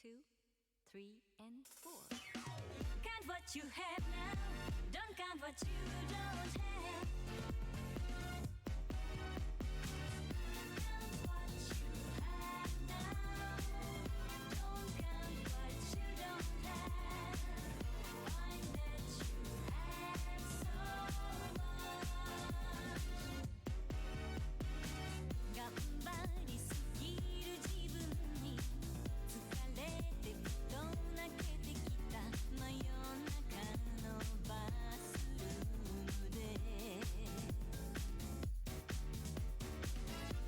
2, 3, and 4. Count what you have now, don't count what you don't have. Count what you have now, don't count what you don't have. Find that you have so much. 頑張りすぎる自分に疲れてふと泣けてきた真夜中のバスルームで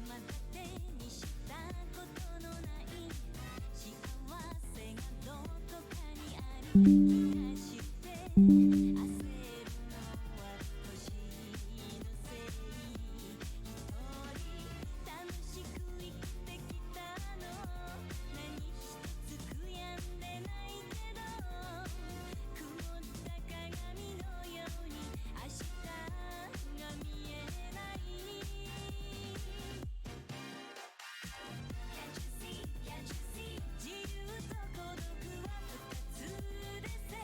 まだ手にしたことのない幸せがどこかにある気がして焦るのは年のせい一人楽しく生きてきたの何一つ悔やんでないけど曇った鏡のように明日が見えない Can't you see, can't you see 自由と孤独は二つでさ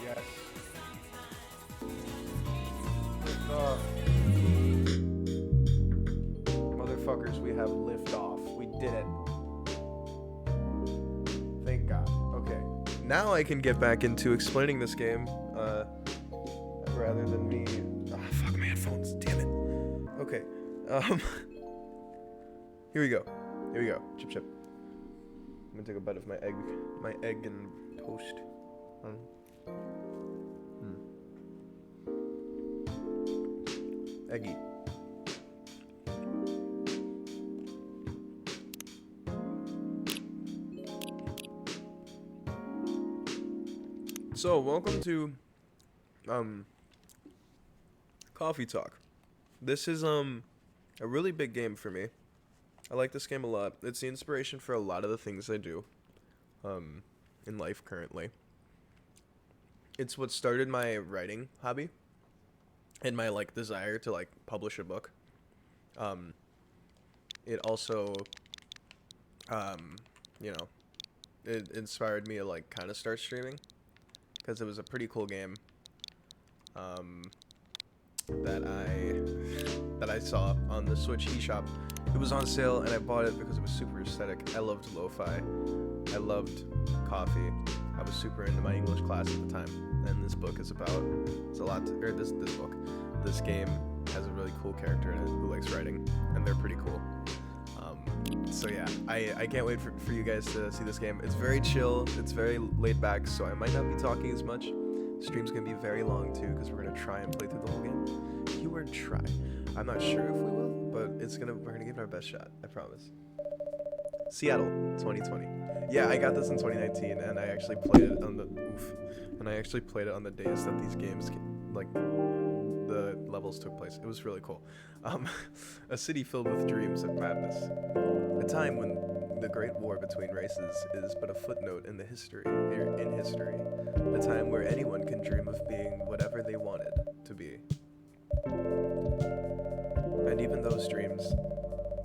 Yes. Oh. Motherfuckers, we have liftoff. We did it. Thank God. Okay. Now I can get back into explaining this game, rather than me. Oh, fuck my headphones. Damn it. Okay. Here we go. Here we go. Chip chip. I'm gonna take a bite of my egg and toast. Eggy. So, welcome to Coffee Talk. This is a really big game for me. I like this game a lot. It's the inspiration for a lot of the things I do in life currently. It's what started my writing hobby and my desire to publish a book. It also it inspired me to kind of start streaming because it was a pretty cool game that I saw on the Switch eShop. It was on sale and I bought it because it was super aesthetic. I loved lo-fi. I loved coffee. I was super into my English class at the time. And this book is this game has a really cool character in it who likes writing, and they're pretty cool. So yeah, I can't wait for you guys to see this game. It's very chill, it's very laid back, so I might not be talking as much. Stream's gonna be very long too, because we're gonna try and play through the whole game. Keyword try. I'm not sure if we will, but we're gonna give it our best shot, I promise. Seattle, 2020. Yeah, I got this in 2019, and I actually played it on the days that these games the levels took place. It was really cool. A city filled with dreams of madness. A time when the great war between races is but a footnote in history. A time where anyone can dream of being whatever they wanted to be. And even those dreams,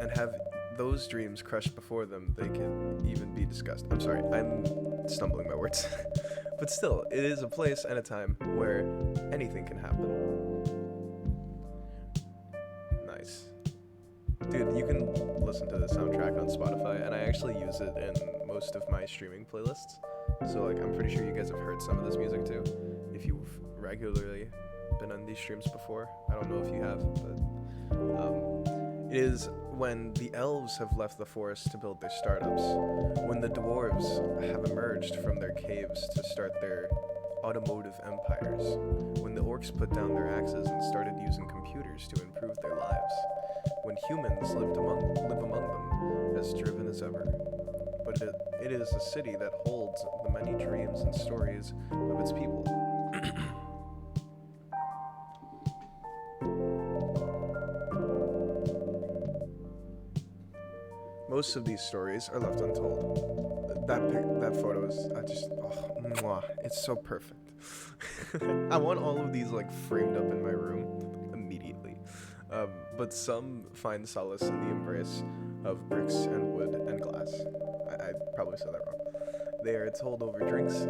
and have those dreams crushed before them, they can even be discussed. I'm sorry, I'm stumbling my words. But still, it is a place and a time where anything can happen. Nice. Dude, you can listen to the soundtrack on Spotify, and I actually use it in most of my streaming playlists. So, I'm pretty sure you guys have heard some of this music too, if you've regularly been on these streams before. I don't know if you have, but it is when the elves have left the forest to build their startups, when the dwarves have emerged from their caves to start their automotive empires, when the orcs put down their axes and started using computers to improve their lives, when humans live among them as driven as ever. But it is a city that holds the many dreams and stories of its people. Most of these stories are left untold. That photo is it's so perfect. I want all of these framed up in my room immediately. But some find solace in the embrace of bricks and wood and glass. I probably said that wrong. They are told over drinks,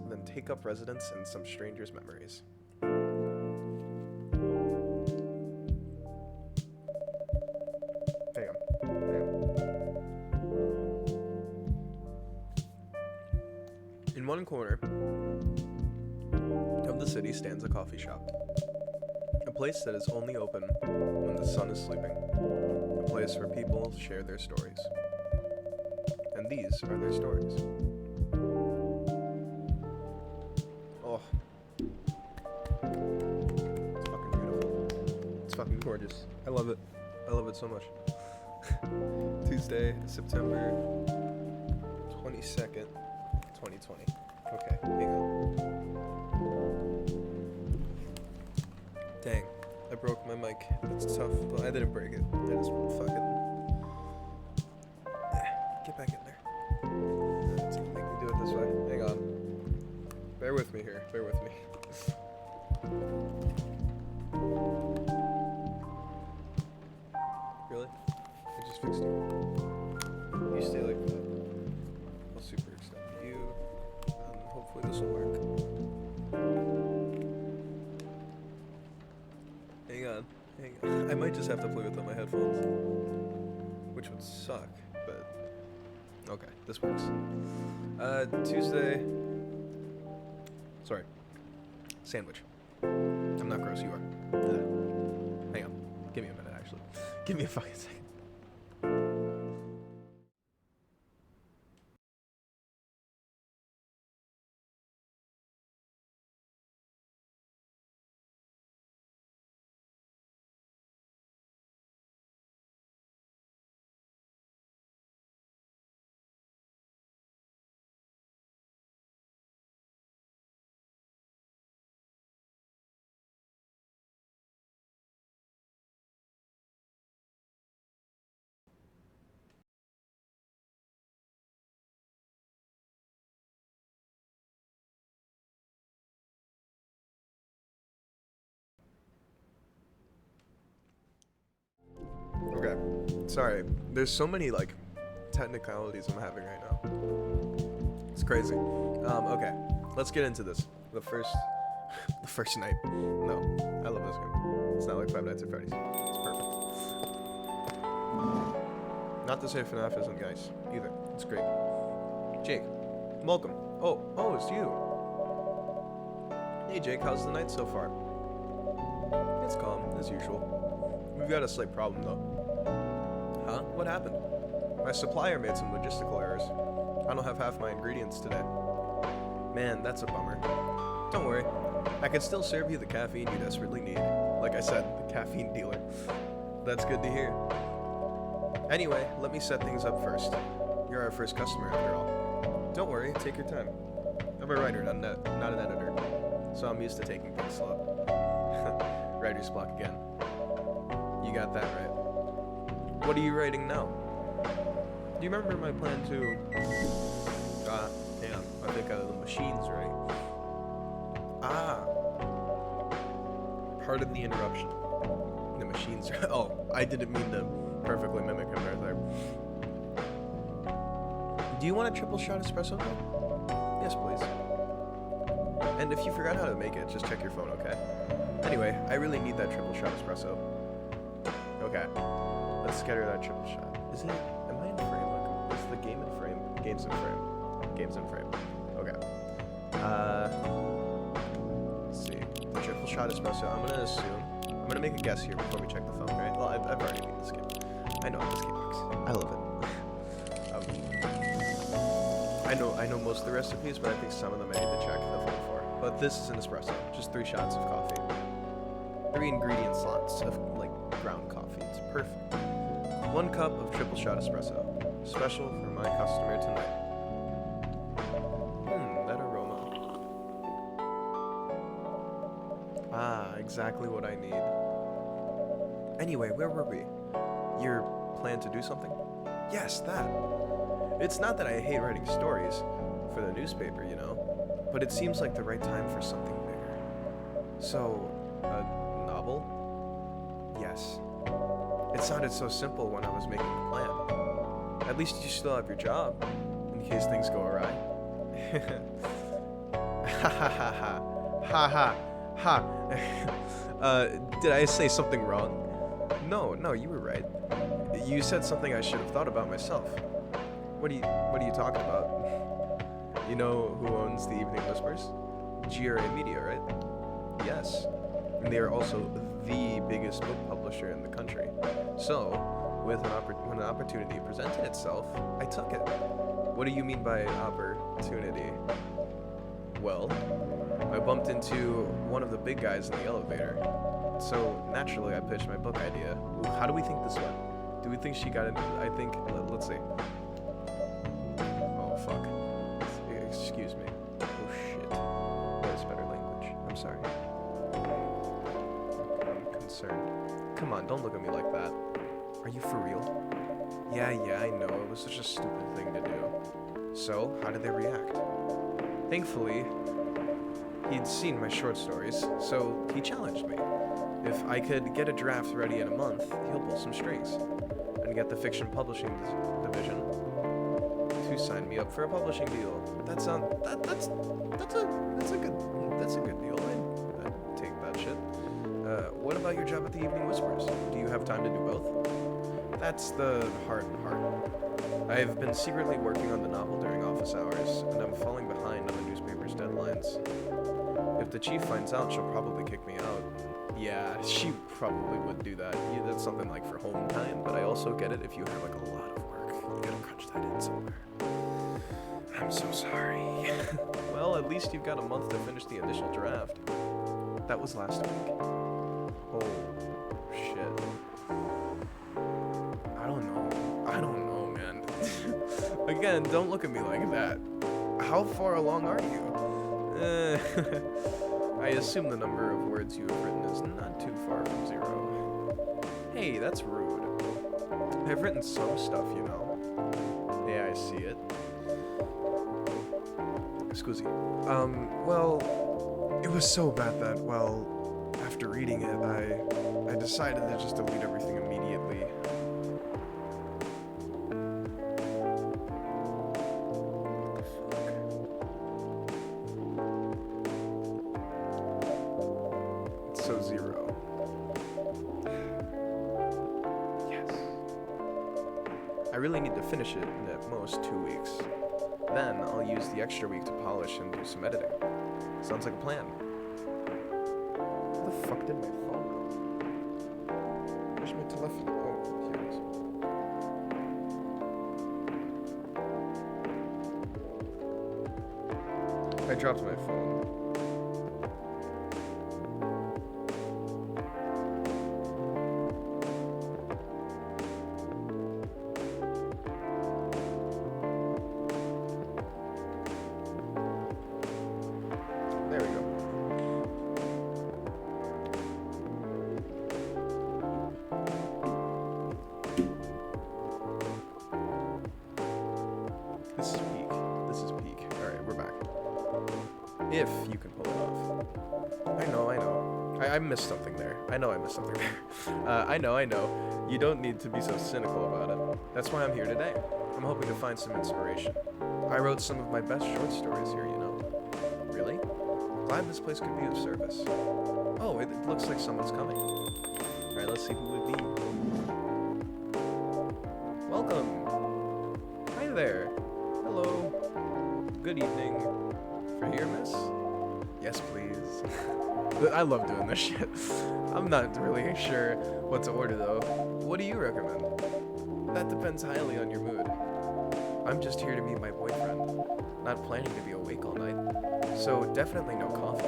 then take up residence in some stranger's memories. corner of the city stands a coffee shop. A place that is only open when the sun is sleeping. A place where people share their stories. And these are their stories. Oh. It's fucking beautiful. It's fucking gorgeous. I love it. I love it so much. Tuesday, September 22nd, 2020. Okay, hang on. Dang, I broke my mic. It's tough, but I didn't break it. I just fucking... Get back in there. Let's see if they can do it this way. Hang on. Bear with me here. Bear with me. Really? I just fixed you. You stay like that. I'll super extend you. And hopefully this will work. Hang on. Hang on. I might just have to play with my headphones. Which would suck, but... Okay, this works. Tuesday... Sorry. Sandwich. I'm not gross, you are. Hang on. Give me a minute, actually. Give me a fucking second. Okay, sorry. There's so many, like, technicalities I'm having right now. It's crazy. Okay, let's get into this. The first night. No, I love this game. It's not like Five Nights at Freddy's. It's perfect. Not to say FNAF isn't nice, either. It's great. Jake, welcome. Oh, it's you. Hey Jake, how's the night so far? It's calm, as usual. We've got a slight problem, though. Huh? What happened? My supplier made some logistical errors. I don't have half my ingredients today. Man, that's a bummer. Don't worry. I can still serve you the caffeine you desperately need. Like I said, the caffeine dealer. That's good to hear. Anyway, let me set things up first. You're our first customer, after all. Don't worry, take your time. I'm a writer, not an editor. So I'm used to taking things slow. Writer's block again. You got that right. What are you writing now? Do you remember my plan to... I think the machines, right? Pardon the interruption. The machines are... Oh, I didn't mean to perfectly mimic him right there. Do you want a triple shot espresso? Yes, please. And if you forgot how to make it, just check your phone, okay? Anyway, I really need that triple shot espresso. Okay. Let's get her that triple shot. Is it... Am I in frame? Is the game in frame? Game's in frame. Game's in frame. Okay. Let's see. The triple shot espresso. I'm gonna assume... I'm gonna make a guess here before we check the phone, right? Well, I've already beat this game. I know how this game works. I love it. I know most of the recipes, but I think some of them I need to check the phone for. But this is an espresso. Just 3 shots of coffee. 3 ingredient slots of, like, ground coffee. It's perfect. 1 cup of triple shot espresso. Special for my customer tonight. That aroma. Exactly what I need. Anyway, where were we? Your plan to do something? Yes, that. It's not that I hate writing stories for the newspaper, you know, but it seems like the right time for something bigger. So, a novel? Yes. It sounded so simple when I was making the plan. At least you still have your job, in case things go awry. Ha ha ha ha. Ha ha ha. Did I say something wrong? No, you were right. You said something I should have thought about myself. What are you talking about? You know who owns the Evening Whispers? GRA Media, right? Yes. And they are also the biggest book publisher in the country. So, when an opportunity presented itself, I took it. What do you mean by opportunity? Well, I bumped into one of the big guys in the elevator. So, naturally, I pitched my book idea. Ooh, how do we think this went? Do we think she got it? I think, let's see. Oh, fuck. Excuse me. Oh, shit. That is better language. I'm sorry. I'm concerned. Come on, don't look at me like that. Are you for real? Yeah, I know. It was such a stupid thing to do. So, how did they react? Thankfully, he'd seen my short stories, so he challenged me. If I could get a draft ready in a month, he'll pull some strings and get the fiction publishing division to sign me up for a publishing deal. That's a good deal. I'd take that shit. What about your job at the Evening Whispers? Do you have time to do both? That's the hard part. I've been secretly working on the novel during office hours, and I'm falling behind on the newspaper's deadlines. If the chief finds out, she'll probably kick me out. Yeah, she probably would do that. Yeah, that's something like for home time, but I also get it if you have like a lot of work. You gotta crunch that in somewhere. I'm so sorry. Well, at least you've got a month to finish the initial draft. That was last week. Oh, shit. I don't know, man. Again, don't look at me like that. How far along are you? I assume the number of words you have written is not too far from 0. Hey, that's rude. I've written some stuff, you know. Yeah, I see it. Scusi. Well, it was so bad that, well, after reading it, I decided to just delete everything immediately. So 0. Yes. I really need to finish it in at most 2 weeks. Then I'll use the extra week to polish and do some editing. Sounds like a plan. Where the fuck did my phone go? Where's my telephone? Oh, here it is. I dropped my phone. There we go. This is peak. This is peak. Alright, we're back. If you can pull it off. I know. I missed something there. I know I missed something there. I know. You don't need to be so cynical about it. That's why I'm here today. I'm hoping to find some inspiration. I wrote some of my best short stories here, you know. Really? Glad this place could be of service. Oh, it looks like someone's coming. Alright, let's see who it would be. Welcome. Hi there. Hello. Good evening. For here, miss? Yes, please. I love doing this shit. I'm not really sure what to order, though. What do you recommend? That depends highly on your mood. I'm just here to meet my boyfriend. Not planning to be awake all night. So definitely no coffee.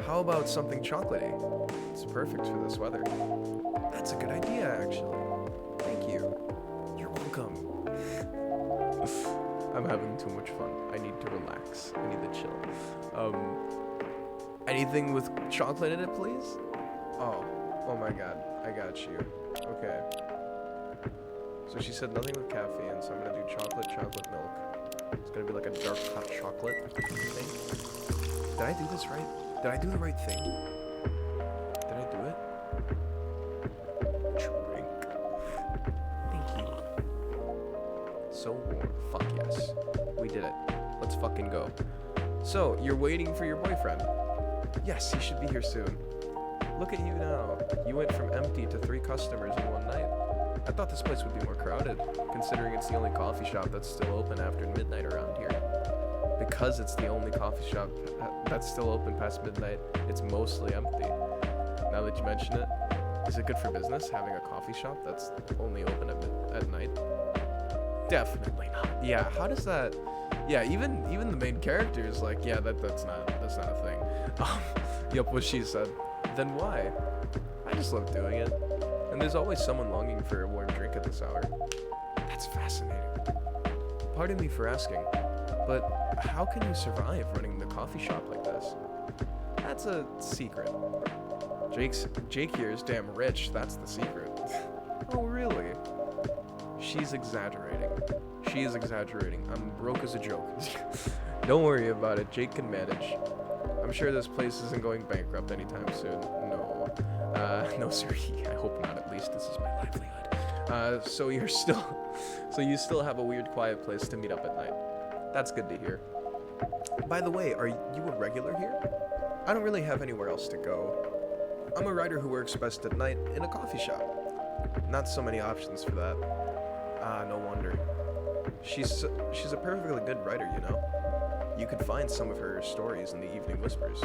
How about something chocolatey? It's perfect for this weather. That's a good idea, actually. Thank you. You're welcome. I'm having too much fun. I need to relax. I need to chill. Anything with chocolate in it, please? Oh my god. I got you. Okay. So she said nothing with caffeine, so I'm gonna do chocolate milk. It's gonna be like a dark hot chocolate thing. Did I do this right? Did I do the right thing? Did I do it? Drink. Thank you. So warm. Fuck yes. We did it. Let's fucking go. So, you're waiting for your boyfriend? Yes, he should be here soon. Look at you now. You went from empty to 3 customers in one night. I thought this place would be more crowded, considering it's the only coffee shop that's still open after midnight around here. because it's the only coffee shop that's still open past midnight, it's mostly empty. Now that you mention it, is it good for business having a coffee shop that's only open at night? Definitely not. Yeah, how does that? Yeah, even the main character is like, yeah, that's not a thing. Yep, what she said. Then why? I just love doing it. And there's always someone longing for a warm drink at this hour. That's fascinating. Pardon me for asking, but how can you survive running the coffee shop like this? That's a secret. Jake here is damn rich, that's the secret. Oh, really? She's exaggerating. She is exaggerating. I'm broke as a joke. Don't worry about it, Jake can manage. I'm sure this place isn't going bankrupt anytime soon. No, sir. I hope not, at least. This is my livelihood. So you still have a weird quiet place to meet up at night. That's good to hear. By the way, are you a regular here? I don't really have anywhere else to go. I'm a writer who works best at night in a coffee shop. Not so many options for that. No wonder. She's a perfectly good writer, you know. You could find some of her stories in the Evening Whispers.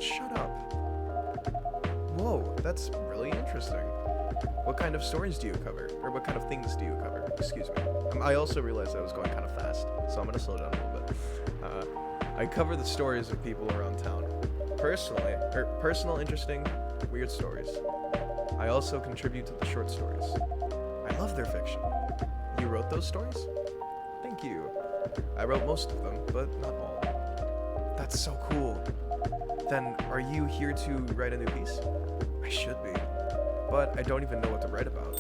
Shut up. Whoa, that's really interesting. What kind of stories do you cover? Or what kind of things do you cover? Excuse me. I also realized I was going kind of fast, so I'm gonna slow down a little bit. I cover the stories of people around town. Personal, interesting, weird stories. I also contribute to the short stories. I love their fiction. You wrote those stories? Thank you. I wrote most of them, but not all. That's so cool. Then, are you here to write a new piece? I should be, but I don't even know what to write about.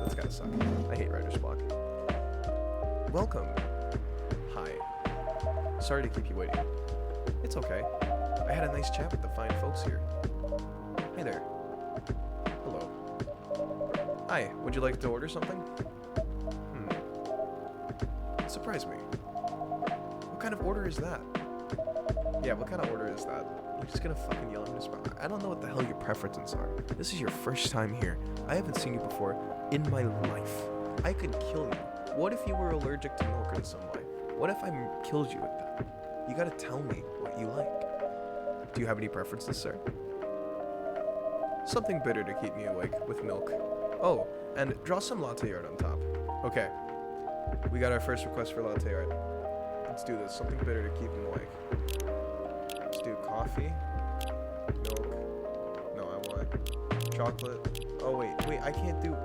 That's gotta suck. I hate writer's block. Welcome. Hi. Sorry to keep you waiting. It's okay. I had a nice chat with the fine folks here. Hey there. Hello. Hi, would you like to order something? Surprise me. What kind of order is that? Yeah, what kind of order is that? You're just gonna fucking yell at me? I don't know what the hell your preferences are. This is your first time here. I haven't seen you before in my life. I could kill you. What if you were allergic to milk in some way? What if I killed you with that? You gotta tell me what you like. Do you have any preferences, sir? Something bitter to keep me awake, with milk. Oh, and draw some latte art on top. Okay. We got our first request for latte art. Let's do this. Something bitter to keep him awake. Let's do coffee, milk. No, I want chocolate. Oh wait, I can't do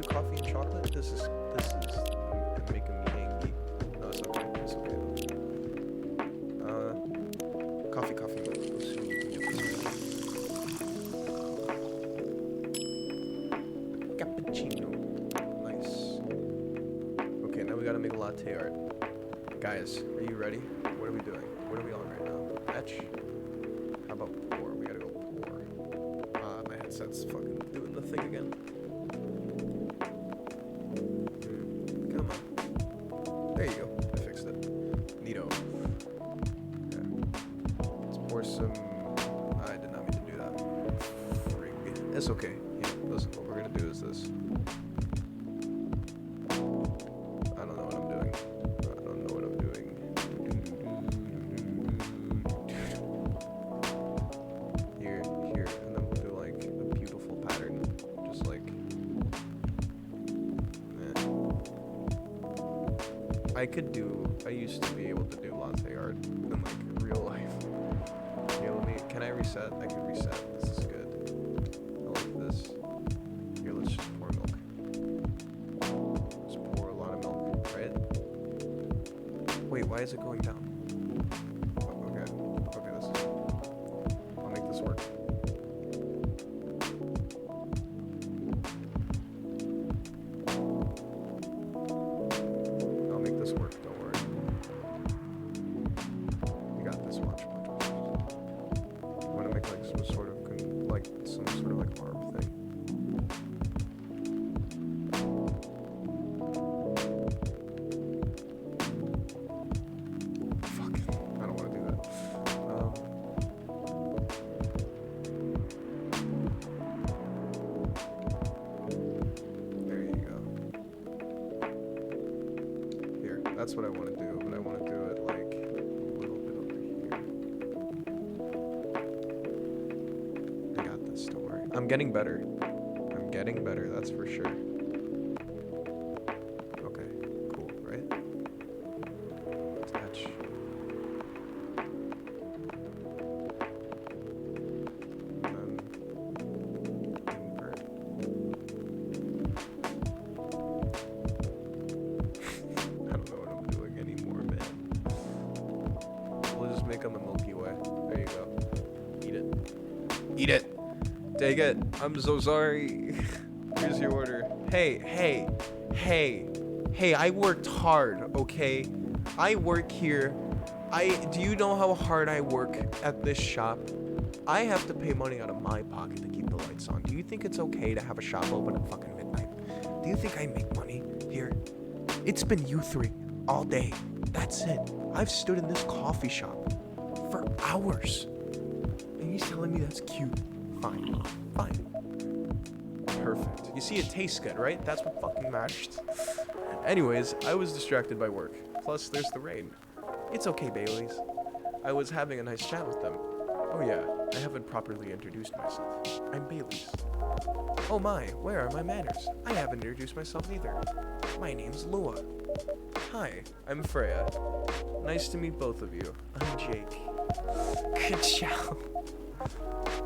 coffee and chocolate. This is making me hangy. No, it's okay. It's okay. Coffee, milk. Let's see what we can get this one. Cappuccino. Nice. Okay, now we gotta make a latte art. Guys, are you ready? What are we doing? What are we on right now? Etch? How about pour? We gotta go pour. My headset's fucking doing the thing again. Come on. There you go. I fixed it. Neato. Yeah. Let's pour some... I did not mean to do that. Frig. It's okay. Yeah, listen, what we're gonna do is this. I used to be able to do latte art in like real life. Here, can I reset? I can reset. This is good. I like this. Here, let's just pour milk. Just pour a lot of milk, right? Wait, why is it going down? Oh, okay, this is... I'll make this work. That's what I want to do, but I want I'm getting better. I'm getting better, that's for sure. Okay, cool, right? Attach. And then invert. I don't know what I'm doing anymore, man. We'll just make them a Milky Way. There you go. Eat it. Eat it! Take it. I'm so sorry. Here's your order. Hey, I worked hard, okay? I work here. Do you know how hard I work at this shop? I have to pay money out of my pocket to keep the lights on. Do you think it's okay to have a shop open at fucking midnight? Do you think I make money here? It's been you three all day. That's it. I've stood in this coffee shop for hours. And he's telling me that's cute. Fine. Perfect. You see, it tastes good, right? That's what fucking matters. Anyways, I was distracted by work. Plus, there's the rain. It's okay, Baileys. I was having a nice chat with them. Oh yeah, I haven't properly introduced myself. I'm Baileys. Oh my, where are my manners? I haven't introduced myself either. My name's Lua. Hi, I'm Freya. Nice to meet both of you. I'm Jake. Good job.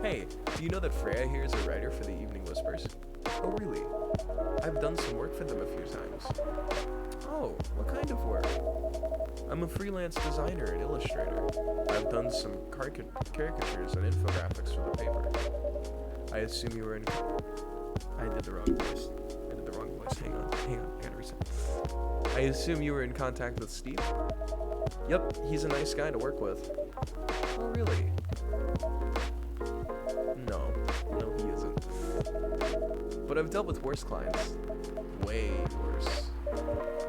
Hey, do you know that Freya here is a writer for the Evening Whispers? Oh really? I've done some work for them a few times. Oh, what kind of work? I'm a freelance designer and illustrator. I've done some caricatures and infographics for the paper. I assume you were in... I did the wrong voice. Hang on, I gotta reset. I assume you were in contact with Steve? Yep, he's a nice guy to work with. Oh really? No, he isn't. But I've dealt with worse clients. Way worse.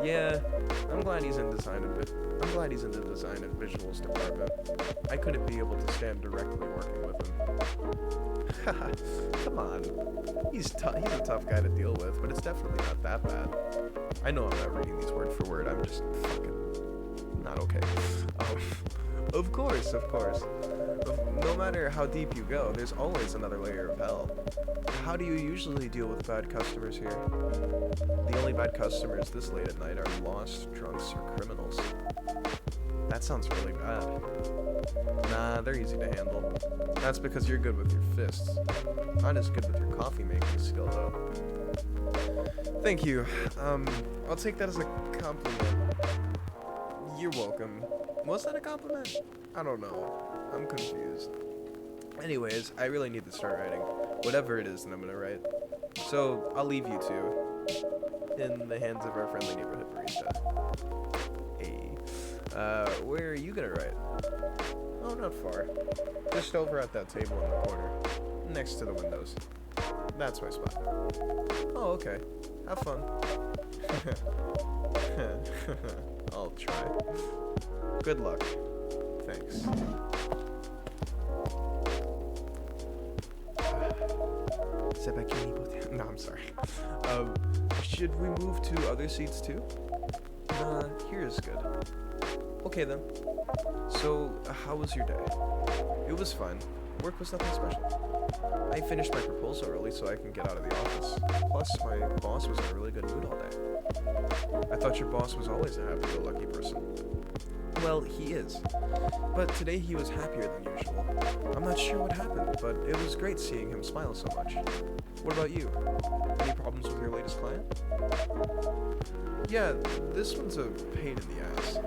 Yeah, I'm glad he's in the design and visuals department. I couldn't be able to stand directly working with him. Come on. He's a tough guy to deal with, but it's definitely not that bad. I know I'm not reading these word for word, I'm just fucking not okay. Of course. No matter how deep you go, there's always another layer of hell. How do you usually deal with bad customers here? The only bad customers this late at night are lost, drunks, or criminals. That sounds really bad. Nah, they're easy to handle. That's because you're good with your fists. Not as good with your coffee making skill, though. Thank you. I'll take that as a compliment. You're welcome. Was that a compliment? I don't know. I'm confused. Anyways, I really need to start writing. Whatever it is that I'm gonna write. So, I'll leave you two in the hands of our friendly neighborhood barista. Hey. Where are you gonna write? Oh, not far. Just over at that table in the corner. Next to the windows. That's my spot. Oh, okay. Have fun. I'll try. Good luck. Thanks. No, I'm sorry. Should we move to other seats too? Nah, here is good. Okay then. So, how was your day? It was fine. Work was nothing special. I finished my proposal early so I can get out of the office. Plus, my boss was in a really good mood all day. I thought your boss was always a happy-go-lucky person. Well, he is. But today he was happier than usual. I'm not sure what happened, but it was great seeing him smile so much. What about you? Any problems with your latest client? Yeah, this one's a pain in the ass.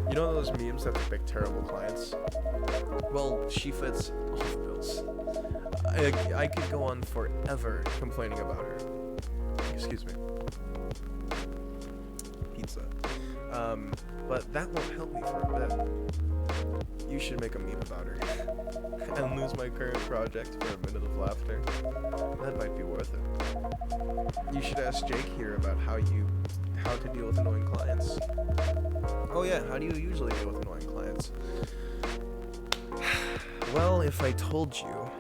You know those memes that depict terrible clients? Well, she fits all the bills. I could go on forever complaining about her. Excuse me. Pizza. But that won't help me for a bit. You should make a meme about her. And lose my current project for a minute of laughter. That might be worth it. You should ask Jake here about how to deal with annoying clients. Oh yeah, how do you usually deal with annoying clients? Well, if I told you,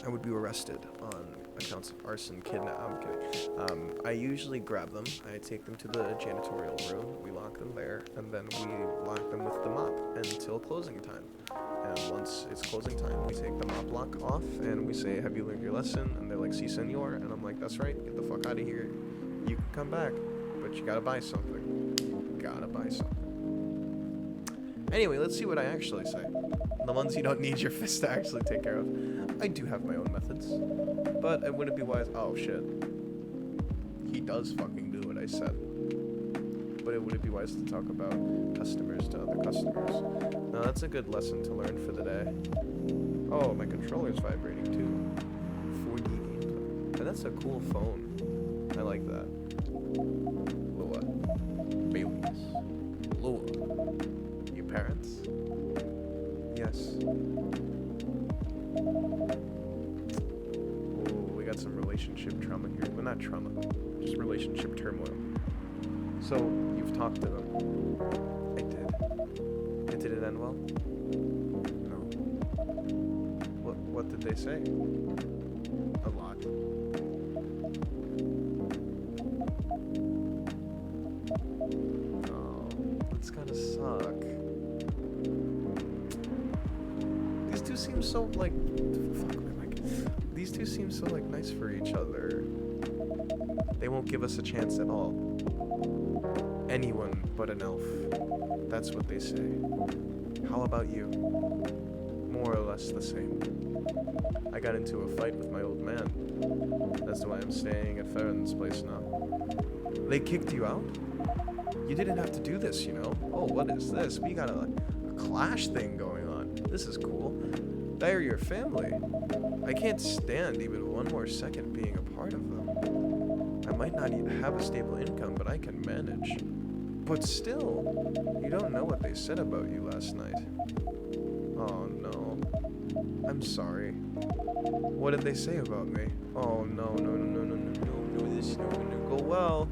I would be arrested on accounts of arson, kidnap. I'm kidding. I usually grab them. I take them to the janitorial room. We lock them there, and then we lock them with the mop until closing time. And once it's closing time, we take the mop lock off, and we say, "Have you learned your lesson?" And they're like, "Si, senor." And I'm like, "That's right. Get the fuck out of here. You can come back, but you gotta buy something. You gotta buy something." Anyway, let's see what I actually say. The ones you don't need your fist to actually take care of. I do have my own methods, but it wouldn't be wise. Oh shit. He does fucking do what I said. But it wouldn't be wise to talk about customers to other customers. Now that's a good lesson to learn for the day. Oh, my controller's vibrating too. 4D gameplay. And that's a cool phone. I like that. Lua. Bailey's. Lua. Your parents? Yes. Oh, we got some relationship trauma here. Well, not trauma, just relationship turmoil. So, you've talked to them. I did. Did it end well? No. What did they say? A lot. Oh, that's gotta suck. These two seem so like, these two seem so like nice for each other. They won't give us a chance at all. Anyone but an elf. That's what they say. How about you? More or less the same. I got into a fight with my old man. That's why I'm staying at Farron's place now. They kicked you out? You didn't have to do this, you know? Oh, what is this? We got a clash thing going on. This is cool. They're your family. I can't stand even one more second being a part of them. I might not even have a stable income, but I can manage. But still, you don't know what they said about you last night. Oh no. I'm sorry. What did they say about me? Oh no, this is not gonna go well.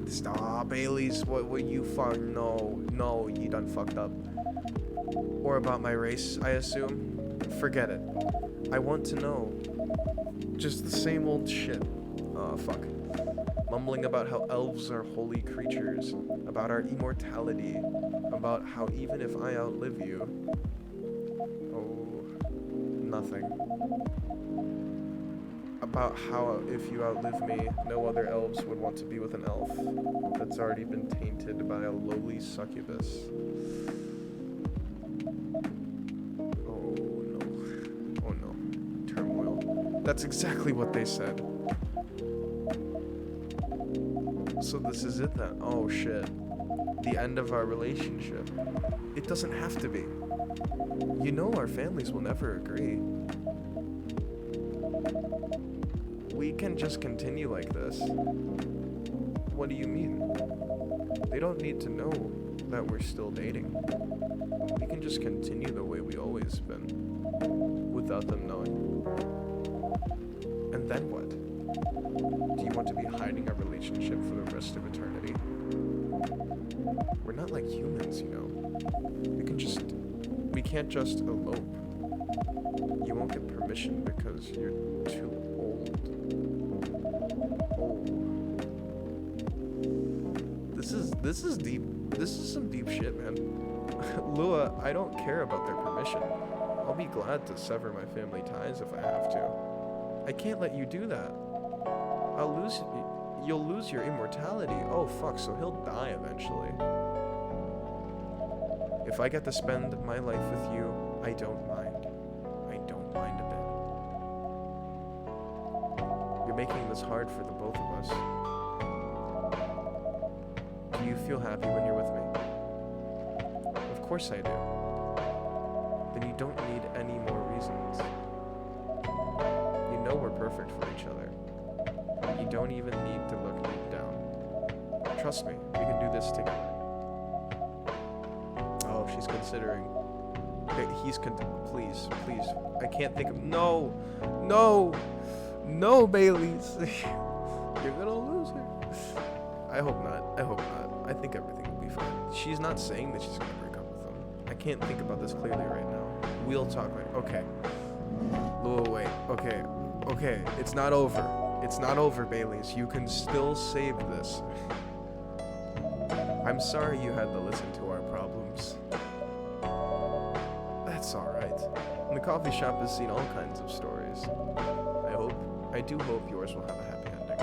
Stop, Bailey's, what you no, you done fucked up. Or about my race, I assume? Forget it. I want to know. Just the same old shit. Oh, fuck. Mumbling about how elves are holy creatures, about our immortality, about how even if I outlive you... Oh, nothing. About how if you outlive me, no other elves would want to be with an elf that's already been tainted by a lowly succubus. Oh no. Turmoil. That's exactly what they said. So this is it then. Oh shit. The end of our relationship. It doesn't have to be. You know our families will never agree. We can just continue like this. What do you mean? They don't need to know that we're still dating. We can just continue the way we always been, without them knowing. And then what? Do you want to be hiding our relationship for the rest of eternity? We're not like humans, you know. We can't just elope. You won't get permission because you're too old. Oh. This is deep. This is some deep shit, man. Lua, I don't care about their permission. I'll be glad to sever my family ties if I have to. I can't let you do that. You'll lose your immortality. Oh fuck, so he'll die eventually. If I get to spend my life with you, I don't mind. I don't mind a bit. You're making this hard for the both of us. Do you feel happy when you're with me? Of course I do. Then you don't need any more reasons. You know we're perfect for each other. You don't even need to look deep down. Trust me, we can do this together. Oh, she's considering. Please. I can't think of. No, Baileys. You're gonna lose her. I hope not. I think everything will be fine. She's not saying that she's gonna break up with him. I can't think about this clearly right now. We'll talk later. Okay. Lua, wait. Okay. Okay, it's not over. It's not over, Baileys. You can still save this. I'm sorry you had to listen to our problems. That's alright. The coffee shop has seen all kinds of stories. I do hope yours will have a happy ending.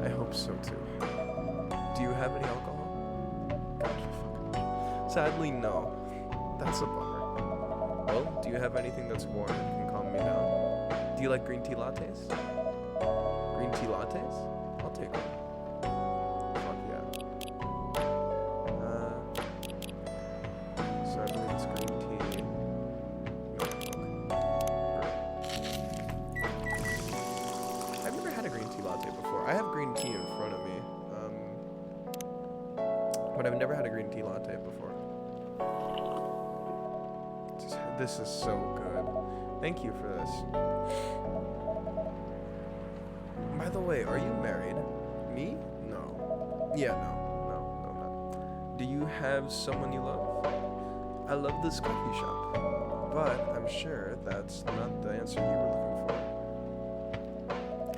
I hope so too. Do you have any alcohol? Gotcha, fucking. Sadly, no. That's a bummer. Well, do you have anything that's warm and can calm me down? Do you like green tea lattes? Green tea lattes? I'll take one. Fuck yeah. So I believe it's green tea. I've never had a green tea latte before. I have green tea in front of me. But I've never had a green tea latte before. This is so good. Thank you for this. By the way, are you married? Me? No. Yeah, no, I'm not. Do you have someone you love? I love this coffee shop, but I'm sure that's not the answer you were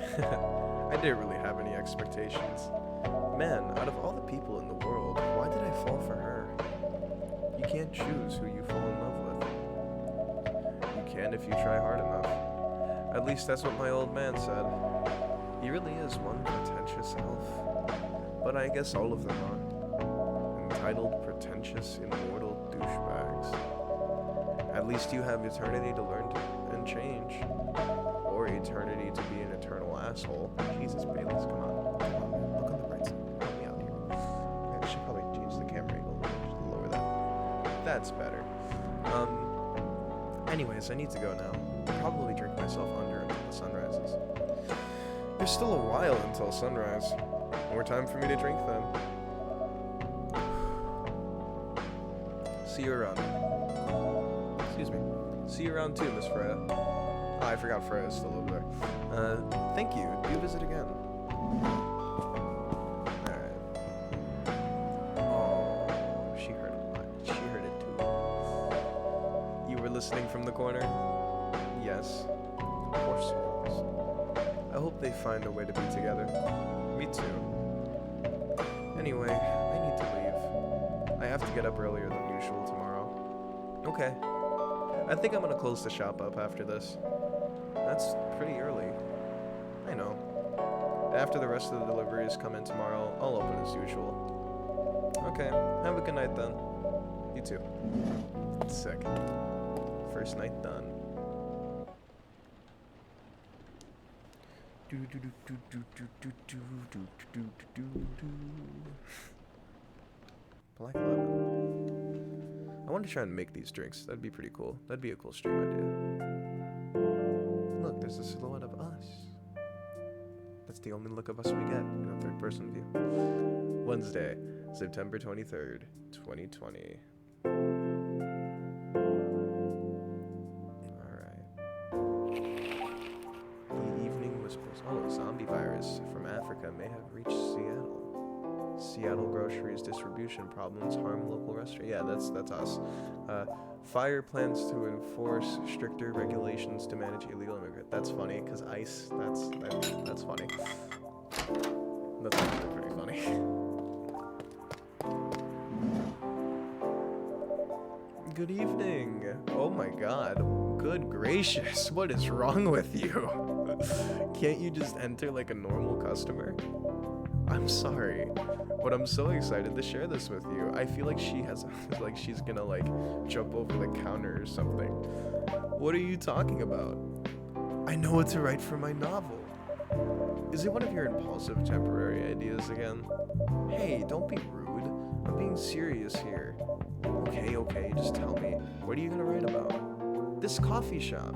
looking for. I didn't really have any expectations. Man, out of all the people in the world, why did I fall for her? You can't choose who you fall in love with. You can if you try hard enough. At least that's what my old man said. He really is one pretentious elf. But I guess all of them are. Entitled, pretentious, immortal douchebags. At least you have eternity to learn and change. Or eternity to be an eternal asshole. Jesus, Baileys, come on. Look on the bright side. Help me out here. I should probably change the camera angle. Just lower that. That's better. Anyways, I need to go now. I'll probably drink myself under until the sun rises. There's still a while until sunrise. More time for me to drink then. See you around. Excuse me. See you around too, Miss Freya. Oh, I forgot Freya's still over there. Thank you. Do visit again. Alright. Oh, she heard it. She heard it too. You were listening from the corner? Yes. Poor souls. I hope they find a way to be together. Me too. Anyway, I need to leave. I have to get up earlier than usual tomorrow. Okay. I think I'm gonna close the shop up after this. That's pretty early. I know. After the rest of the deliveries come in tomorrow, I'll open as usual. Okay, have a good night then. You too. Sick. First night done. Black lemon. I want to try and make these drinks. That'd be pretty cool. That'd be a cool stream idea. Look, there's a silhouette of us. That's the only look of us we get in a third-person view. Wednesday, September 23rd, 2020. Oh, zombie virus from Africa may have reached Seattle. Seattle groceries distribution problems harm local restaurants. Yeah, that's us. Fire plans to enforce stricter regulations to manage illegal immigrants. That's funny, because ICE. That's funny. That's actually pretty funny. Good evening. Oh my God. Good gracious. What is wrong with you? Can't you just enter like a normal customer? I'm sorry, but I'm so excited to share this with you. I feel like she has, like she's gonna like jump over the counter or something. What are you talking about? I know what to write for my novel. Is it one of your impulsive temporary ideas again? Hey, don't be rude. I'm being serious here. Okay, just tell me. What are you gonna write about? This coffee shop.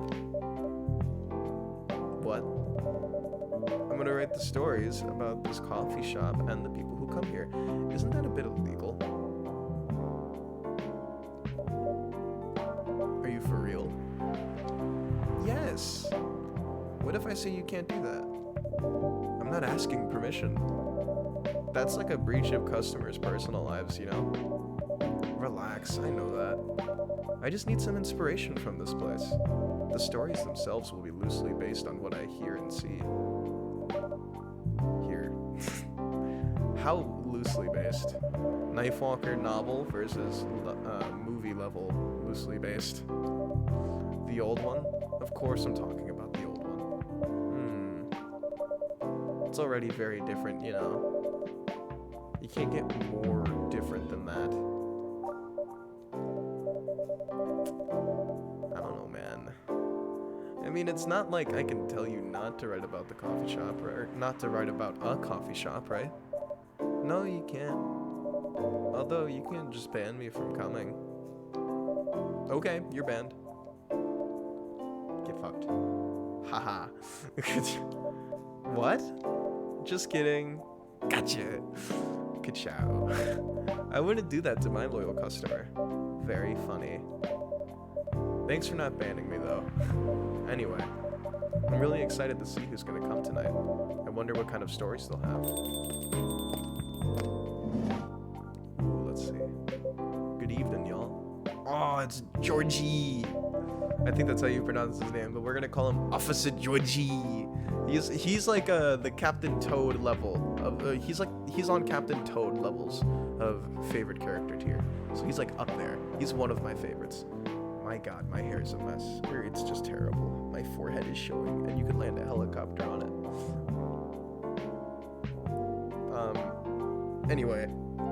What? I'm gonna write the stories about this coffee shop and the people who come here. Isn't that a bit illegal? Are you for real? Yes. What if I say you can't do that? I'm not asking permission. That's like a breach of customers' personal lives, you know? Relax, I know that. I just need some inspiration from this place. The stories themselves will be loosely based on what I hear and see. Here. How loosely based? Knifewalker novel versus movie level loosely based. The old one? Of course I'm talking about the old one. It's already very different, you know. You can't get more different than that. I don't know, man. I mean, it's not like I can tell you not to write about the coffee shop, or not to write about a coffee shop, right? No, you can't. Although, you can't just ban me from coming. Okay, you're banned. Get fucked. Haha. What? Just kidding. Gotcha. Ka-chow. I wouldn't do that to my loyal customer. Very funny. Thanks for not banning me, though. Anyway, I'm really excited to see who's gonna come tonight. I wonder what kind of stories they'll have. Ooh, let's see. Good evening, y'all. Oh, it's Georgie. I think that's how you pronounce his name, but we're gonna call him Officer Georgie. He's like the Captain Toad level of he's on Captain Toad levels of favorite character tier. So he's like up there. He's one of my favorites. My god, my hair is a mess. It's just terrible. My forehead is showing, and you could land a helicopter on it. Anyway,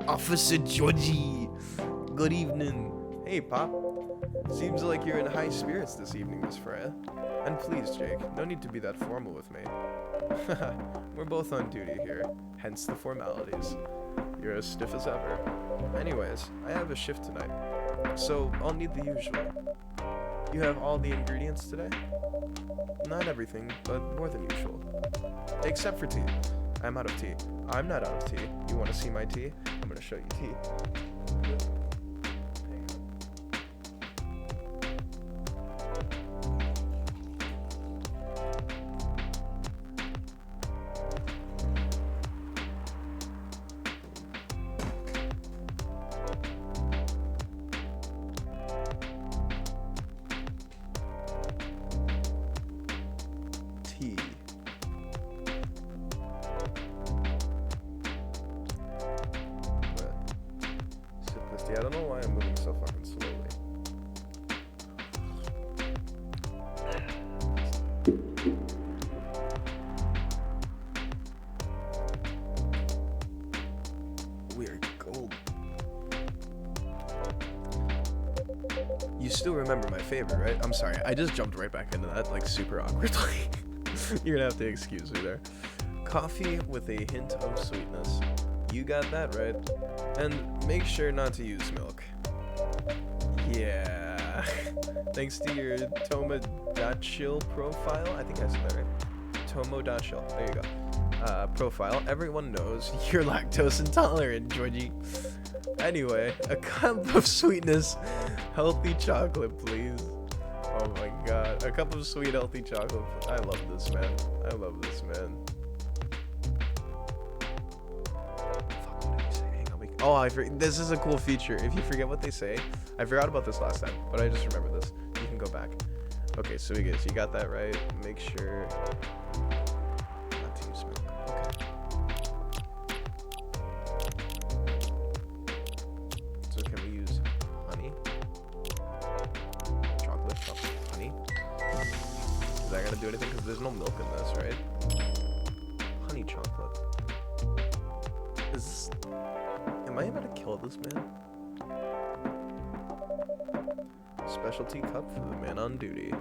Officer Georgie. Good evening. Hey, Pop. Seems like you're in high spirits this evening, Miss Freya. And please, Jake, no need to be that formal with me. We're both on duty here, hence the formalities. You're as stiff as ever. Anyways, I have a shift tonight, so I'll need the usual. You have all the ingredients today? Not everything, but more than usual. Except for tea. I'm out of tea. I'm not out of tea. You want to see my tea? I'm gonna show you tea. I don't know why I'm moving so fucking slowly. Weird gold. You still remember my favorite, right? I'm sorry, I just jumped right back into that, like, super awkwardly. You're gonna have to excuse me there. Coffee with a hint of sweetness. You got that right. And make sure not to use milk. Yeah. Thanks to your Tomo.chill profile. I think I said that right. Tomo.chill. There you go. Profile. Everyone knows you're lactose intolerant, Georgie. Anyway, a cup of sweetness, healthy chocolate, please. Oh my god. A cup of sweet, healthy chocolate. I love this, man. I love this, man. Oh, this is a cool feature. If you forget what they say, I forgot about this last time, but I just remember this. You can go back. Okay, so you got that right. Make sure not to use milk. Okay. So can we use honey? Chocolate, honey? Is that gonna do anything? Because there's no milk in this, right? Honey chocolate. Am I about to kill this man? Specialty cup for the man on duty.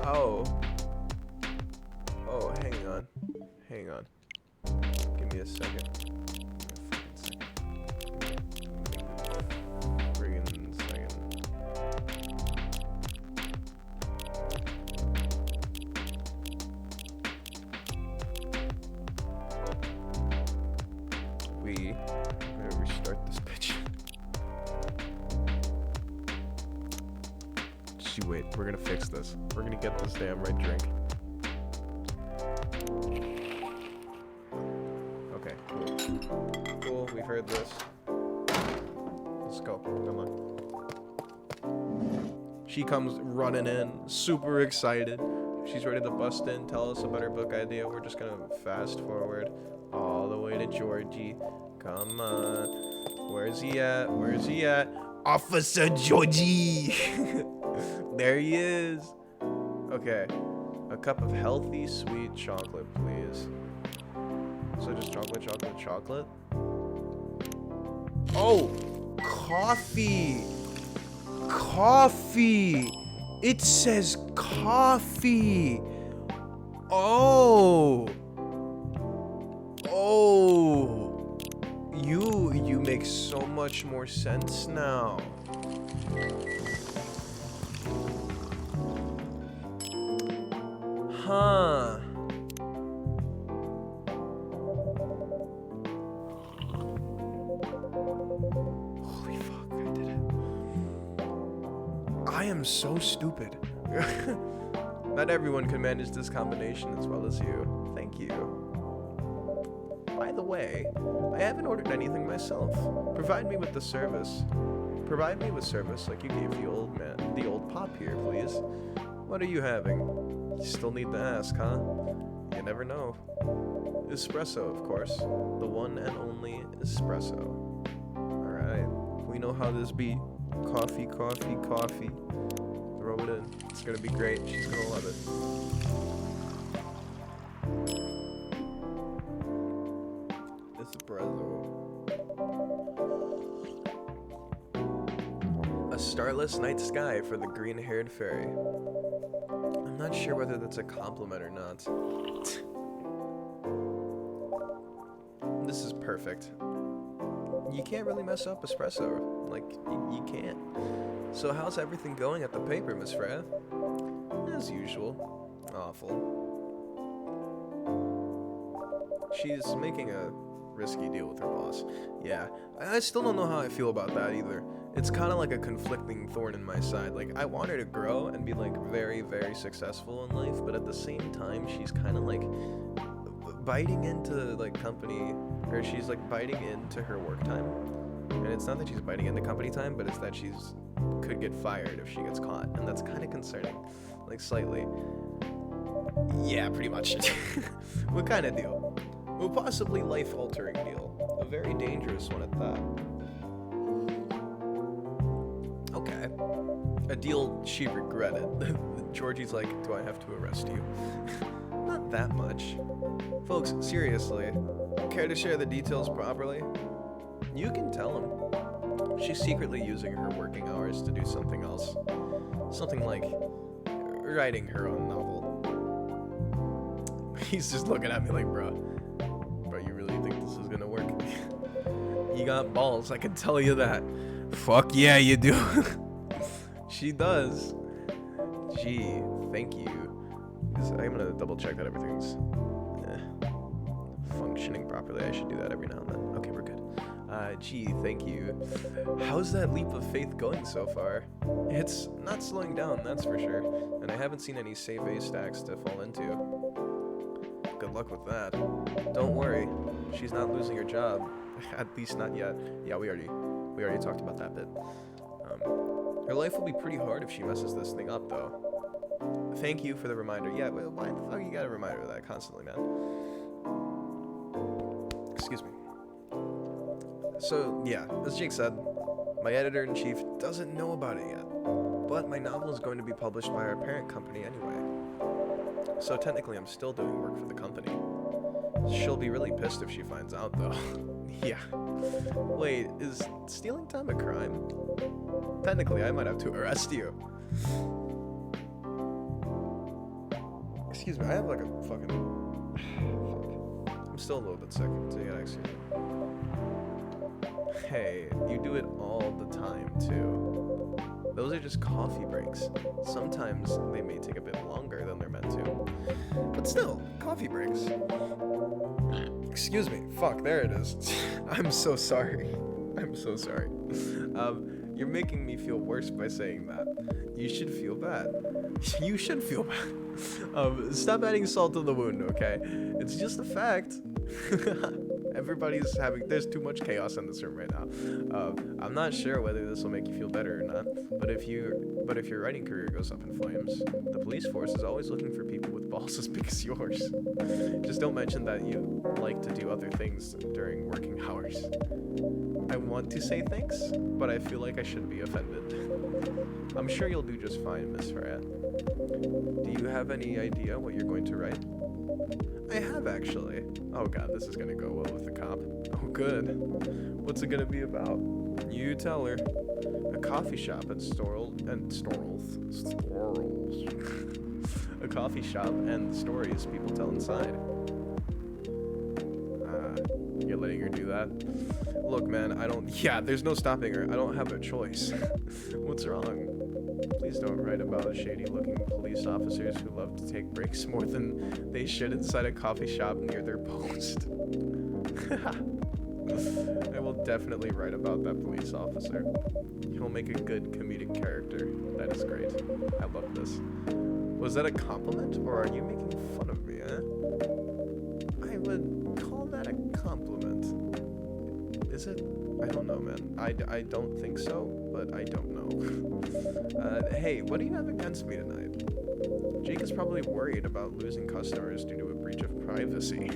Oh. Oh, hang on. Hang on. Give me a second. I'm gonna restart this bitch. Actually, wait. We're gonna fix this. We're gonna get this damn right drink. Okay, cool. Cool, we've heard this. Let's go. Come on. She comes running in, super excited. She's ready to bust in, tell us about her book idea. We're just gonna fast forward all the way to Georgie. Come on. Where's he at? Where's he at? Officer Georgie! There he is. Okay. A cup of healthy, sweet chocolate, please. So just chocolate, chocolate, chocolate. Oh! Coffee! Coffee! It says coffee! Oh! Oh! You make so much more sense now. Huh. Holy fuck, I did it. I am so stupid. Not everyone can manage this combination as well as you. Thank you. By the way, I haven't ordered anything myself. Provide me with service like you gave the old man, the old pop here, please. What are you having? You still need to ask, huh? You never know. Espresso, of course. The one and only espresso. Alright. We know how this be. Coffee, coffee, coffee. Throw it in. It's gonna be great. She's gonna love it. Espresso. A starless night sky for the green-haired fairy. I'm not sure whether that's a compliment or not. This is perfect. You can't really mess up espresso. Like, you can't. So how's everything going at the paper, Miss Freya? As usual. Awful. She's making a risky deal with her boss. Yeah, I still don't know how I feel about that either. It's kind of like a conflicting thorn in my side. Like, I want her to grow and be, like, very, very successful in life, but at the same time, she's kind of, like, biting into, like, company, or she's, like, biting into her work time. And it's not that she's biting into company time, but it's that she's could get fired if she gets caught, and that's kind of concerning. Like, slightly. Yeah, pretty much. What kind of deal? Well, possibly life-altering deal. A very dangerous one at that. Okay. A deal she regretted. Georgie's like, do I have to arrest you? Not that much. Folks, seriously, care to share the details properly? You can tell him. She's secretly using her working hours to do something else. Something like writing her own novel. He's just looking at me like, bro, you really think this is gonna work? You got balls, I can tell you that. Fuck yeah, you do. She does. Gee, thank you. I'm gonna double check that everything's functioning properly. I should do that every now and then. Okay, we're good. Gee, thank you. How's that leap of faith going so far? It's not slowing down, that's for sure. And I haven't seen any save A stacks to fall into. Good luck with that. Don't worry, she's not losing her job. At least not yet. Yeah, we already talked about that bit. Her life will be pretty hard if she messes this thing up, though. Thank you for the reminder. Yeah, well, why the fuck you gotta remind her of that constantly, man? Excuse me. So, yeah, as Jake said, my editor-in-chief doesn't know about it yet. But my novel is going to be published by our parent company anyway. So technically I'm still doing work for the company. She'll be really pissed if she finds out, though. Yeah. Wait, is stealing time a crime? Technically, I might have to arrest you. Excuse me, I have like a fucking... Fuck. I'm still a little bit sick, so you gotta excuse me. Hey, you do it all the time, too. Those are just coffee breaks. Sometimes they may take a bit longer than they're meant to. But still, coffee breaks. Excuse me. Fuck, there it is. I'm so sorry. I'm so sorry. You're making me feel worse by saying that. You should feel bad. You should feel bad. Stop adding salt to the wound, okay? It's just a fact. There's too much chaos in this room right now. I'm not sure whether this will make you feel better or not, but if your writing career goes up in flames, the police force is always looking for people with balls as big as yours. Just don't mention that you like to do other things during working hours. I want to say thanks, but I feel like I should be offended. I'm sure you'll do just fine, Miss Freya. Do you have any idea what you're going to write? I have, actually. Oh god, this is gonna go well with the cop. Oh good. What's it gonna be about? You tell her. A coffee shop and Storls. A coffee shop and stories people tell inside. You're letting her do that? Look, man, there's no stopping her. I don't have a choice. What's wrong? Please don't write about shady-looking police officers who love to take breaks more than they should inside a coffee shop near their post. I will definitely write about that police officer. He'll make a good comedic character. That is great. I love this. Was that a compliment, or are you making fun of me, eh? I would call that a compliment. Is it? I don't know, man. I don't think so, but I don't know. Hey, what do you have against me tonight? Jake is probably worried about losing customers due to a breach of privacy.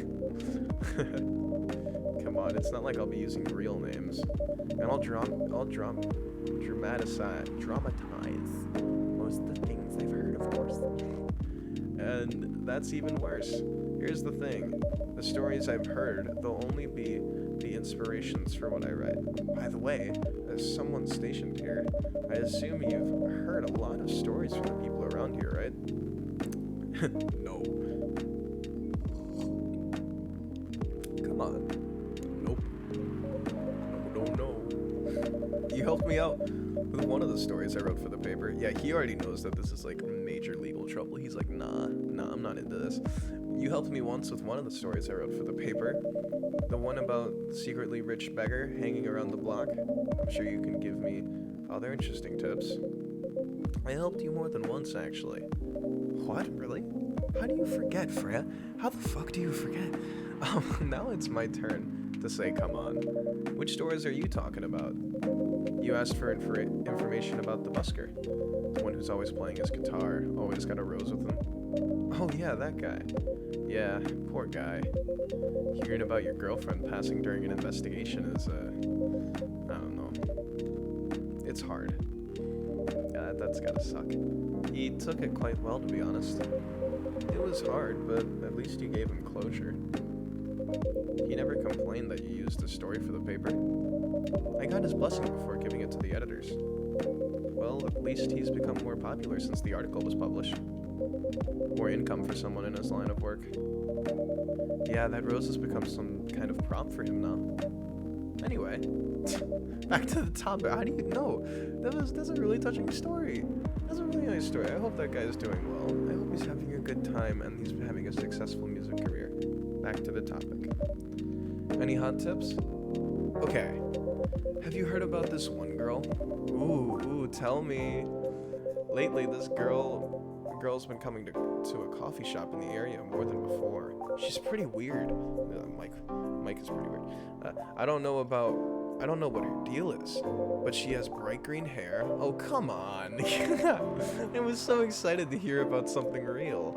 Come on, it's not like I'll be using real names. And I'll dramatize most of the things I've heard, of course. And that's even worse. Here's the thing. The stories I've heard, they'll only be the inspirations for what I write. By the way, as someone stationed here, I assume you've heard a lot of stories from the people around here, right? No. Come on. Nope. No. You helped me out with one of the stories I wrote for the paper. Yeah, he already knows that this is like major legal trouble. He's like, nah, I'm not into this. You helped me once with one of the stories I wrote for the paper. The one about the secretly rich beggar hanging around the block. I'm sure you can give me other interesting tips. I helped you more than once, actually. What? Really? How do you forget, Freya? How the fuck do you forget? Now it's my turn to say come on. Which stories are you talking about? You asked for information about the busker. The one who's always playing his guitar, always got a rose with him. Oh yeah, that guy. Yeah, poor guy. Hearing about your girlfriend passing during an investigation is, I don't know. It's hard. That's gotta suck. He took it quite well, to be honest. It was hard, but at least you gave him closure. He never complained that you used his story for the paper. I got his blessing before giving it to the editors. Well, at least he's become more popular since the article was published. More income for someone in his line of work. Yeah, that rose has become some kind of prop for him now. Anyway, back to the topic. How do you know? That's a really touching story. That's a really nice story. I hope that guy is doing well. I hope he's having a good time and he's having a successful music career. Back to the topic. Any hot tips? Okay. Have you heard about this one girl? Ooh, tell me. Lately, this girl's been coming to a coffee shop in the area more than before. She's pretty weird. Mike is pretty weird. I don't know what her deal is, but she has bright green hair. Oh, come on. I was so excited to hear about something real.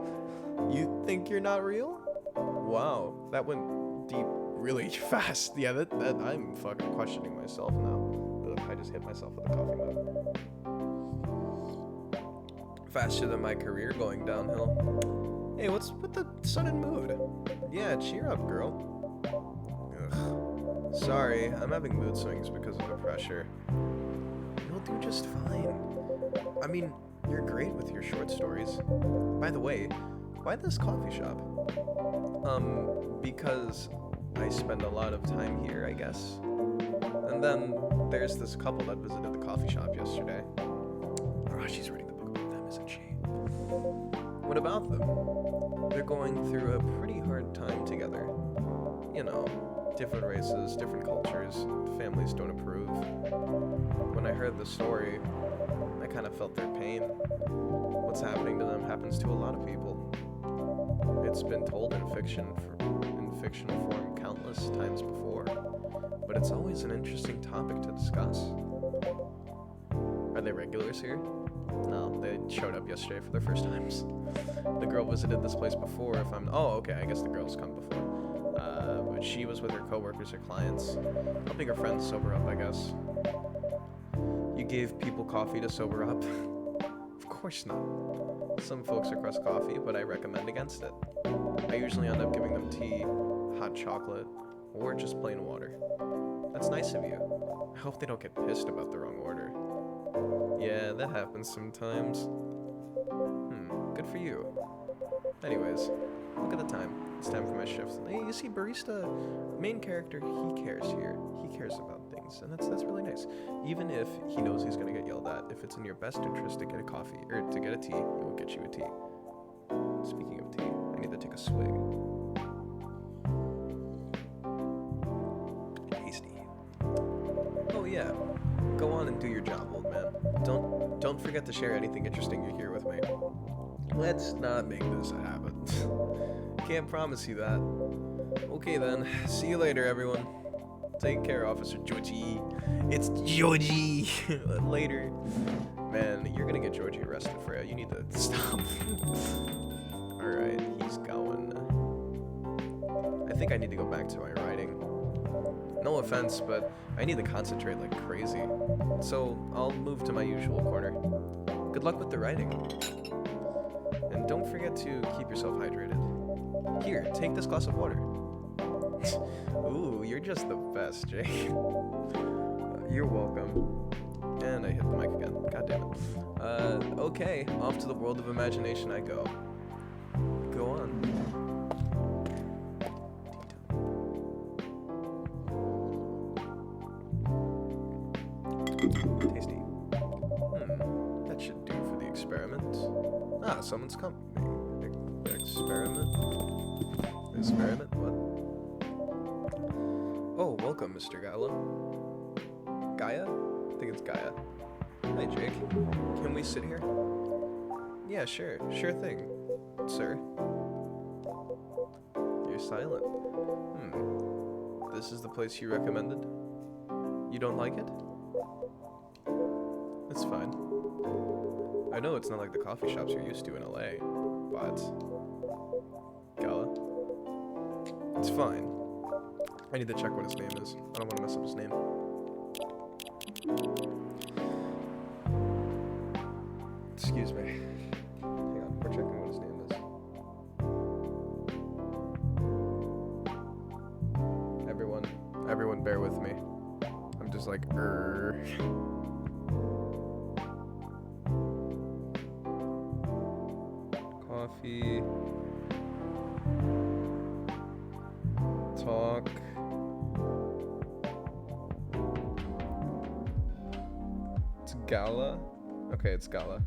You think you're not real? Wow, that went deep really fast. Yeah, that I'm fucking questioning myself now. Ugh, I just hit myself with a coffee mug. Faster than my career going downhill. Hey, what's with the sudden mood? Yeah, cheer up, girl. Ugh. Sorry, I'm having mood swings because of the pressure. You'll do just fine. I mean, you're great with your short stories. By the way, why this coffee shop? Because I spend a lot of time here, I guess. And then there's this couple that visited the coffee shop yesterday. Oh, she's reading the book about them, isn't she? What about them? They're going through a pretty hard time together. You know, different races, different cultures, families don't approve. When I heard the story, I kind of felt their pain. What's happening to them happens to a lot of people. It's been told in fictional form countless times before, but it's always an interesting topic to discuss. Are they regulars here? No, they showed up yesterday for their first times. The girl visited this place before, okay, I guess the girl's come before. But she was with her coworkers or clients, helping her friends sober up, I guess. You gave people coffee to sober up? Of course not. Some folks request coffee, but I recommend against it. I usually end up giving them tea, hot chocolate, or just plain water. That's nice of you. I hope they don't get pissed about the wrong order. Yeah, that happens sometimes. Good for you. Anyways, look at the time. It's time for my shift. Hey, you see, barista, main character, he cares here. He cares about things, and that's really nice. Even if he knows he's gonna get yelled at, if it's in your best interest to get a coffee, or to get a tea, he will get you a tea. Speaking of tea, I need to take a swig. Tasty. Oh yeah, go on and do your job, old man. Don't forget to share anything interesting you hear with me. Let's not make this a habit. Can't promise you that. Okay then, see you later, everyone. Take care, Officer Georgie. It's Georgie. Later. Man, you're gonna get Georgie arrested, Freya. You need to stop. Alright, he's going. I think I need to go back to my writing. No offense, but I need to concentrate like crazy. So I'll move to my usual corner. Good luck with the writing. And don't forget to keep yourself hydrated. Here, take this glass of water. Ooh, you're just the best, Jake. You're welcome. And I hit the mic again. God damn it. Okay, off to the world of imagination I go. Go on. Tasty. That should do for the experiment. Ah, someone's coming. Experiment? What? Oh, welcome, Mr. Gala. Gaia? I think it's Gaia. Hi, Jake. Can we sit here? Yeah, sure. Sure thing, sir. You're silent. This is the place you recommended? You don't like it? It's fine. I know it's not like the coffee shops you're used to in LA, but... Gala? It's fine. I need to check what his name is. I don't want to mess up his name. Excuse me. Hang on, we're checking what his name is. Everyone bear with me. I'm just like, Coffee. Talk. It's Gala? Okay, it's Gala.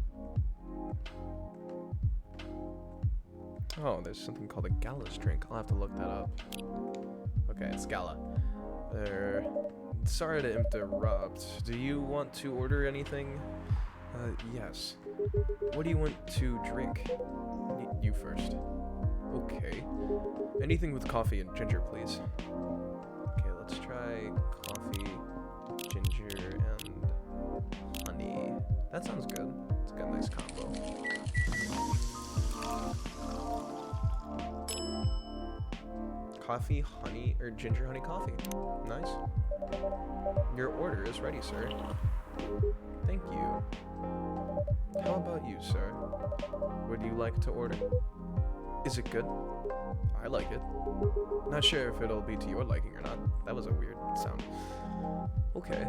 Oh, there's something called a Gala's drink. I'll have to look that up. Okay, it's Gala. Sorry to interrupt. Do you want to order anything? Yes. What do you want to drink? You first. Okay. Anything with coffee and ginger, please. Okay, let's try coffee, ginger, and honey. That sounds good. It's got a nice combo. Coffee, honey, or ginger honey coffee. Nice. Your order is ready, sir. Thank you. How about you, sir? Would you like to order? Is it good? I like it. Not sure if it'll be to your liking or not. That was a weird sound. Okay.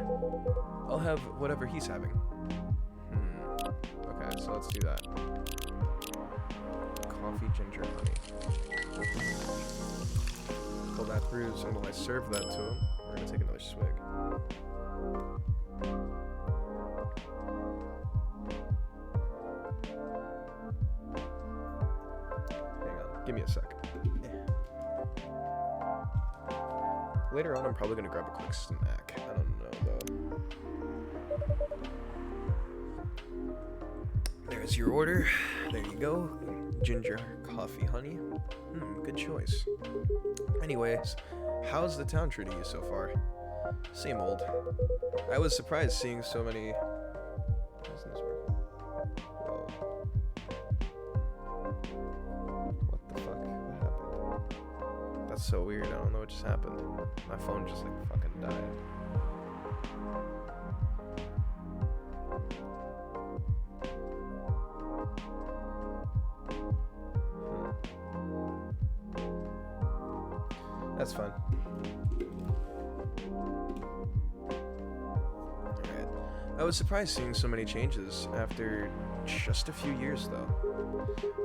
I'll have whatever he's having. Okay, so let's do that. Coffee, ginger, honey. Pull that through, so while I serve that to him, we're gonna take another swig. Hang on, give me a sec. Later on, I'm probably gonna grab a quick snack. I don't know though. There's your order. There you go. Ginger coffee, honey. Good choice. Anyways, how's the town treating you so far? Same old. I was surprised seeing so many. Isn't this working? Whoa. What the fuck? What happened? That's so weird. I don't know what just happened. My phone just like fucking died. That's fine. Alright. I was surprised seeing so many changes after just a few years, though.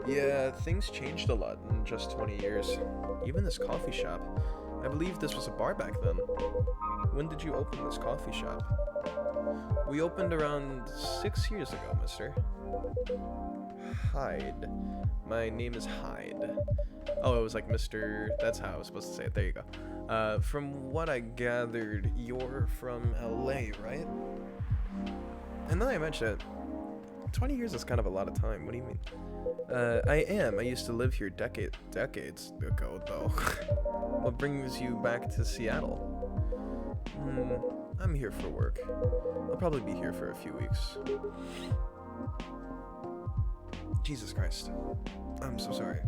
Yeah, things changed a lot in just 20 years. Even this coffee shop. I believe this was a bar back then. When did you open this coffee shop? We opened around 6 years ago, mister. Hyde. My name is Hyde. Oh, it was like Mr. That's how I was supposed to say it. There you go. From what I gathered, you're from LA, right? And then I mentioned it. 20 years is kind of a lot of time. What do you mean? I am. I used to live here decades ago, though. What brings you back to Seattle? I'm here for work. I'll probably be here for a few weeks. Jesus Christ. I'm so sorry.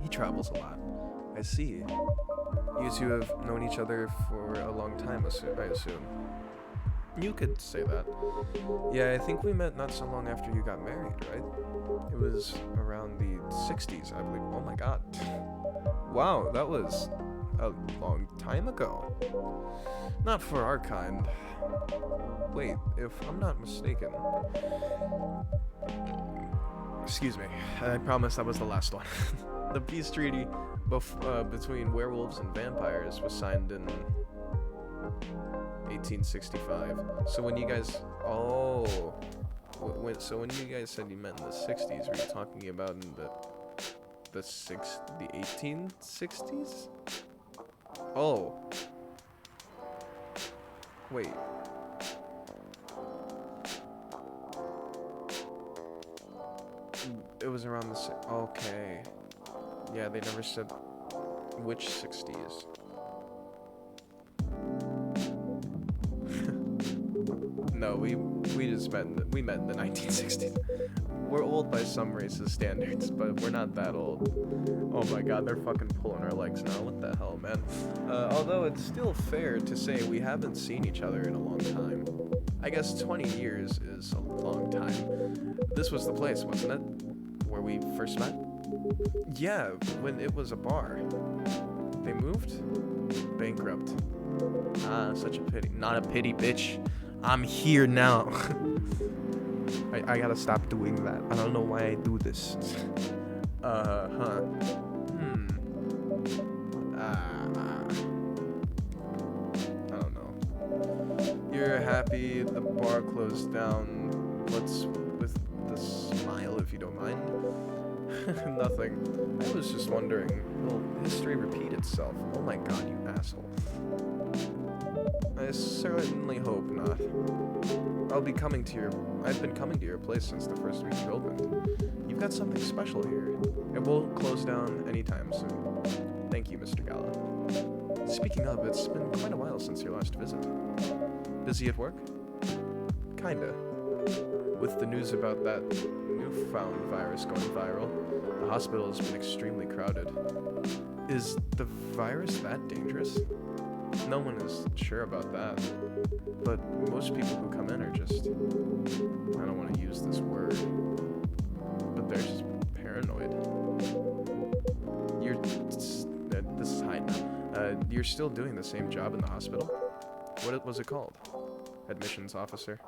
He travels a lot. I see. You two have known each other for a long time, I assume. You could say that. Yeah, I think we met not so long after you got married, right? It was around the 60s, I believe. Oh my god. Wow, that was a long time ago. Not for our kind. Wait, if I'm not mistaken. Excuse me. I promise that was the last one. The peace treaty between werewolves and vampires was signed in 1865. So when you guys, so when you guys said you met in the 60s, were you talking about in the 1860s? Oh. Wait. It was around the okay. Yeah, they never said which 60s. No, we just met in the 1960s. We're old by some races' standards, but we're not that old. Oh my god, they're fucking pulling our legs now. What the hell, man? Although it's still fair to say we haven't seen each other in a long time. I guess 20 years is a long time. This was the place, wasn't it? Where we first met? Yeah, when it was a bar. They moved? Bankrupt. Ah, such a pity. Not a pity, bitch. I'm here now. I gotta stop doing that. I don't know why I do this. I don't know. You're happy the bar closed down. What's with the smile, if you don't mind? Nothing. I was just wondering, will history repeat itself? Oh my god, you asshole. I certainly hope not. I've been coming to your place since the first week you opened. You've got something special here. It won't close down anytime soon. Thank you, Mr. Gala. Speaking of, it's been quite a while since your last visit. Busy at work? Kinda. With the news about that newfound virus going viral, the hospital has been extremely crowded. Is the virus that dangerous? No one is sure about that, but most people who come in are just, I don't want to use this word, but they're just paranoid. This is Hyde now. You're still doing the same job in the hospital? What was it called? Admissions officer.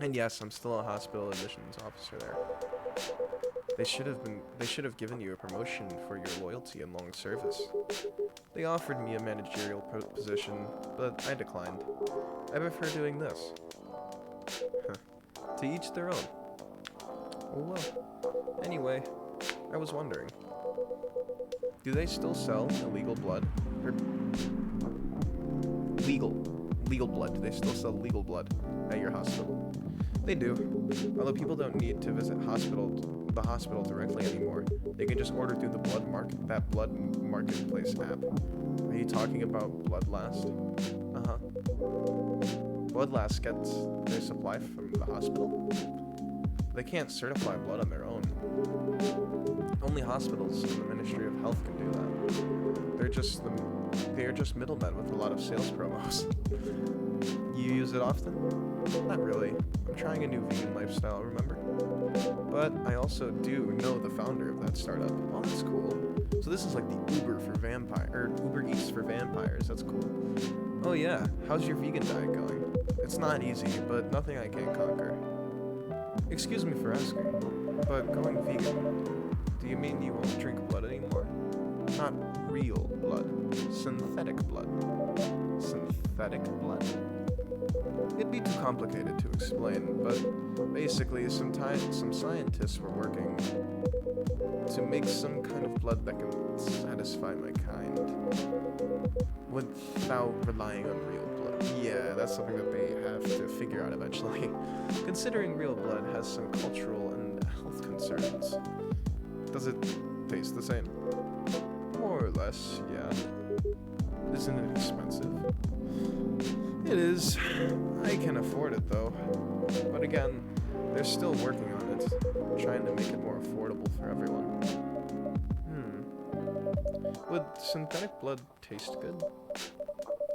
And yes, I'm still a hospital admissions officer there. They should have given you a promotion for your loyalty and long service. They offered me a managerial position, but I declined. I prefer doing this. To each their own. Oh well. Anyway, I was wondering, do they still sell illegal blood? Or legal blood. Do they still sell legal blood at your hospital? They do. Although people don't need to visit the hospital directly anymore. They can just order through that blood marketplace app. Are you talking about Bloodlast? Uh-huh. Bloodlast gets their supply from the hospital. They can't certify blood on their own. Only hospitals and the Ministry of Health can do that. They're just middlemen with a lot of sales promos. You use it often? Not really. I'm trying a new vegan lifestyle, remember? But I also do know the founder of that startup. Oh, that's cool. So this is like the Uber Eats for vampires. That's cool. Oh yeah, how's your vegan diet going? It's not easy, but nothing I can't conquer. Excuse me for asking, but going vegan, do you mean you won't drink blood anymore? Not real blood. Synthetic blood. Synthetic blood? It'd be too complicated to explain, but basically some scientists were working to make some kind of blood that can satisfy my kind without relying on real blood. Yeah, that's something that they have to figure out eventually. Considering real blood has some cultural and health concerns. Does it taste the same? More or less, yeah. Isn't it expensive? It is. I can afford it though. But again, they're still working on it, trying to make it more affordable for everyone. Would synthetic blood taste good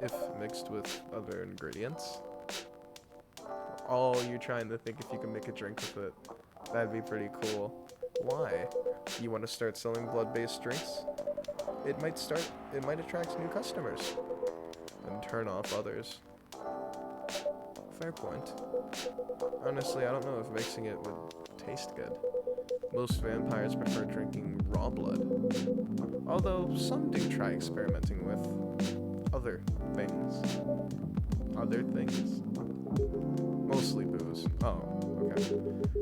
if mixed with other ingredients? Oh, you're trying to think if you can make a drink with it. That'd be pretty cool. Why? You want to start selling blood-based drinks? It might attract new customers and turn off others. Fair point. Honestly, I don't know if mixing it would taste good. Most vampires prefer drinking raw blood. Although some do try experimenting with other things. Other things? Mostly booze. Oh, okay.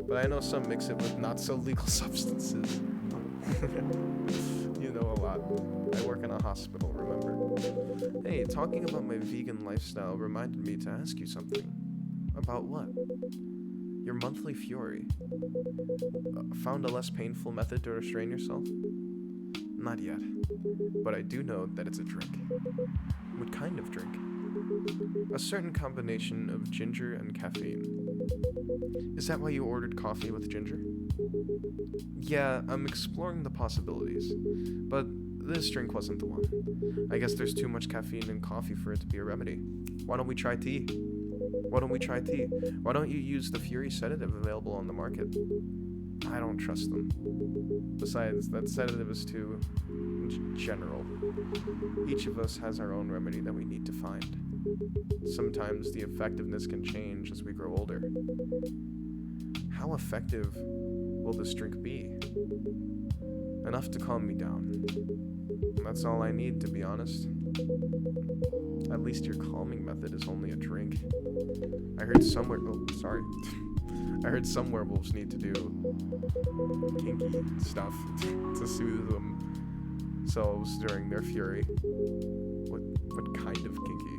But I know some mix it with not so legal substances. You know a lot. I work in a hospital, remember? Hey, talking about my vegan lifestyle reminded me to ask you something. About what? Your monthly fury. Found a less painful method to restrain yourself? Not yet. But I do know that it's a drink. What kind of drink? A certain combination of ginger and caffeine. Is that why you ordered coffee with ginger? Yeah, I'm exploring the possibilities. But this drink wasn't the one. I guess there's too much caffeine in coffee for it to be a remedy. Why don't we try tea? Why don't you use the Fury sedative available on the market? I don't trust them. Besides, that sedative is too general. Each of us has our own remedy that we need to find. Sometimes the effectiveness can change as we grow older. How effective will this drink be? Enough to calm me down. That's all I need, to be honest. At least your calming method is only a drink. I heard some werewolves need to do kinky stuff to soothe themselves during their fury. What kind of kinky?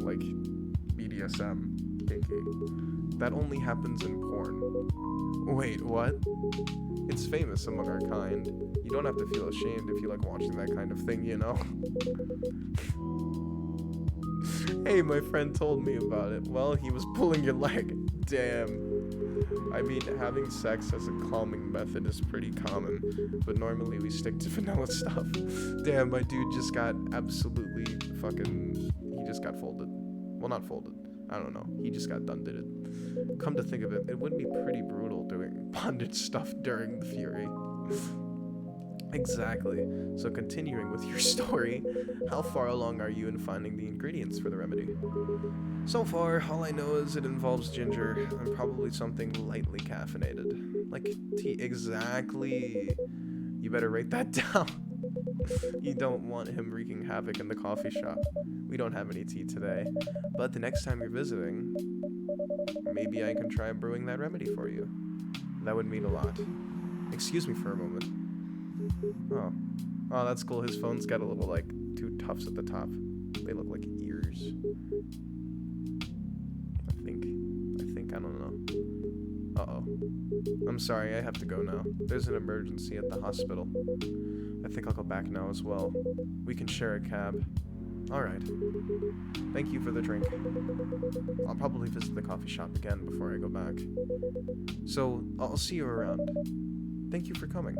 Like BDSM kinky. That only happens in porn. Wait, what? It's famous among our kind. You don't have to feel ashamed if you like watching that kind of thing, you know? Hey, my friend told me about it. Well, he was pulling your leg. Damn. I mean, having sex as a calming method is pretty common, but normally we stick to vanilla stuff. Damn, my dude just got absolutely he just got folded. Well, not folded. I don't know. He just got done did it. Come to think of it, it would be pretty brutal doing bondage stuff during the fury. Exactly. So continuing with your story, how far along are you in finding the ingredients for the remedy? So far, all I know is it involves ginger and probably something lightly caffeinated. Like tea. Exactly. You better write that down. You don't want him wreaking havoc in the coffee shop. We don't have any tea today, but the next time you're visiting, maybe I can try brewing that remedy for you. That would mean a lot. Excuse me for a moment. Oh, that's cool. His phone's got a little, like, two tufts at the top. They look like ears. I don't know. Uh-oh. I'm sorry, I have to go now. There's an emergency at the hospital. I think I'll go back now as well. We can share a cab. Alright. Thank you for the drink. I'll probably visit the coffee shop again before I go back. So, I'll see you around. Thank you for coming.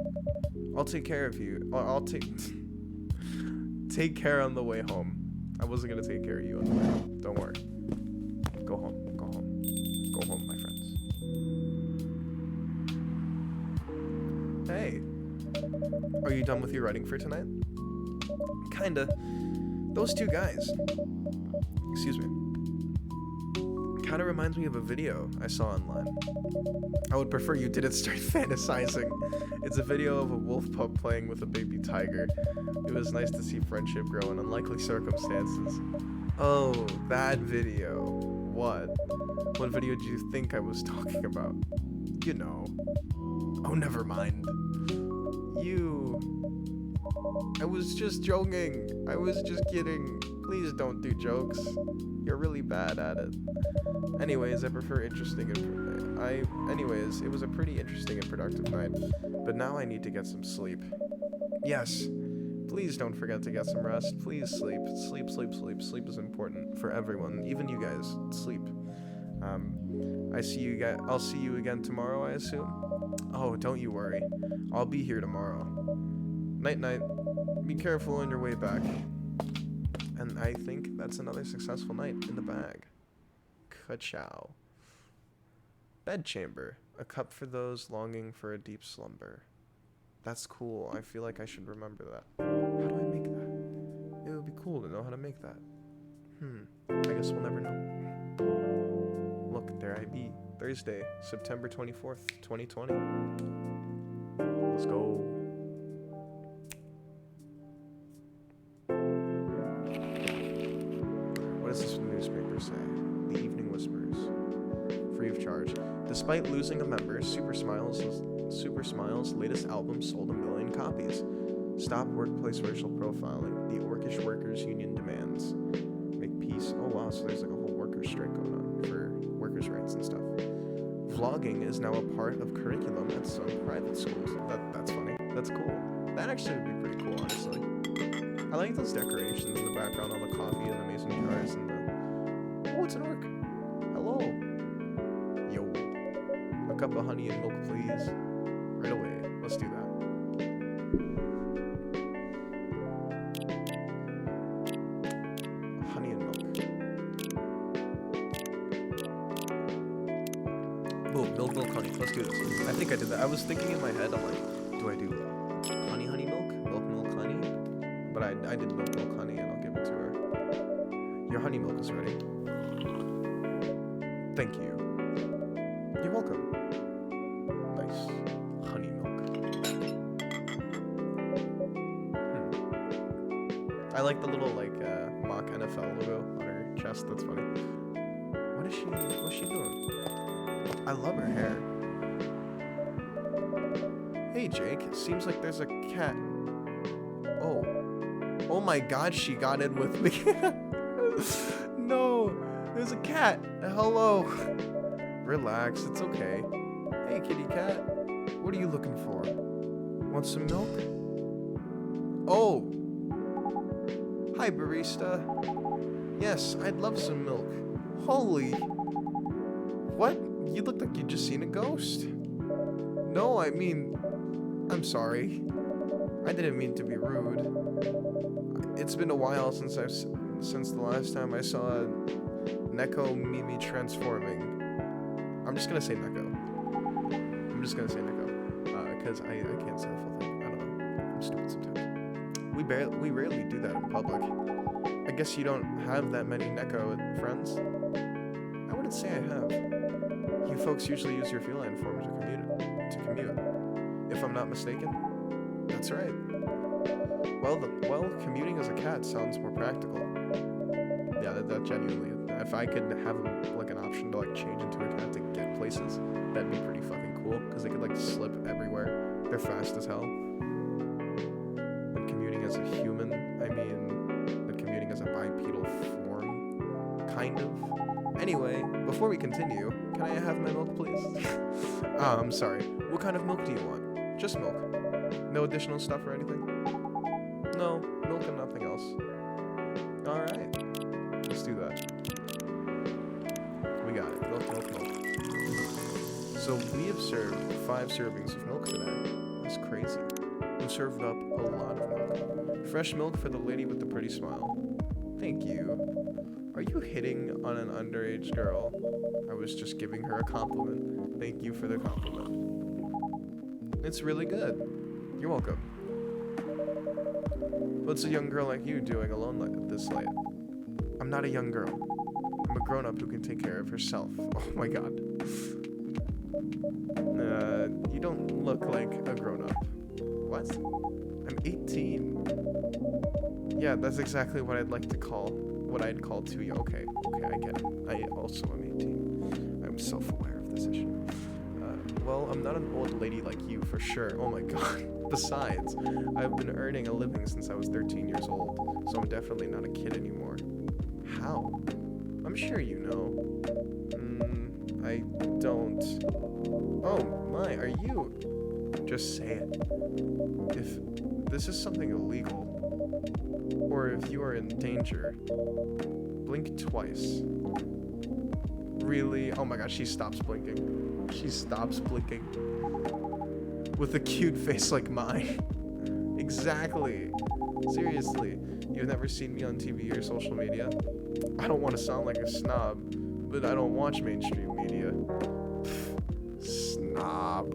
I'll take care of you. I'll take care on the way home. I wasn't gonna take care of you on the way home. Don't worry. Go home. Go home. Go home, my friends. Hey. Are you done with your writing for tonight? Kinda. Those two guys. Excuse me. Kinda reminds me of a video I saw online. I would prefer you didn't start fantasizing. It's a video of a wolf pup playing with a baby tiger. It was nice to see friendship grow in unlikely circumstances. Oh, that video. What? What video do you think I was talking about? You know. Oh, never mind. I was just joking. I was just kidding. Please don't do jokes. You're really bad at it. Anyways, I prefer interesting Anyways, it was a pretty interesting and productive night. But now I need to get some sleep. Yes. Please don't forget to get some rest. Please sleep. Sleep, sleep, sleep. Sleep is important for everyone, even you guys. Sleep. I'll see you again tomorrow, I assume. Oh, don't you worry. I'll be here tomorrow. Night night. Be careful on your way back. And I think that's another successful night in the bag. Ka-chow. Bedchamber. A cup for those longing for a deep slumber. That's cool. I feel like I should remember that. How do I make that? It would be cool to know how to make that. I guess we'll never know. Look, there I be. Thursday, September 24th, 2020. Let's go. What does this newspaper say? The Evening Whispers. Free of charge. Despite losing a member, Super Smile's latest album sold 1 million copies. Stop workplace racial profiling. The Orcish Workers Union demands. Make peace. Oh wow, so there's like a whole workers' strike going on for workers' rights and stuff. Vlogging is now a part of curriculum at some private schools. That's funny. That's cool. That actually would be pretty cool, honestly. I like those decorations in the background, all the coffee and the mason jars and the... Oh, it's an orc. Hello. Yo. A cup of honey and milk, please. Right away. Let's do that. Honey and milk. Boom, milk, honey. Let's do this. I think I did that. I was thinking in my head, I'm like, do I do honey, milk, honey? But I did milk, honey, and I'll give it to her. Your honey milk is ready. Thank you. You're welcome. Nice. Honey milk. I like the little, like, mock NFL logo on her chest. That's funny. What's she doing? I love her hair. Hey, Jake. It seems like there's a cat. Oh. Oh my god, she got in with me. No. There's a cat. Hello. Relax. It's okay. Hey, kitty cat. What are you looking for? Want some milk? Oh. Hi, barista. Yes, I'd love some milk. Holy. What? You look like you'd just seen a ghost. No, I mean... I'm sorry. I didn't mean to be rude. It's been a while since the last time I saw Neko Mimi transforming. I'm just gonna say Neko. Because I can't say the full thing. I don't know. I'm stupid sometimes. We rarely do that in public. I guess you don't have that many Neko friends? I wouldn't say I have. You folks usually use your feline form to commute. If I'm not mistaken. That's right. Well, commuting as a cat sounds more practical. Yeah, that genuinely. If I could have like an option to like change into a cat to get places, that'd be pretty fucking cool. Because they could like slip everywhere. They're fast as hell. But commuting as a human, I mean, but commuting as a bipedal form, kind of. Anyway, before we continue, can I have my milk, please? I'm sorry. What kind of milk do you want? Just milk. No additional stuff or anything? No, milk and nothing else. Alright, let's do that. We got it. Milk, milk, milk. So we have served 5 servings of milk today. That's crazy. We served up a lot of milk. Fresh milk for the lady with the pretty smile. Thank you. Are you hitting on an underage girl? I was just giving her a compliment. Thank you for the compliment. It's really good. You're welcome. What's a young girl like you doing alone this late? I'm not a young girl. I'm a grown-up who can take care of herself. Oh my god. You don't look like a grown-up. What? I'm 18. Yeah, that's exactly what I'd like to call, what I'd call too young. Okay, I get it. I also am 18. I'm self-aware of this issue. Well, I'm not an old lady like you for sure. Oh my god. Besides, I've been earning a living since I was 13 years old, so I'm definitely not a kid anymore. How? I'm sure you know. I don't. Oh my, are you? Just say it. If this is something illegal, or if you are in danger, blink twice. Really? Oh my god, she stops blinking. She stops blinking. With a cute face like mine. Exactly. Seriously, you've never seen me on TV or social media? I don't want to sound like a snob, but I don't watch mainstream media. Snob.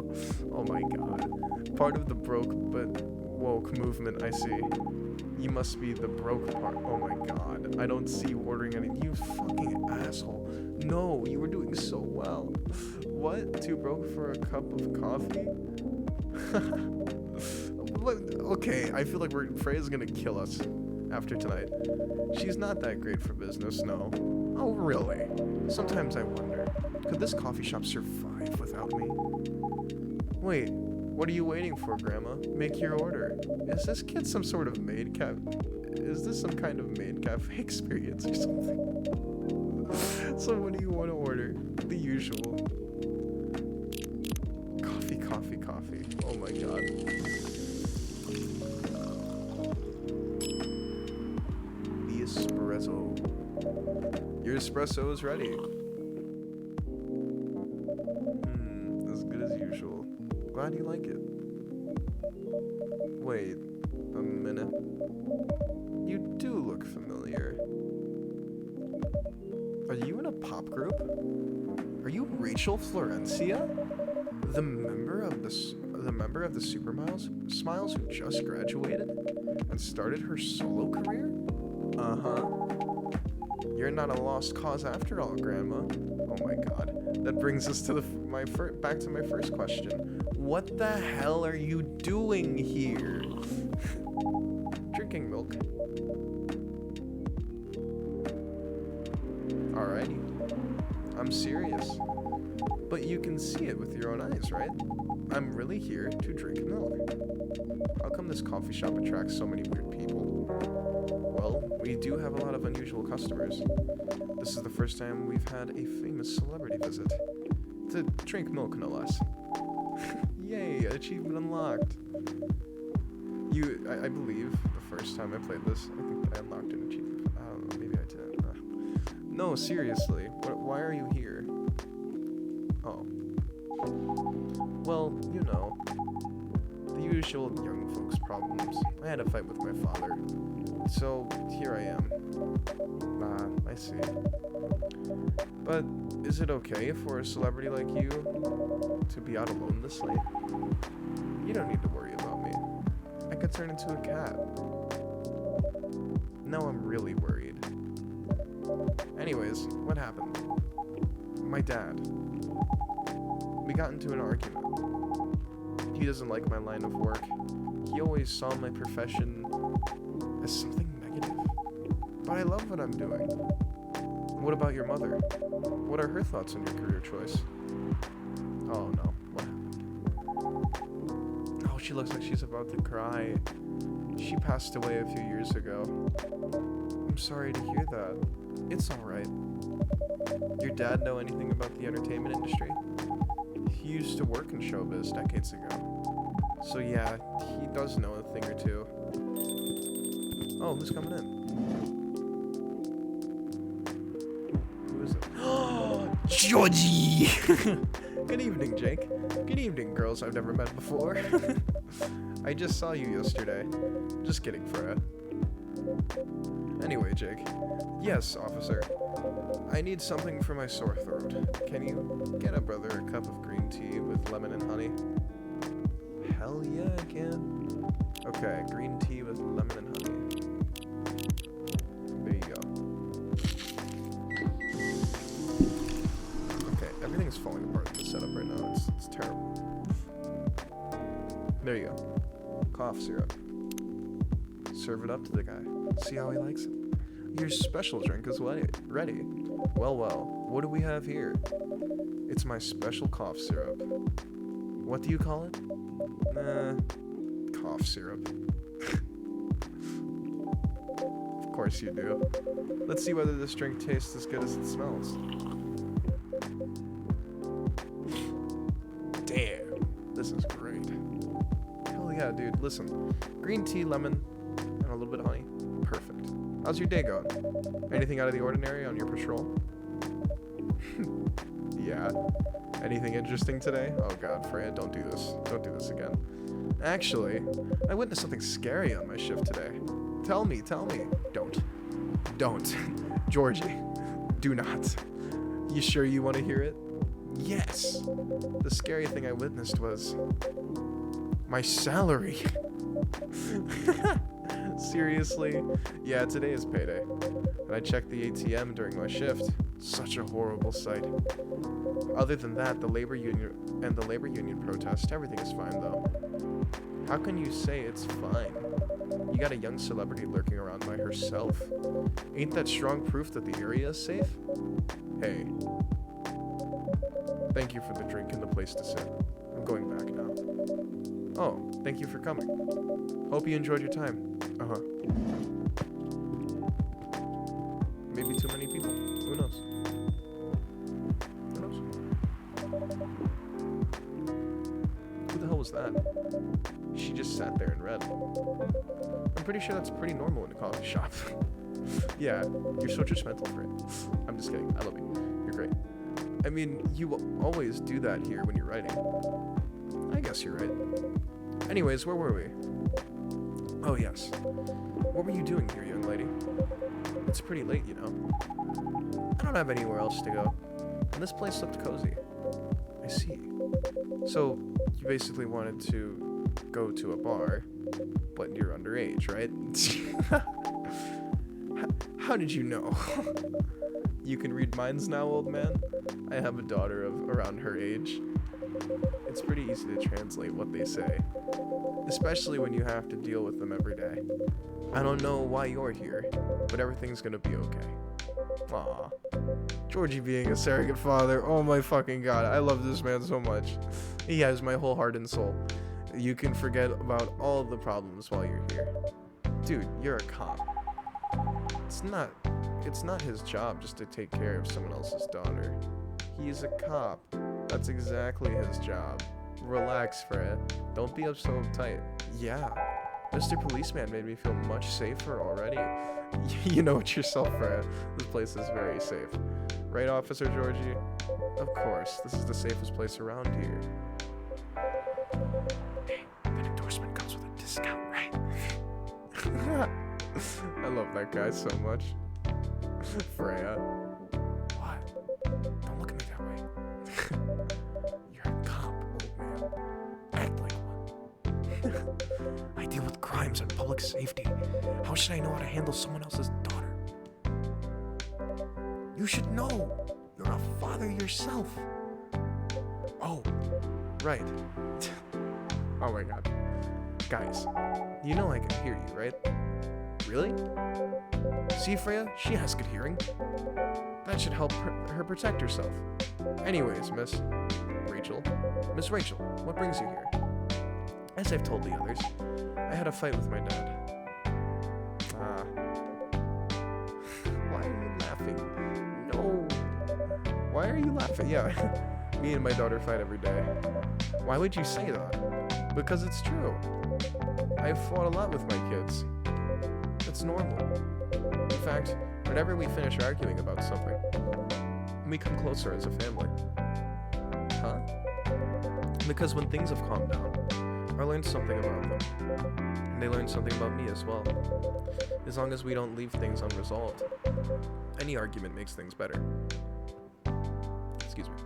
Oh my god. Part of the broke but woke movement, I see. You must be the broke part. Oh my god. I don't see you ordering any. You fucking asshole. No, you were doing so well. What? Too broke for a cup of coffee? Okay, I feel like Freya's gonna kill us after tonight. She's not that great for business, no. Oh, really? Sometimes I wonder, could this coffee shop survive without me? Wait, what are you waiting for, Grandma? Make your order. Is this kid some sort of maid cafe? Is this some kind of maid cafe experience or something? So what do you want to order? The usual. Coffee. Oh my god. The espresso. Your espresso is ready. As good as usual. Glad you like it. Wait a minute. You do look familiar. Are you in a pop group? Are you Rachel Florencia? The member of the Super Smiles who just graduated and started her solo career? Uh-huh. You're not a lost cause after all, Grandma. Oh my god. That brings us to back to my first question. What the hell are you doing here? Drinking milk. Alrighty. I'm serious. But you can see it with your own eyes, right? I'm really here to drink milk. How come this coffee shop attracts so many weird people? Well, we do have a lot of unusual customers. This is the first time we've had a famous celebrity visit. To drink milk, no less. Yay, achievement unlocked. I believe the first time I played this, I think I unlocked an achievement. I don't know, maybe I didn't. No, seriously, why are you here? Oh. Well, you know, the usual young folks problems. I had a fight with my father, so here I am. I see. But is it okay for a celebrity like you to be out alone this late? You don't need to worry about me. I could turn into a cat. Now I'm really worried. Anyways, what happened? My dad. We got into an argument. He doesn't like my line of work. He always saw my profession as something negative. But I love what I'm doing. What about your mother? What are her thoughts on your career choice? Oh no, what happened? Oh, she looks like she's about to cry. She passed away a few years ago. I'm sorry to hear that. It's alright. Your dad know anything about the entertainment industry? He used to work in showbiz decades ago. So yeah, he does know a thing or two. Oh, who's coming in? Who is it? Georgie! Good evening, Jake. Good evening, girls I've never met before. I just saw you yesterday. Just kidding, Freya. Anyway, Jake. Yes, officer. I need something for my sore throat. Can you get a brother a cup of green tea with lemon and honey? Hell yeah, I can. Okay, green tea with lemon and honey. There you go. Okay, everything is falling apart in the setup right now. It's terrible. There you go. Cough syrup. Serve it up to the guy. See how he likes it. Your special drink is ready. Well, what do we have here? It's my special cough syrup. What do you call it? Cough syrup. Of course you do. Let's see whether this drink tastes as good as it smells. Damn, this is great. Hell yeah, dude. Listen, green tea, lemon, and a little bit of honey. Perfect. How's your day going? Anything out of the ordinary on your patrol? Yeah. Anything interesting today? Oh god, Freya, don't do this. Don't do this again. Actually, I witnessed something scary on my shift today. Tell me. Don't. Georgie, do not. You sure you want to hear it? Yes. The scary thing I witnessed was my salary. Seriously? Yeah, today is payday. And I checked the ATM during my shift. Such a horrible sight. Other than that, the labor union protest, everything is fine though. How can you say it's fine? You got a young celebrity lurking around by herself. Ain't that strong proof that the area is safe? Hey. Thank you for the drink and the place to sit. I'm going back now. Oh, thank you for coming. Hope you enjoyed your time. Uh-huh. Maybe too many people. Who knows? Who the hell was that? She just sat there and read. I'm pretty sure that's pretty normal in a coffee shop. Yeah, you're so judgmental for it. I'm just kidding. I love you. You're great. I mean, you always do that here when you're writing. I guess you're right. Anyways, where were we? Oh, yes. What were you doing here, young lady? It's pretty late, you know. I don't have anywhere else to go. And this place looked cozy. I see. So, you basically wanted to go to a bar, but you're underage, right? How did you know? You can read minds now, old man? I have a daughter of around her age. It's pretty easy to translate what they say, especially when you have to deal with them every day. I don't know why you're here, but everything's gonna be okay. Aw. Georgie being a surrogate father, oh my fucking god, I love this man so much. He has my whole heart and soul. You can forget about all the problems while you're here. Dude, you're a cop. It's not his job just to take care of someone else's daughter. He's a cop. That's exactly his job. Relax, Fred. Don't be so uptight. Yeah. Mr. Policeman made me feel much safer already. You know it yourself, Fred. This place is very safe. Right, Officer Georgie? Of course. This is the safest place around here. Hey, that endorsement comes with a discount, right? I love that guy so much. Freya. What? Don't look at me that way. You're a cop, old man. Act like one. I deal with crimes and public safety. How should I know how to handle someone else's daughter? You should know. You're a father yourself. Oh, right. Oh my god. Guys, you know I can hear you, right? Really? See, Freya? She has good hearing. That should help her protect herself. Anyways, Miss Rachel, what brings you here? As I've told the others, I had a fight with my dad. Why are you laughing? Yeah, me and my daughter fight every day. Why would you say that? Because it's true. I've fought a lot with my kids. It's normal. In fact, whenever we finish arguing about something, we come closer as a family. Huh? Because when things have calmed down, I learned something about them. And they learned something about me as well. As long as we don't leave things unresolved, any argument makes things better. Excuse me.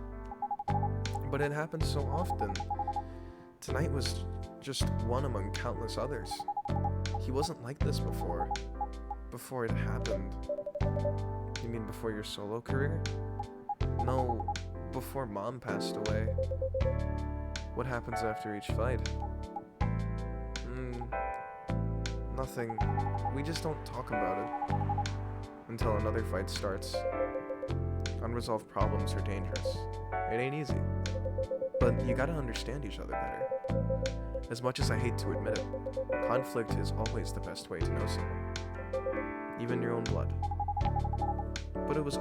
But it happens so often. Tonight was just one among countless others. He wasn't like this before. Before it happened. You mean before your solo career? No, before Mom passed away. What happens after each fight? Nothing. We just don't talk about it until another fight starts. Unresolved problems are dangerous. It ain't easy. But you gotta understand each other better. As much as I hate to admit it, conflict is always the best way to know someone. Even your own blood. But it was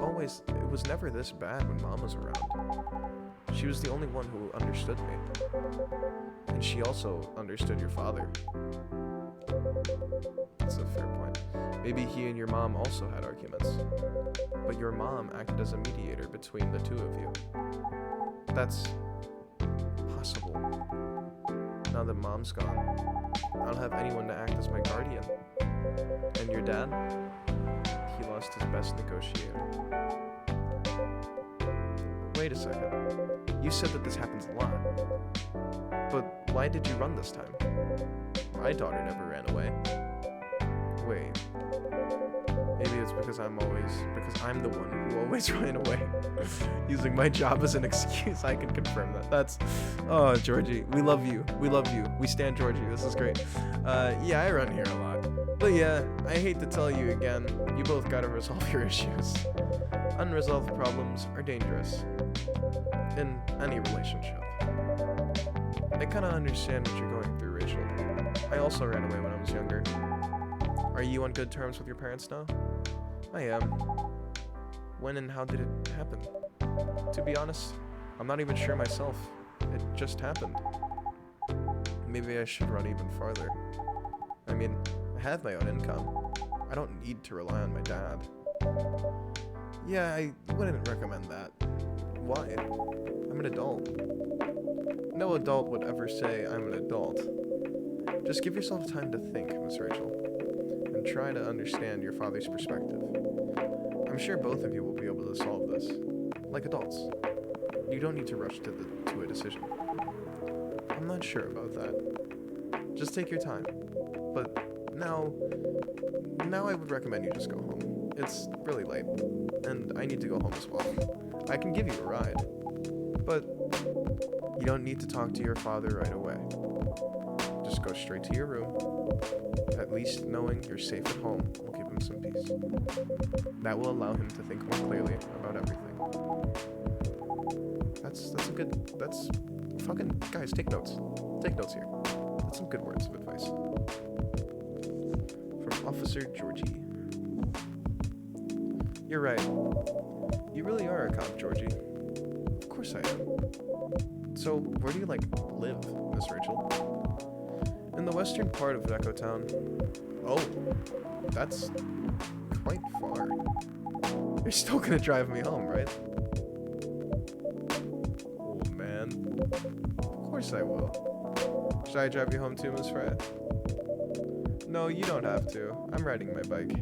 never this bad when Mom was around. She was the only one who understood me. And she also understood your father. That's a fair point. Maybe he and your mom also had arguments. But your mom acted as a mediator between the two of you. That's possible. Now that Mom's gone, I don't have anyone to act as my guardian. And your dad? He lost his best negotiator. Wait a second. You said that this happens a lot. But why did you run this time? My daughter never ran away. Wait. Maybe it's because I'm the one who always ran away. Using my job as an excuse. I can confirm that. Oh, Georgie, we love you. We stand Georgie. This is great. Yeah, I run here a lot. But yeah, I hate to tell you again, you both gotta resolve your issues. Unresolved problems are dangerous. In any relationship. I kinda understand what you're going through, Rachel. I also ran away when I was younger. Are you on good terms with your parents now? I am. When and how did it happen? To be honest, I'm not even sure myself. It just happened. Maybe I should run even farther. I mean, I have my own income. I don't need to rely on my dad. Yeah, I wouldn't recommend that. Why? I'm an adult. No adult would ever say I'm an adult. Just give yourself time to think, Miss Rachel, and try to understand your father's perspective. I'm sure both of you will be able to solve this, like adults. You don't need to rush to a decision. I'm not sure about that. Just take your time. But now I would recommend you just go home. It's really late, and I need to go home as well. I can give you a ride, but you don't need to talk to your father right away. Just go straight to your room. At least knowing you're safe at home will give him some peace. That will allow him to think more clearly about everything. That's fucking, guys, take notes. Take notes here. That's some good words of advice. From Officer Georgie. You're right. You really are a cop, Georgie. Of course I am. So, where do you, live, Miss Rachel? In the western part of Echo Town. Oh, that's quite far. You're still gonna drive me home, right? Oh, man. Of course I will. Should I drive you home too, Miss Frey? No, you don't have to. I'm riding my bike.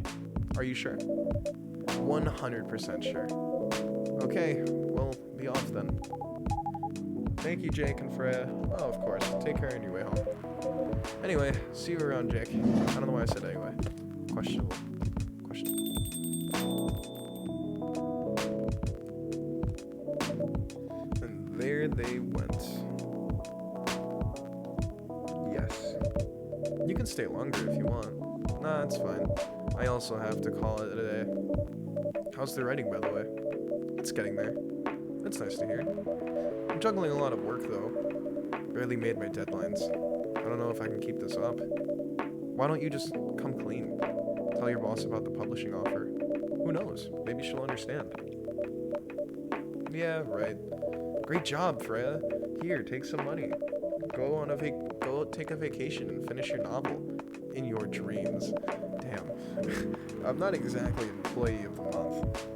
Are you sure? 100% sure. Okay, well, be off then. Thank you, Jake and Freya. Oh, of course. Take care on your way home. Anyway, see you around, Jake. I don't know why I said anyway. Questionable. And there they went. Yes. You can stay longer if you want. Nah, it's fine. I also have to call it a day. How's the writing, by the way? It's getting there. That's nice to hear. I'm juggling a lot of work, though. Barely made my deadlines. I don't know if I can keep this up. Why don't you just come clean? Tell your boss about the publishing offer. Who knows? Maybe she'll understand. Yeah, right. Great job, Freya. Here, take some money. Go take a vacation and finish your novel. In your dreams. Damn. I'm not exactly employee of the month.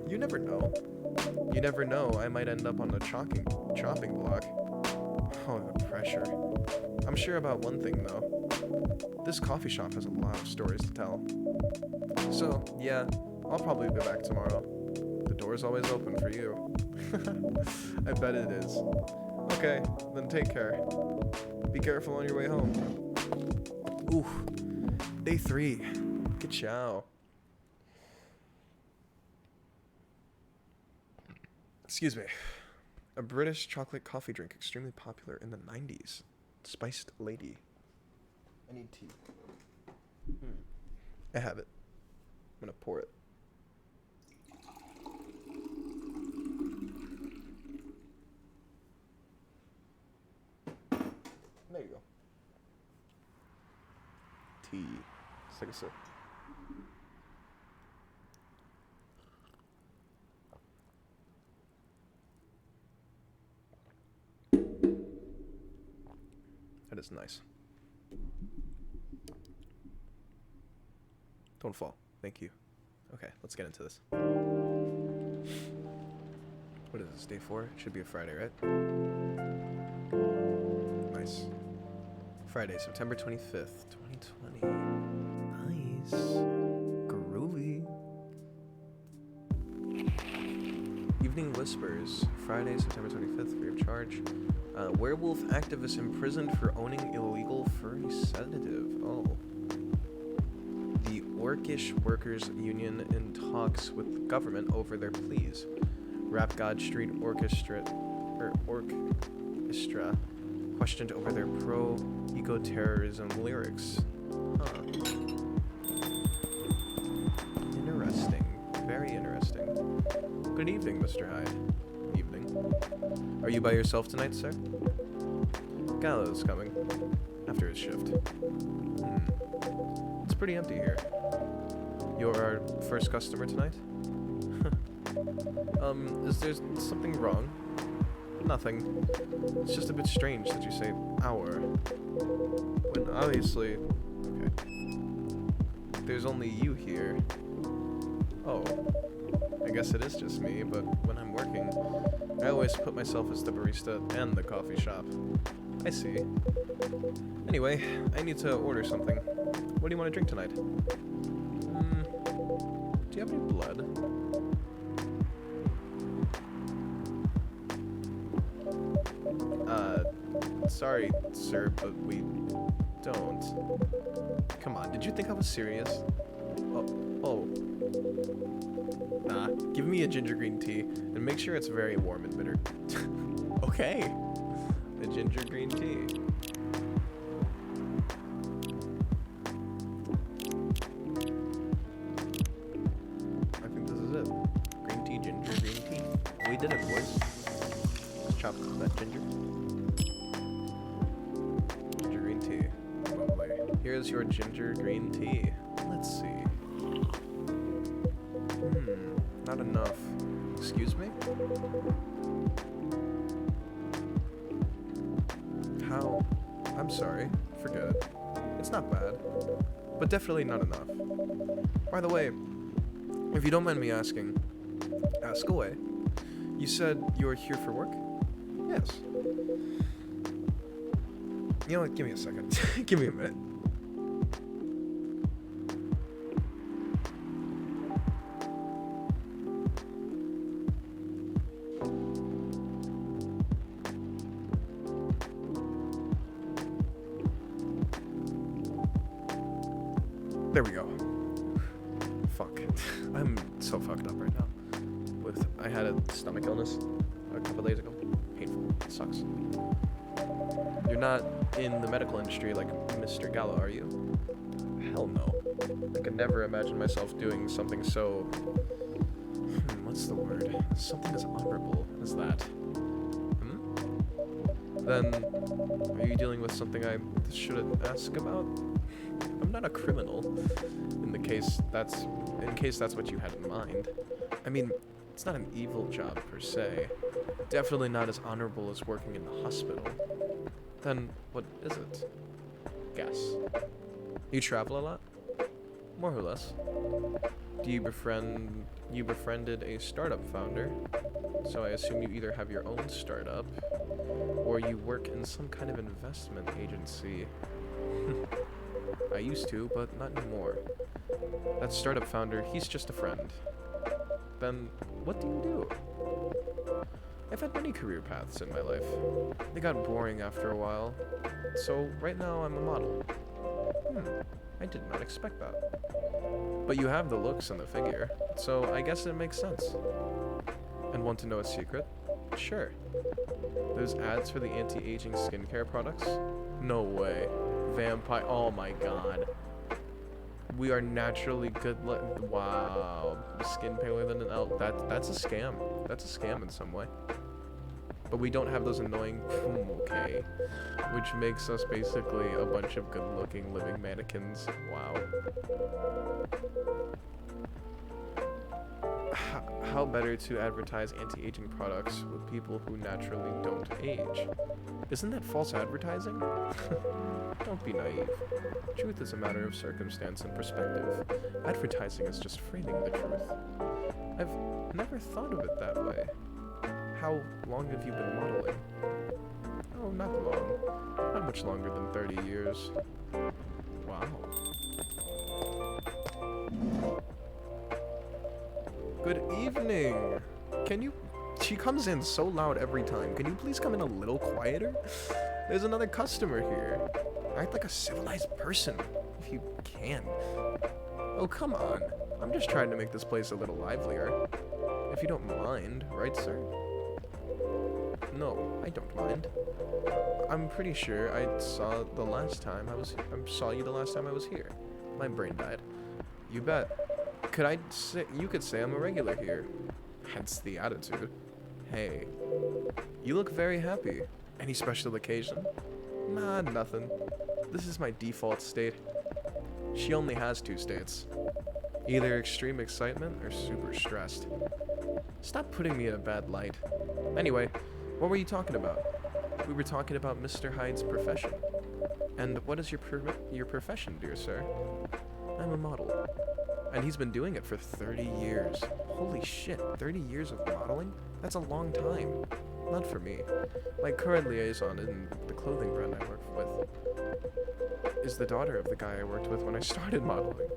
You never know. You never know, I might end up on the chopping block. Oh, the pressure. I'm sure about one thing, though. This coffee shop has a lot of stories to tell. So, yeah, I'll probably be back tomorrow. The door's always open for you. I bet it is. Okay, then take care. Be careful on your way home. Ooh, day 3. Good chow. Excuse me. A British chocolate coffee drink extremely popular in the 90s. Spiced lady. I need tea. I have it. I'm gonna pour it. There you go. Tea. Let's take a sip. That is nice. Don't fall. Thank you. Okay, let's get into this. What is this, day 4? It should be a Friday, right? Nice. Friday, September 25th, 2020. Nice. Groovy. Evening Whispers, Friday, September 25th, free of charge. Werewolf activist imprisoned for owning illegal furry sedative. Oh. The Orcish Workers Union in talks with government over their pleas. Rap God Street Orchestra questioned over their pro-eco-terrorism lyrics. Huh. Interesting. Very interesting. Good evening, Mr. Hyde. Evening. Are you by yourself tonight, sir? Gallows coming. After his shift. It's pretty empty here. You're our first customer tonight? Is there something wrong? Nothing. It's just a bit strange that you say our. When obviously... Okay. There's only you here. Oh. I guess it is just me, but when I'm working, I always put myself as the barista and the coffee shop. I see. Anyway, I need to order something. What do you want to drink tonight? Do you have any blood? Sorry, sir, but we don't. Come on, did you think I was serious? Oh. Nah, give me a ginger green tea, and make sure it's very warm and bitter. Okay. The ginger green tea. I think this is it. Green tea, ginger, green tea. We did it, boys. Let's chop that ginger. Ginger green tea. Lovely. Here's your ginger green tea. Let's see. Not enough. Excuse me? How? I'm sorry. Forget it. It's not bad. But definitely not enough. By the way, if you don't mind me asking, ask away. You said you were here for work? Yes. You know what? Give me a second. Give me a minute. There we go. Fuck. I'm so fucked up right now. I had a stomach illness a couple days ago. Painful. It sucks. You're not in the medical industry like Mr. Gallo, are you? Hell no. I could never imagine myself doing something so... what's the word? Something as honorable as that. Then, are you dealing with something I shouldn't ask about? I'm not a criminal, in case that's what you had in mind. I mean, It's not an evil job per se. Definitely not as honorable as working in the hospital. Then what is it? Guess. You travel a lot? More or less. You befriended a startup founder, so I assume you either have your own startup, or you work in some kind of investment agency. I used to, but not anymore. That startup founder, he's just a friend. Then, what do you do? I've had many career paths in my life. They got boring after a while, so right now I'm a model. I did not expect that. But you have the looks and the figure, so I guess it makes sense. And want to know a secret? Sure. Those ads for the anti-aging skincare products? No way. Vampire. Oh my god. We are naturally good. Wow. Skin paler than an elf. That's a scam. That's a scam in some way. But we don't have those annoying. Okay. Which makes us basically a bunch of good-looking living mannequins. Wow. How better to advertise anti-aging products with people who naturally don't age? Isn't that false advertising? Don't be naive. Truth is a matter of circumstance and perspective. Advertising is just framing the truth. I've never thought of it that way. How long have you been modeling? Oh, not long. Not much longer than 30 years. Wow. Good evening. Can you... She comes in so loud every time. Can you please come in a little quieter? There's another customer here. Act like a civilized person, if you can. Oh, come on. I'm just trying to make this place a little livelier. If you don't mind, right, sir? No, I don't mind. I'm pretty sure I saw you the last time I was here. My brain died. You bet. You could say I'm a regular here. Hence the attitude. Hey, you look very happy. Any special occasion? Nah, nothing. This is my default state. She only has 2 states. Either extreme excitement or super stressed. Stop putting me in a bad light. Anyway, what were you talking about? We were talking about Mr. Hyde's profession. And what is your profession, dear sir? I'm a model. And he's been doing it for 30 years. Holy shit, 30 years of modeling? That's a long time. Not for me. My current liaison in the clothing brand I work with is the daughter of the guy I worked with when I started modeling.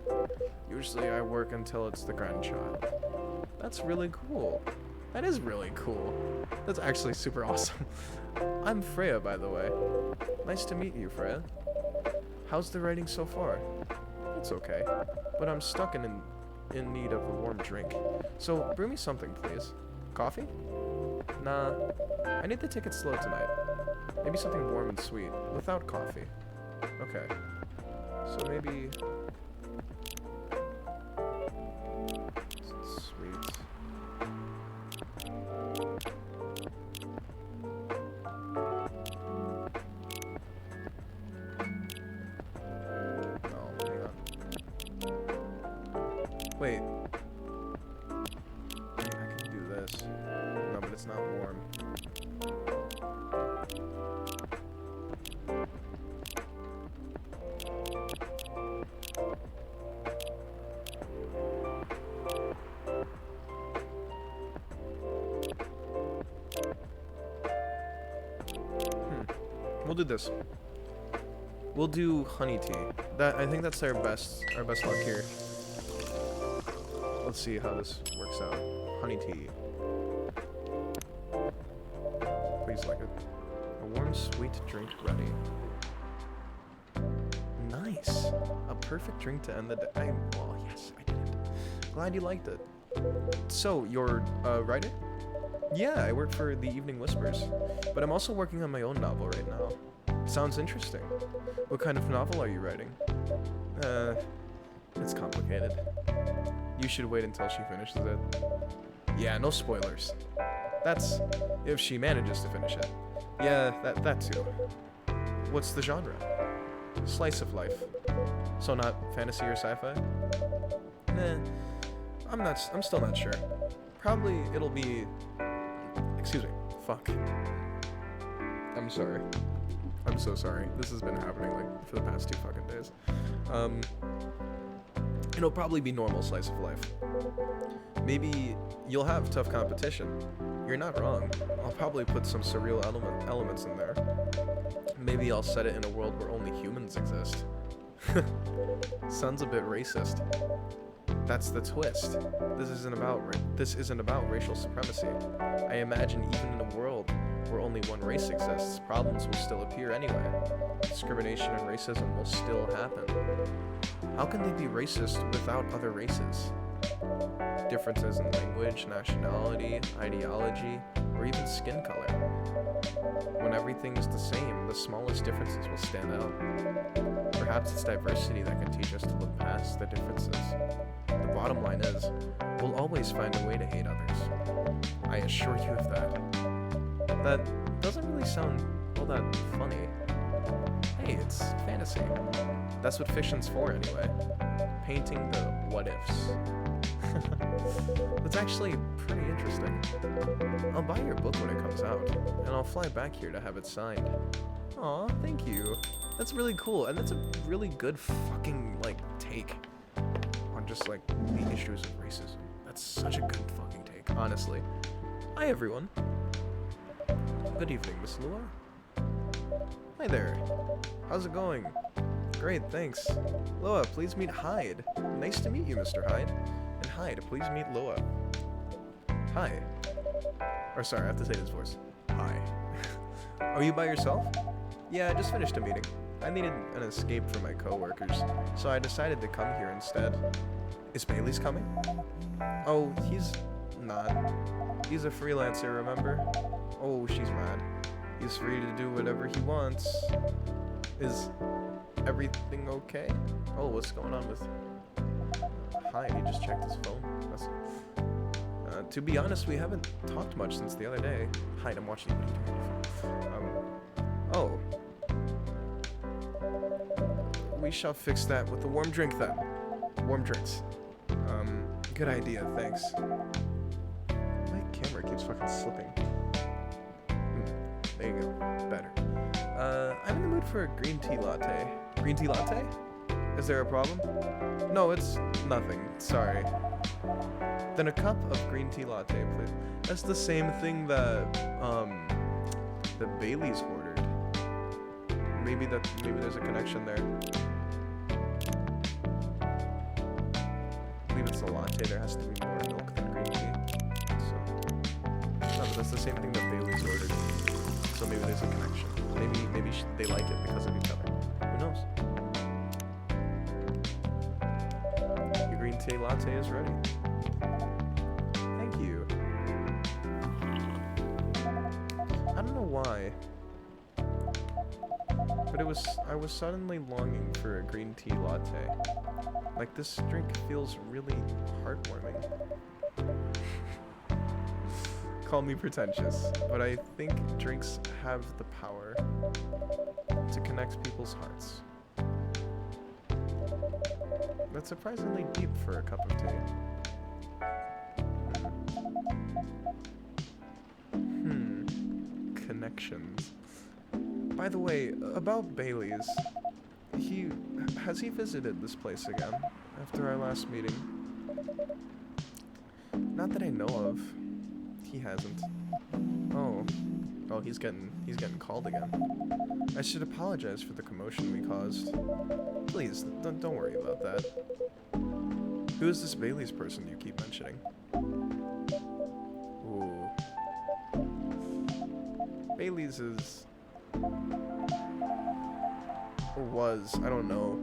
Usually I work until it's the grandchild. That's really cool. That is really cool. That's actually super awesome. I'm Freya, by the way. Nice to meet you, Freya. How's the writing so far? It's okay, but I'm stuck in need of a warm drink. So brew me something, please. Coffee? Nah, I need to take it slow tonight. Maybe something warm and sweet, without coffee. Okay, so maybe... sweet. Wait. I can do this. No, but it's not warm. We'll do this. We'll do honey tea. I think that's our best luck here. Let's see how this works out. Honey tea. Please like it. A warm, sweet drink ready. Nice. A perfect drink to end the day. Well, yes, I did it. Glad you liked it. So, you're a writer? Yeah, I work for the Evening Whispers. But I'm also working on my own novel right now. Sounds interesting. What kind of novel are you writing? It's complicated. You should wait until she finishes it. Yeah, no spoilers. That's if she manages to finish it. Yeah, that too. What's the genre? Slice of life. So not fantasy or sci-fi? Nah, I'm still not sure. Probably it'll be... Excuse me. Fuck. I'm sorry. I'm so sorry. This has been happening, like, for the past 2 fucking days. It'll probably be normal slice of life. Maybe you'll have tough competition. You're not wrong. I'll probably put some surreal elements in there. Maybe I'll set it in a world where only humans exist. Sounds a bit racist. That's the twist. This isn't about racial supremacy. I imagine even in a world where only one race exists, problems will still appear anyway. Discrimination and racism will still happen. How can they be racist without other races? Differences in language, nationality, ideology, or even skin color. When everything is the same, the smallest differences will stand out. Perhaps it's diversity that can teach us to look past the differences. The bottom line is, we'll always find a way to hate others. I assure you of that. That doesn't really sound all that funny. Hey, it's fantasy. That's what fiction's for anyway. Painting the what-ifs. That's actually pretty interesting. I'll buy your book when it comes out, and I'll fly back here to have it signed. Aw, thank you. That's really cool, and that's a really good fucking, like, take on just, like, the issues of racism. That's such a good fucking take, honestly. Hi, everyone. Good evening, Miss Lua. Hi there. How's it going? Great, thanks. Loa, please meet Hyde. Nice to meet you, Mr. Hyde. And Hyde, please meet Loa. Hi. Or sorry, I have to say this voice. Hi. Are you by yourself? Yeah, I just finished a meeting. I needed an escape from my coworkers, so I decided to come here instead. Is Bailey's coming? Oh, he's not. He's a freelancer, remember? Oh, she's mad. He's free to do whatever he wants. Is everything okay? Oh, what's going on with... Hi, he just checked his phone. That's... to be honest, we haven't talked much since the other day. Hi, I'm watching you. Oh. We shall fix that with a warm drink then. Warm drinks. Good idea, thanks. My camera keeps fucking slipping. There you go. Better. I'm in the mood for a green tea latte. Green tea latte? Is there a problem? No, it's nothing. Sorry. Then a cup of green tea latte, please. That's the same thing that Bailey's ordered. Maybe there's a connection there. I believe it's a latte. There has to be more milk than green tea. So, no, but that's the same thing that Bailey's ordered. So maybe there's a connection. Maybe they like it because of each other. Who knows? Your green tea latte is ready. Thank you. I don't know why, but I was suddenly longing for a green tea latte. Like, this drink feels really heartwarming. Call me pretentious, but I think drinks have the power to connect people's hearts. That's surprisingly deep for a cup of tea. Connections. By the way, about Bailey's, has he visited this place again after our last meeting? Not that I know of. He hasn't. Oh, he's getting called again. I should apologize for the commotion we caused. Please, don't worry about that. Who is this Bailey's person you keep mentioning? Ooh. Bailey's is... or was, I don't know,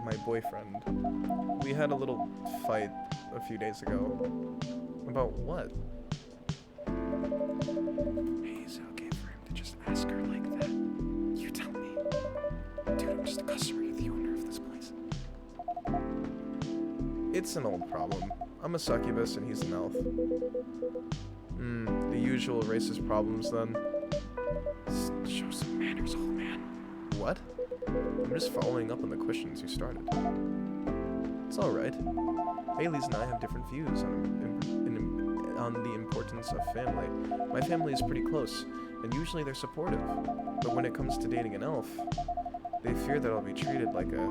my boyfriend. We had a little fight a few days ago. About what? Hey, is it okay for him to just ask her like that? You tell me. Dude, I'm just a customer. You're the owner of this place. It's an old problem. I'm a succubus and he's an elf. The usual racist problems then. Show some manners, old man. What? I'm just following up on the questions you started. It's alright. Bailey's and I have different views on the importance of family. My family is pretty close, and usually they're supportive. But when it comes to dating an elf, they fear that I'll be treated like a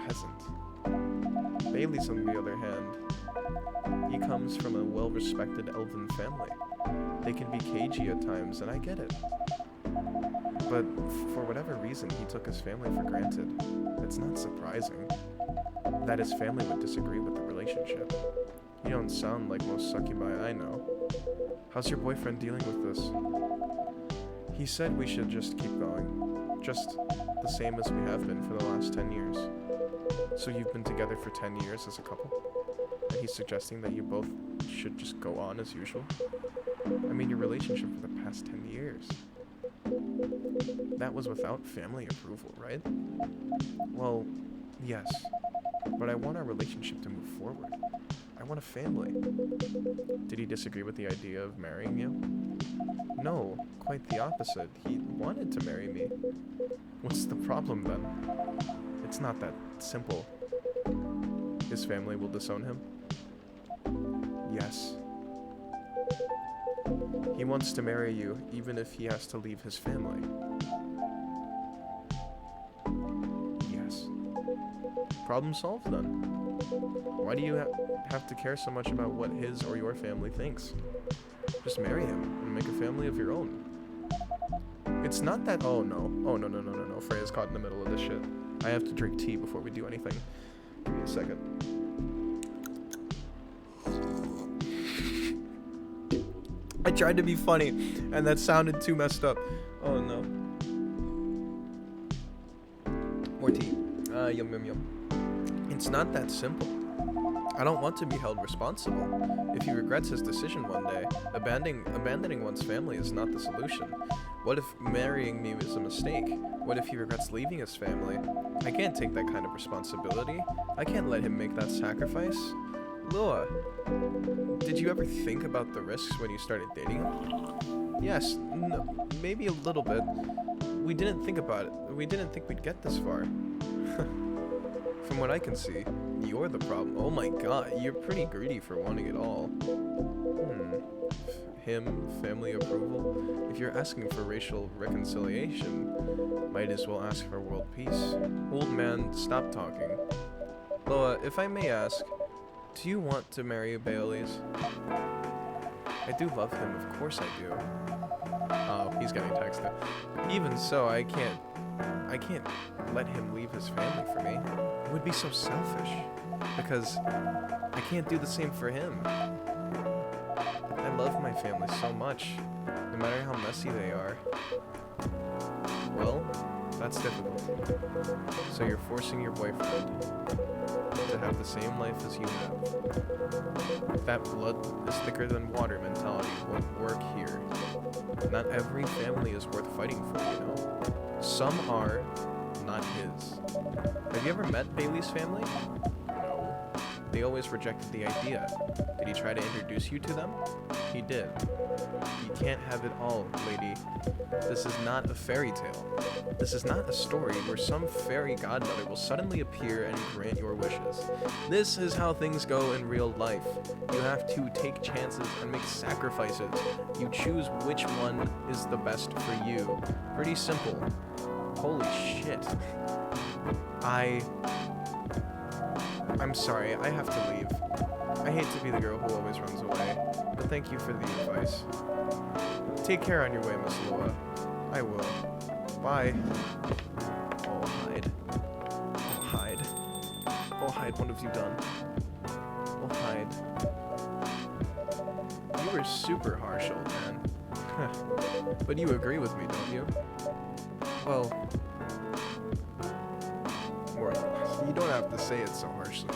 peasant. Bailey's, on the other hand, he comes from a well-respected elven family. They can be cagey at times, and I get it. But for whatever reason, he took his family for granted. It's not surprising that his family would disagree with the relationship. You don't sound like most succubi I know. How's your boyfriend dealing with this? He said we should just keep going. Just the same as we have been for the last 10 years. So you've been together for 10 years as a couple? And he's suggesting that you both should just go on as usual? I mean, your relationship for the past 10 years. That was without family approval, right? Well, yes. But I want our relationship to move forward. I want a family. Did he disagree with the idea of marrying you? No, quite the opposite. He wanted to marry me. What's the problem then? It's not that simple. His family will disown him? Yes. He wants to marry you, even if he has to leave his family. Yes. Problem solved then. Why do you have to care so much about what his or your family thinks? Just marry him and make a family of your own. It's not that— oh no. Freya's caught in the middle of this shit. I have to drink tea before we do anything. Give me a second. I tried to be funny, and that sounded too messed up. Oh no. More tea. Yum yum yum. It's not that simple. I don't want to be held responsible. If he regrets his decision one day, abandoning one's family is not the solution. What if marrying me was a mistake? What if he regrets leaving his family? I can't take that kind of responsibility. I can't let him make that sacrifice. Lua, did you ever think about the risks when you started dating him? Yes, no, maybe a little bit. We didn't think about it. We didn't think we'd get this far. From what I can see, you're the problem. Oh my god, you're pretty greedy for wanting it all. Him, family approval. If you're asking for racial reconciliation, might as well ask for world peace. Old man, stop talking. Loa, if I may ask, do you want to marry Bailey's? I do love him, of course I do. Oh, he's getting texted. Even so, I can't let him leave his family for me. It would be so selfish, because I can't do the same for him. I love my family so much, no matter how messy they are. Well, that's difficult. So you're forcing your boyfriend to have the same life as you have. That blood is thicker than water mentality won't work here. Not every family is worth fighting for, you know? Some are, not his. Have you ever met Bailey's family? No. They always rejected the idea. Did he try to introduce you to them? He did. You can't have it all, lady. This is not a fairy tale. This is not a story where some fairy godmother will suddenly appear and grant your wishes. This is how things go in real life. You have to take chances and make sacrifices. You choose which one is the best for you. Pretty simple. Holy shit. I'm sorry, I have to leave. I hate to be the girl who always runs away, but thank you for the advice. Take care on your way, Miss Lua. I will. Bye. Oh, hide. Oh, hide. Oh, hide, what have you done? Oh, hide. You were super harsh, old man. But you agree with me, don't you? Well, you don't have to say it so harshly.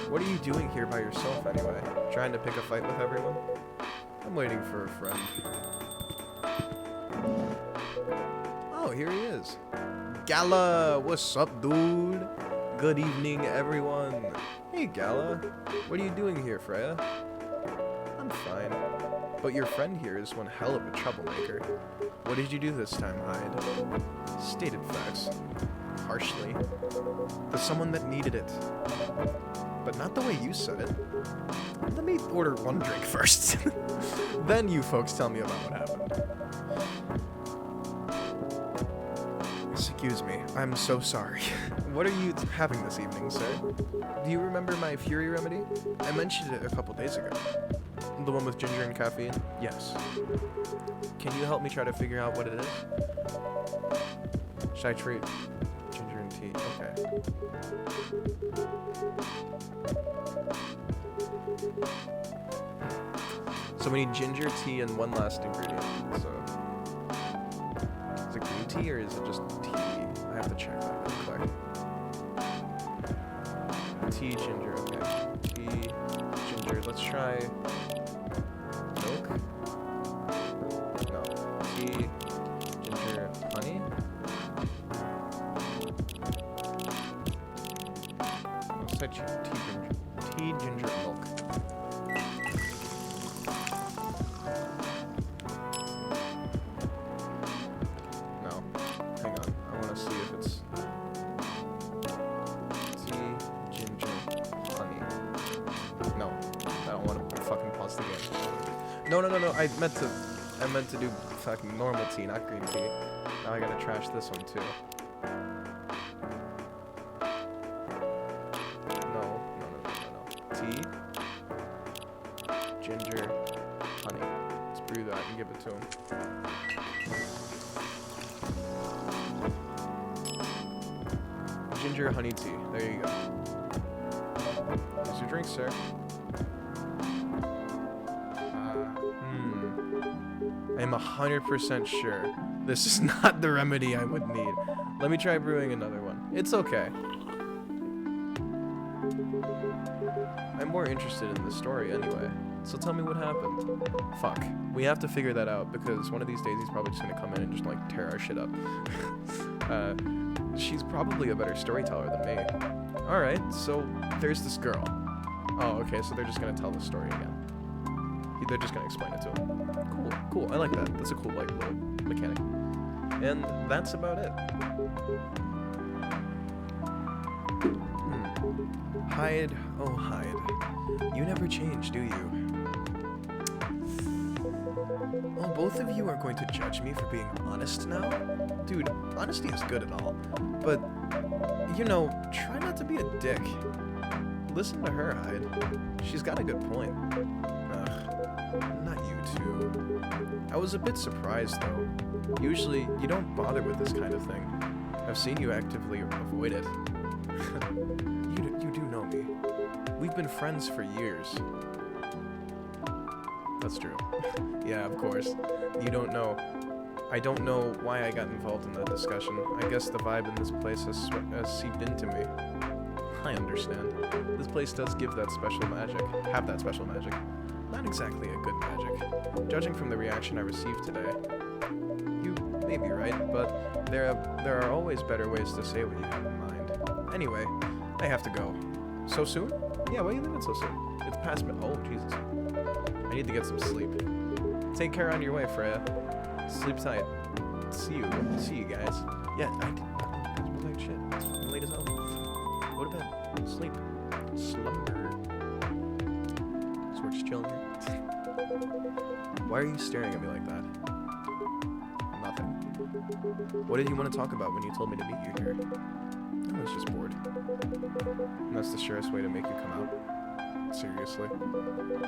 What are you doing here by yourself anyway? Trying to pick a fight with everyone? I'm waiting for a friend. Oh, here he is. Gala, what's up, dude? Good evening, everyone. Hey, Gala. What are you doing here, Freya? I'm fine. But your friend here is one hell of a troublemaker. What did you do this time, Hyde? Stated facts. Harshly. To someone that needed it. but not the way you said it. Let me order one drink first. Then you folks tell me about what happened. Excuse me, I'm so sorry. What are you having this evening, sir? Do you remember my Fury remedy? I mentioned it a couple days ago. The one with ginger and caffeine? Yes. Can you help me try to figure out what it is? Should I treat ginger and tea? Okay. So we need ginger, tea, and one last ingredient. So, is it green tea or is it just tea? I have to check that real quick. Tea, ginger, okay. Tea, ginger. Let's try milk. No. Tea, ginger, honey. Let's try tea, ginger, milk. No, I meant to do fucking normal tea, not green tea. Now I gotta trash this one too. No. Tea, ginger, honey. Let's brew that and give it to him. Ginger, honey tea. There you go. Here's your drink, sir. I'm 100% sure this is not the remedy I would need. Let me try brewing another one. It's okay. I'm more interested in the story anyway. So tell me what happened. Fuck. We have to figure that out because one of these days he's probably just gonna come in and just like tear our shit up. She's probably a better storyteller than me. Alright, so there's this girl. Oh, okay, so they're just gonna tell the story again. They're just gonna explain it to him. Cool. I like that. That's a cool, like, little mechanic. And that's about it. Hyde, oh Hyde, you never change, do you? Oh, both of you are going to judge me for being honest now? Dude, honesty is good and all, but, you know, try not to be a dick. Listen to her, Hyde. She's got a good point. Not you two. I was a bit surprised, though. Usually, you don't bother with this kind of thing. I've seen you actively avoid it. You do know me. We've been friends for years. That's true. Yeah, of course. You don't know. I don't know why I got involved in the discussion. I guess the vibe in this place has seeped into me. I understand. This place does give that special magic. Have that special magic. Not exactly a good magic. Judging from the reaction I received today. You may be right, but there are always better ways to say what you have in mind. Anyway, I have to go. So soon? Yeah, why are you leaving so soon? It's past oh, Jesus. I need to get some sleep. Take care on your way, Freya. Sleep tight. See you guys. Yeah, I was like, shit. It's fucking late as hell. Go to bed. Sleep. Slumber. So we're just chilling here. Why are you staring at me like that? Nothing. What did you want to talk about when you told me to meet you here? I was just bored. And that's the surest way to make you come out. Seriously.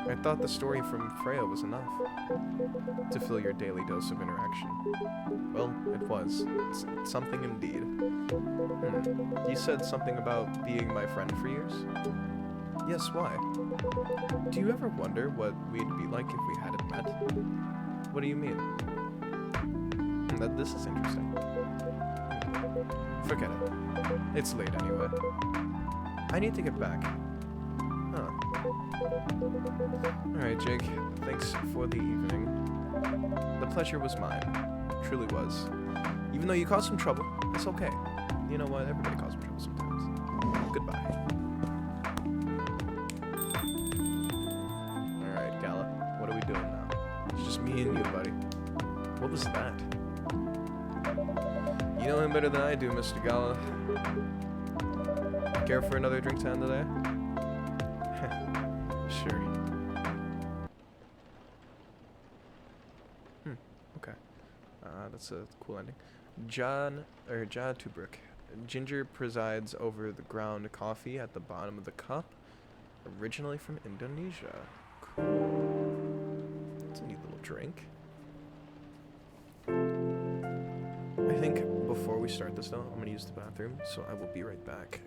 I thought the story from Freya was enough to fill your daily dose of interaction. Well, it was. Something indeed. You said something about being my friend for years? Yes, why? Do you ever wonder what we'd be like if we hadn't met? What do you mean? This is interesting. Forget it. It's late anyway. I need to get back. Huh. Alright, Jake. Thanks for the evening. The pleasure was mine. Truly was. Even though you caused some trouble, it's okay. You know what? Everybody causes some trouble sometimes. Goodbye. Alright, Gala. What are we doing now? It's just me and you, buddy. What was that? You know him better than I do, Mr. Gala. Care for another drink to end today? That's a cool ending. Ja Tubruk. Ginger presides over the ground coffee at the bottom of the cup, originally from Indonesia. Cool. It's a neat little drink. I think before we start this though, I'm gonna use the bathroom, so I will be right back.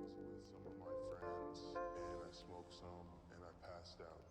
With some of my friends, and I smoked some, and I passed out.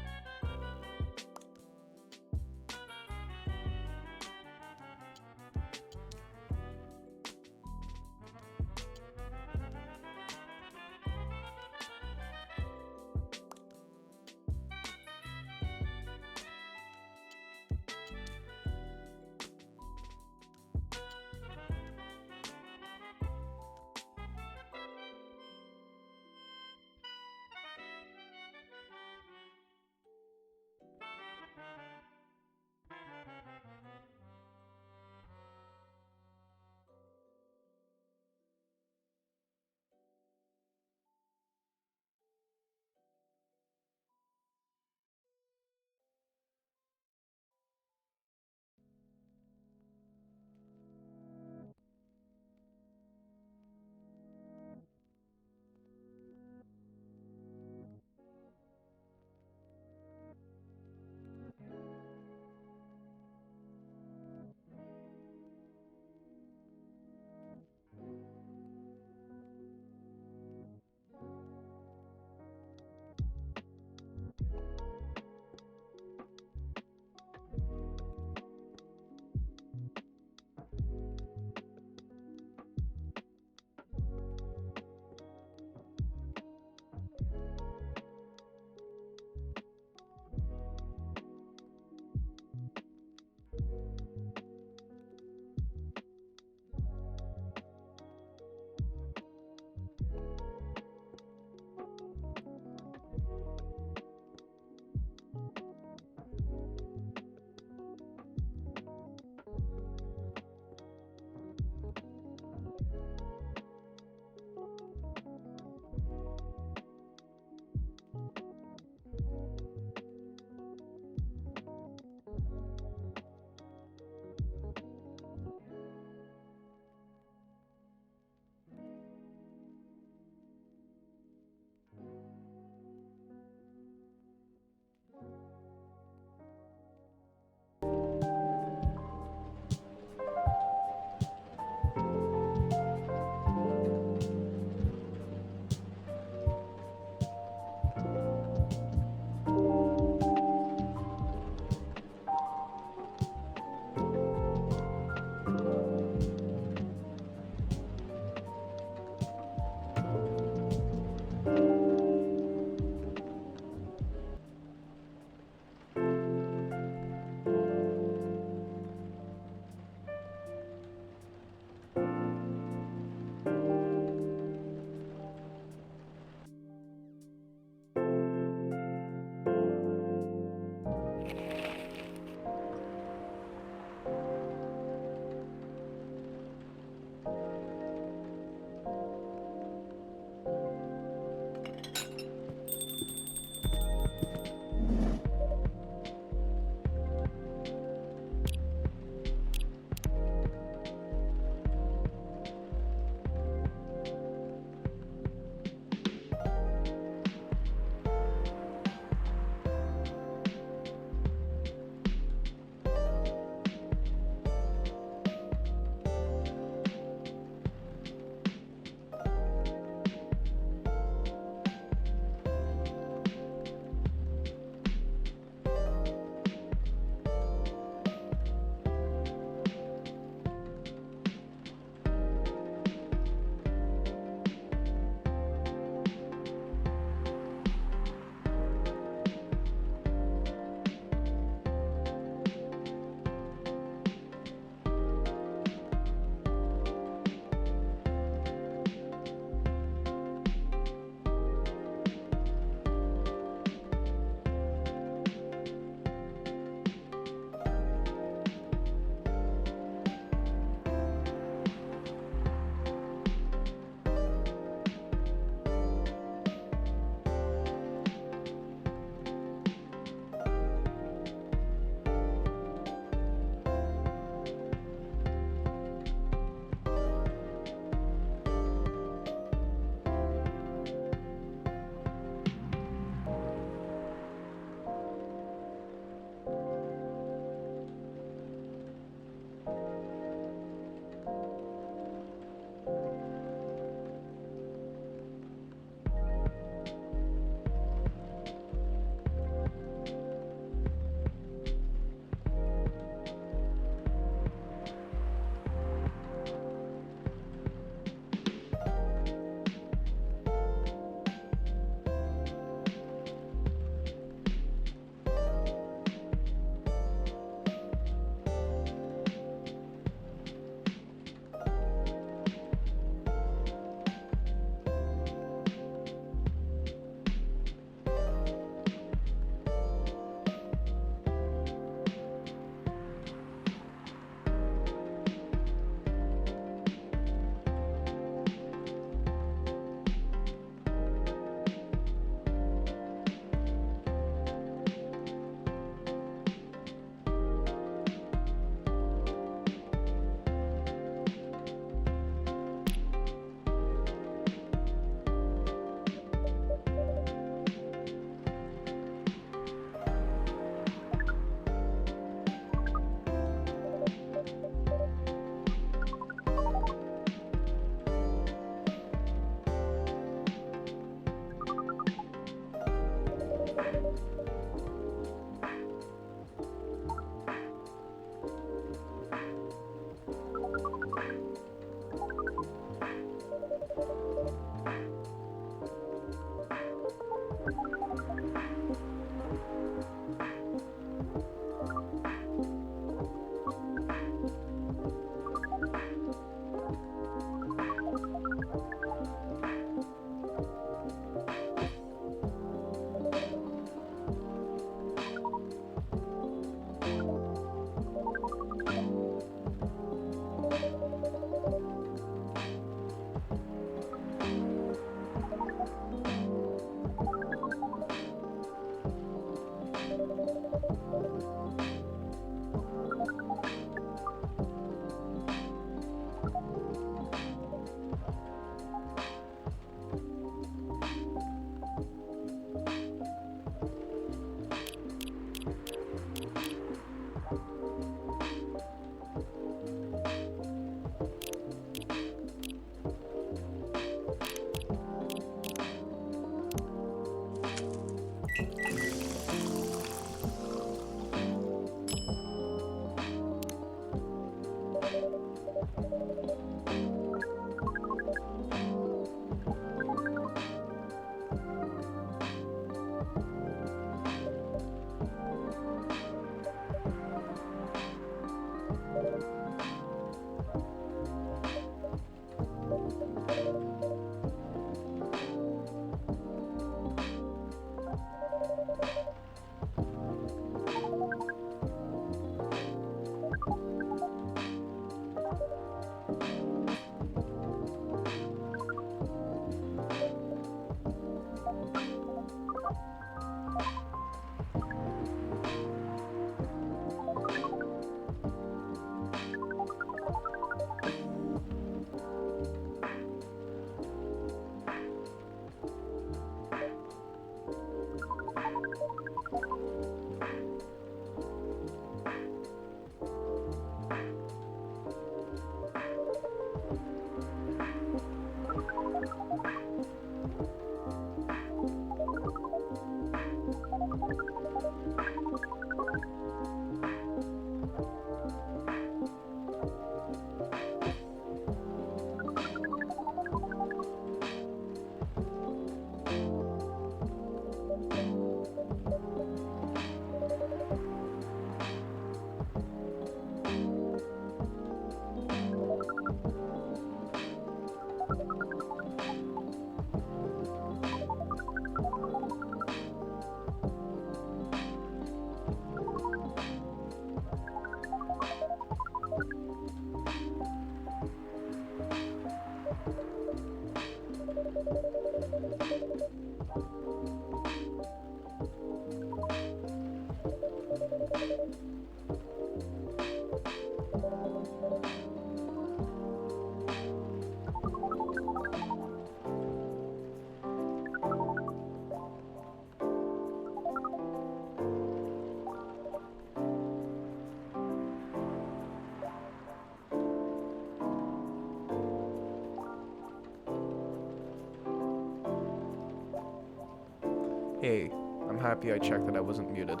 Hey, I'm happy I checked that I wasn't muted.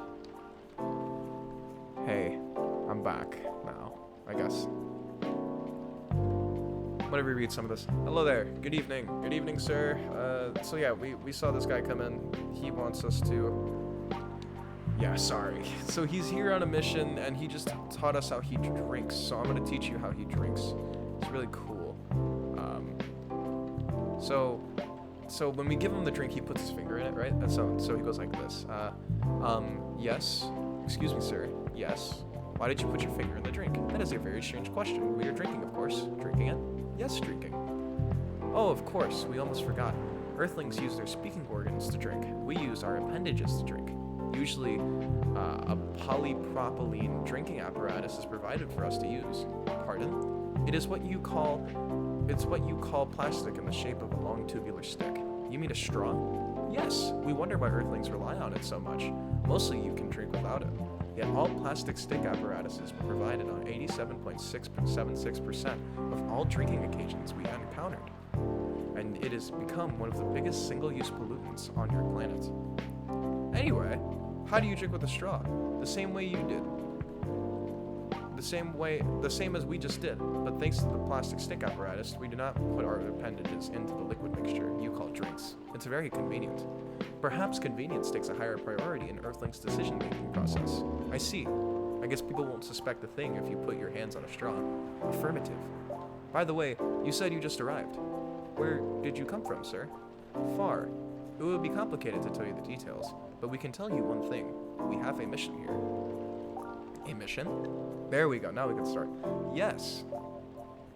Hey, I'm back now, I guess. Whenever you read some of this. Hello there, good evening. Good evening, sir. So yeah, we saw this guy come in. He wants us to... Yeah, sorry. So he's here on a mission, and he just taught us how he drinks. So I'm gonna teach you how he drinks. It's really cool. So when we give him the drink, he puts his finger in it, right? And so he goes like this. Yes. Excuse me, sir. Yes. Why did you put your finger in the drink? That is a very strange question. We are drinking, of course. Drinking it? Yes, drinking. Oh, of course. We almost forgot. Earthlings use their speaking organs to drink. We use our appendages to drink. Usually, a polypropylene drinking apparatus is provided for us to use. Pardon? It's what you call plastic in the shape of a long tubular stick. You mean a straw? Yes, we wonder why Earthlings rely on it so much. Mostly you can drink without it. Yet all plastic stick apparatuses were provided on 87.676% of all drinking occasions we encountered. And it has become one of the biggest single-use pollutants on your planet. Anyway, how do you drink with a straw? The same way you did. The same as we just did, but thanks to the plastic stick apparatus, we do not put our appendages into the liquid mixture you call drinks. It's very convenient. Perhaps convenience takes a higher priority in Earthling's decision-making process. I see. I guess people won't suspect a thing if you put your hands on a straw. Affirmative. By the way, you said you just arrived. Where did you come from, sir? Far. It would be complicated to tell you the details, but we can tell you one thing. We have a mission here. A mission? There we go, now we can start. Yes.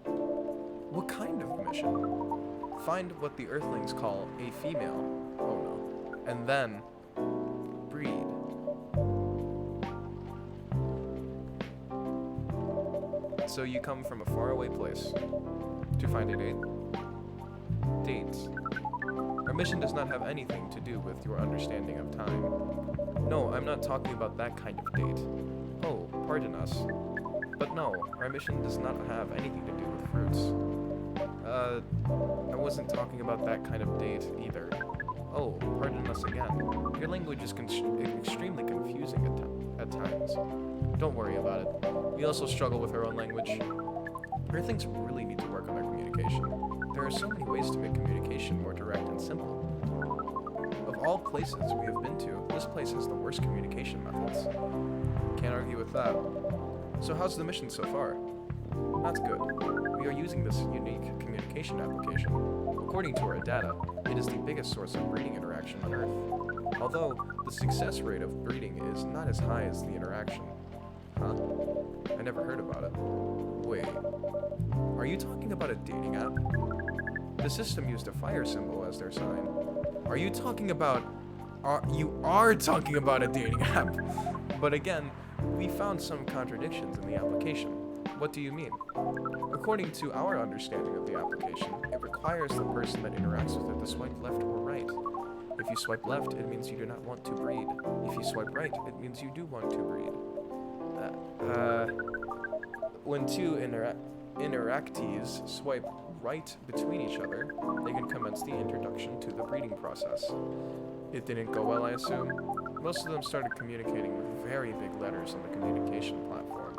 What kind of mission? Find what the Earthlings call a female. Oh no. And then breed. So you come from a faraway place to find a date? Dates. Our mission does not have anything to do with your understanding of time. No, I'm not talking about that kind of date. Oh, pardon us. But no, our mission does not have anything to do with fruits. I wasn't talking about that kind of date either. Oh, pardon us again. Your language is extremely confusing at times. Don't worry about it. We also struggle with our own language. Earthlings really need to work on their communication. There are so many ways to make communication more direct and simple. Of all places we have been to, this place has the worst communication methods. Can't argue with that. So how's the mission so far? That's good. We are using this unique communication application. According to our data, it is the biggest source of breeding interaction on Earth. Although, the success rate of breeding is not as high as the interaction. Huh? I never heard about it. Wait, are you talking about a dating app? The system used a fire symbol as their sign. Are you talking about... you are talking about a dating app! But again, we found some contradictions in the application. What do you mean? According to our understanding of the application, it requires the person that interacts with it to swipe left or right. If you swipe left, it means you do not want to breed. If you swipe right, it means you do want to breed. When two interactees swipe right between each other, they can commence the introduction to the breeding process. It didn't go well, I assume? Most of them started communicating with very big letters on the communication platform.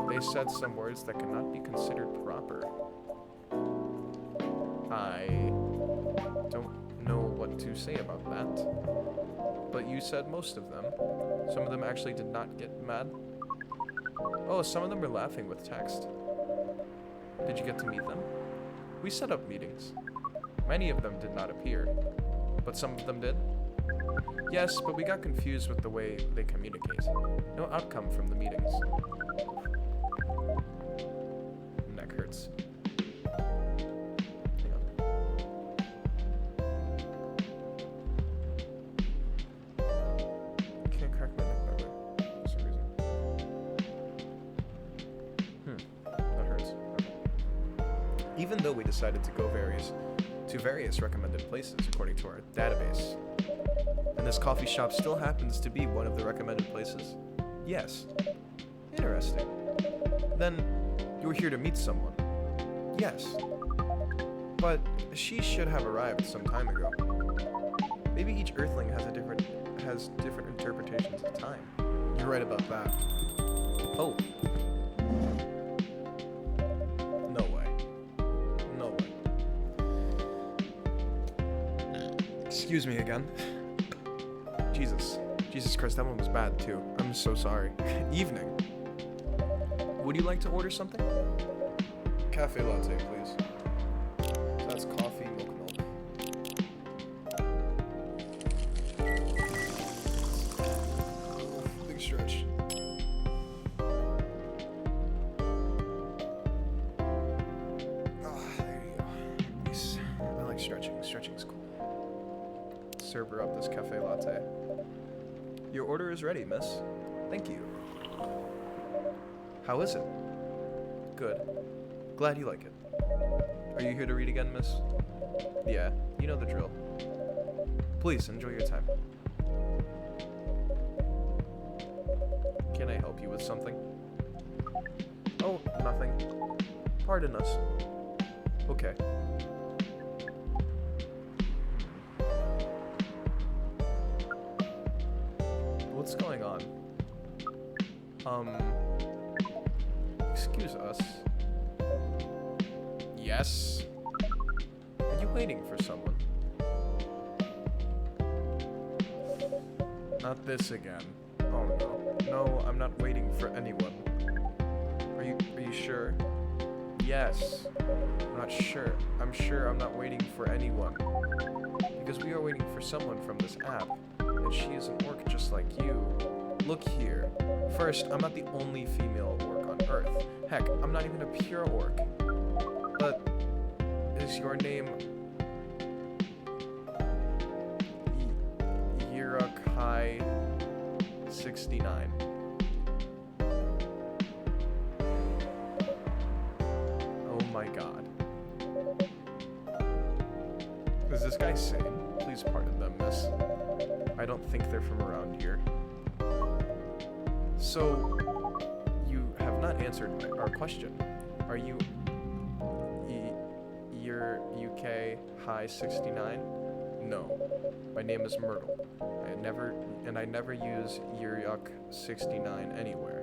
They said some words that cannot be considered proper. I don't know what to say about that. But you said most of them. Some of them actually did not get mad. Oh, some of them were laughing with text. Did you get to meet them? We set up meetings. Many of them did not appear, but some of them did. Yes, but we got confused with the way they communicate. No outcome from the meetings. Neck hurts. Hang on. Can't crack my neck that way for some reason. That hurts. Okay. Even though we decided to go to various recommended places according to our database, and this coffee shop still happens to be one of the recommended places? Yes. Interesting. Then, you were here to meet someone? Yes. But she should have arrived some time ago. Maybe each Earthling has different interpretations of time. You're right about that. Oh. No way. No way. Excuse me again. Jesus Christ, that one was bad too. I'm so sorry. Evening. Would you like to order something? Cafe latte, please. So that's coffee, milk. Big stretch. There you go. Nice. I like stretching. Stretching's cool. Serve her up this cafe latte. Your order is ready, miss. Thank you. How is it? Good. Glad you like it. Are you here to read again, miss? Yeah, you know the drill. Please, enjoy your time. Can I help you with something? Oh, nothing. Pardon us. Okay. What's going on? Excuse us. Yes? Are you waiting for someone? Not this again. Oh no. No, I'm not waiting for anyone. Are you sure? Yes. I'm not sure. I'm sure I'm not waiting for anyone. Because we are waiting for someone from this app. And she is an orc just like you. Look here. First, I'm not the only female orc on Earth. Heck, I'm not even a pure orc. But is your name Yurakai 69? Oh my god. Is this guy sane? Please pardon them, miss. I don't think they're from around here. So, you have not answered our question. Are you your UK High 69? No. My name is Myrtle. I never use Yuryuk 69 anywhere.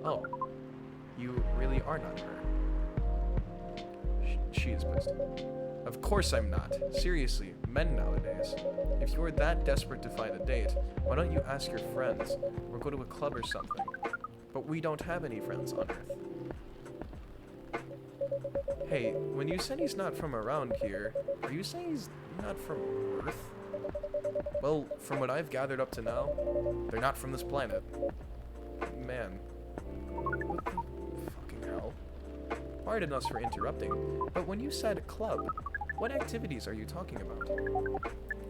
Oh. You really are not her. She is pissed. Of course I'm not. Seriously, men nowadays. If you're that desperate to find a date, why don't you ask your friends or go to a club or something? But we don't have any friends on Earth. Hey, when you said he's not from around here, are you saying he's not from Earth? Well, from what I've gathered up to now, they're not from this planet. Man. What the fucking hell? Pardon us for interrupting, but when you said club, what activities are you talking about?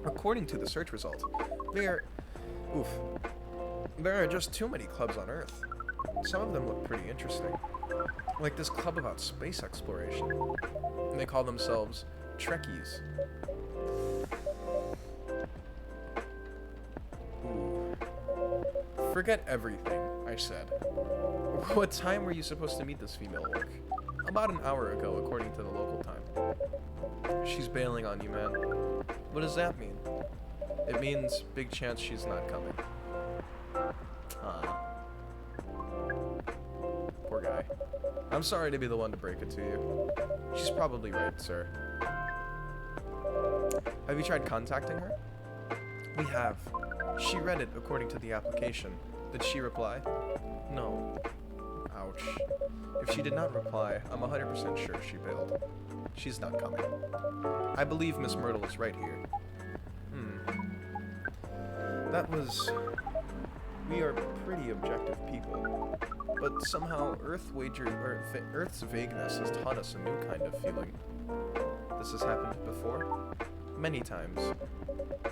According to the search result, there are just too many clubs on Earth. Some of them look pretty interesting. Like this club about space exploration. And they call themselves Trekkies. Ooh. Forget everything, I said. What time were you supposed to meet this female orc? About an hour ago, according to the local time. She's bailing on you, man. What does that mean? It means big chance she's not coming. Poor guy. I'm sorry to be the one to break it to you. She's probably right, sir. Have you tried contacting her? We have. She read it according to the application. Did she reply? No. Ouch. If she did not reply, I'm 100% sure she bailed. She's not coming. I believe Miss Myrtle is right here. That was... We are pretty objective people. But somehow Earth's vagueness has taught us a new kind of feeling. This has happened before? Many times.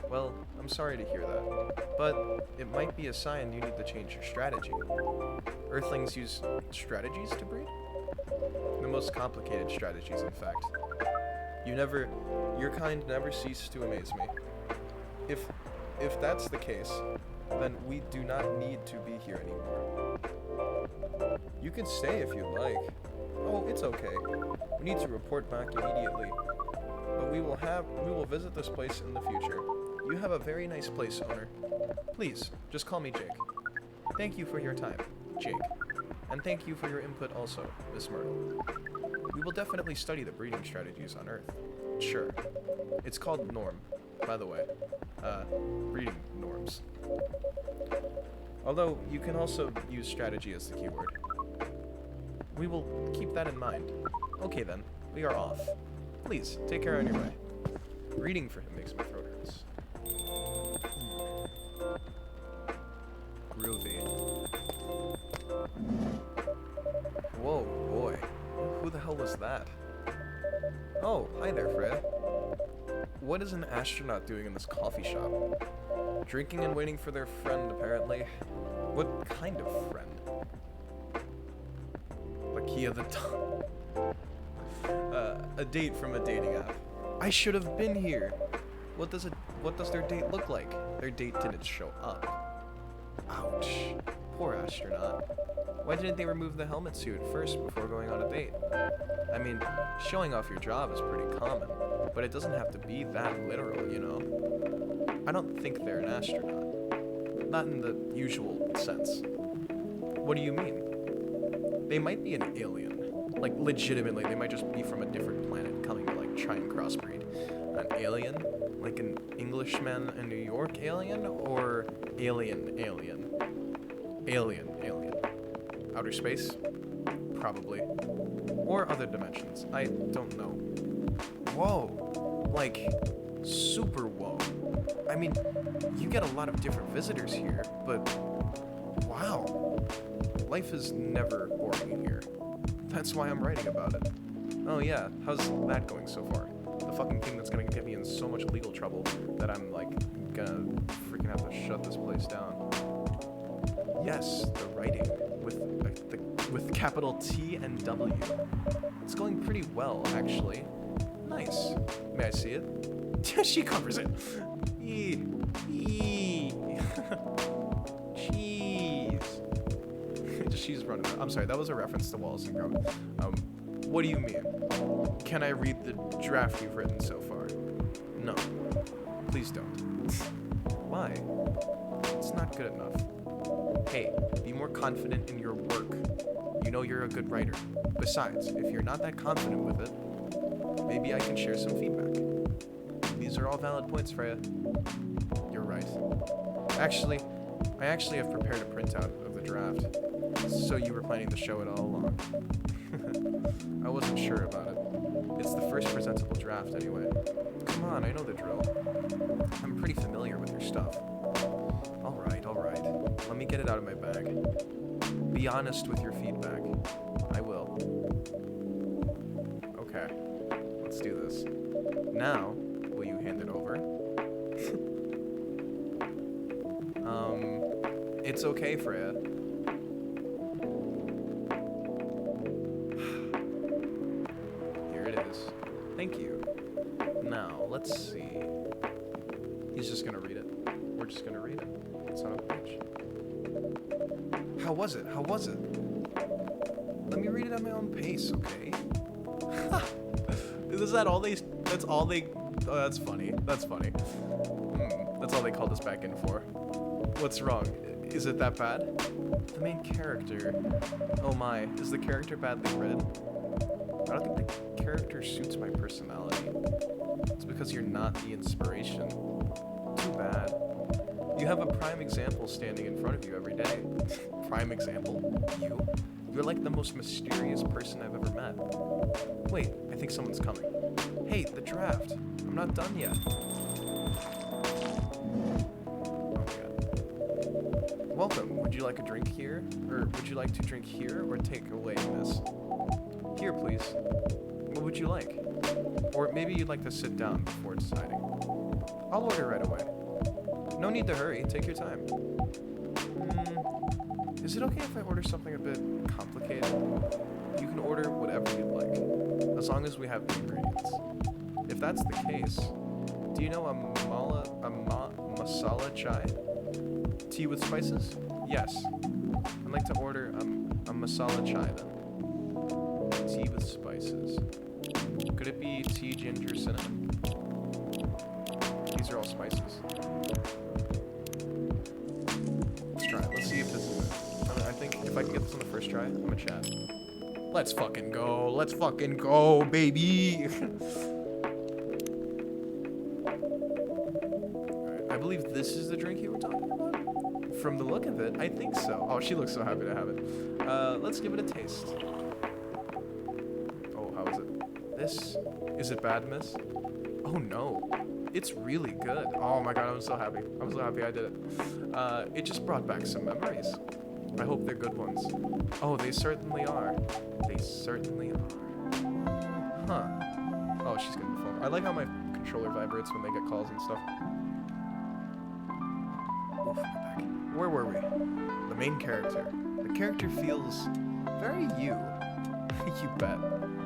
Well, I'm sorry to hear that. But it might be a sign you need to change your strategy. Earthlings use strategies to breed? The most complicated strategies, in fact. Your kind never cease to amaze me. If that's the case, then we do not need to be here anymore. You can stay if you like. Oh, it's okay. We need to report back immediately. But we will visit this place in the future. You have a very nice place, owner. Please, just call me Jake. Thank you for your time, Jake. And thank you for your input also, Miss Myrtle. We will definitely study the breeding strategies on Earth. Sure. It's called norm, by the way. Breeding norms. Although, you can also use strategy as the keyword. We will keep that in mind. Okay then, we are off. Please, take care on your way. Reading for him makes my throat hurts. Groovy. Whoa, boy. Who the hell was that? Oh, hi there, Fred. What is an astronaut doing in this coffee shop? Drinking and waiting for their friend, apparently. What kind of friend? Lakia the a date from a dating app. I should have been here. What does their date look like? Their date didn't show up. Ouch. Poor astronaut. Why didn't they remove the helmet suit first before going on a date? I mean, showing off your job is pretty common, but it doesn't have to be that literal, you know? I don't think they're an astronaut. Not in the usual sense. What do you mean? They might be an alien. Like, legitimately, they might just be from a different planet coming to, like, try and crossbreed. An alien? Like an Englishman in New York alien? Or alien? Alien. Outer space? Probably. Or other dimensions. I don't know. Whoa. Like, super whoa. I mean, you get a lot of different visitors here, but wow. Life is never boring here. That's why I'm writing about it. Oh yeah, how's that going so far? The fucking thing that's gonna get me in so much legal trouble that I'm like gonna freaking have to shut this place down. Yes, the writing with capital T and W. It's going pretty well, actually. Nice. May I see it? She covers it. Jeez. She's running out. I'm sorry, that was a reference to Wallace and Gromit. What do you mean? Can I read the draft you've written so far? No. Please don't. Why? It's not good enough. Hey, be more confident in your work. You know you're a good writer. Besides, if you're not that confident with it, maybe I can share some feedback. These are all valid points, Freya. You're right. Actually, I actually have prepared a printout of the draft, so you were planning to show it all along. I wasn't sure about it. It's the first presentable draft anyway. Come on, I know the drill. I'm pretty familiar with your stuff. Alright. Let me get it out of my bag. Be honest with your feedback. I will. Okay, let's do this. Now, will you hand it over? It's okay, Freya. Here it is. Thank you. Now, let's see. He's just gonna read it. We're just gonna read it. It's on a page. How was it? Let me read it at my own pace, okay? Is that all they... That's all they... Oh, that's funny. That's funny. That's all they called us back in for. What's wrong? Is it that bad? The main character... Oh my, is the character badly read? I don't think the character suits my personality. It's because you're not the inspiration. Too bad. You have a prime example standing in front of you every day. Prime example? You? You're like the most mysterious person I've ever met. Wait, I think someone's coming. Hey, the draft. I'm not done yet. Oh my god. Welcome. Would you like a drink here? Or would you like to drink here or take away, miss? Here, please. What would you like? Or maybe you'd like to sit down before deciding. I'll order right away. No need to hurry. Take your time. Is it okay if I order something a bit complicated? You can order whatever you'd like, as long as we have the ingredients. If that's the case, do you know a masala chai? Tea with spices? Yes. I'd like to order a masala chai then. Tea with spices. Could it be tea, ginger, cinnamon? These are all spices. Let's try it. Let's see if this is it. I think if I can get this on the first try, I'm gonna chat. Let's fucking go. Let's fucking go, baby. Alright, I believe this is the drink you were talking about? From the look of it, I think so. Oh, she looks so happy to have it. Let's give it a taste. Oh, how is it? Is it bad, miss? Oh no. It's really good. Oh my god, I'm so happy. I'm so happy I did it. It just brought back some memories. I hope they're good ones. Oh, they certainly are. They certainly are. Huh. Oh, she's getting the phone. I like how my controller vibrates when they get calls and stuff. Oof, my back. Where were we? The main character. The character feels very you. You bet.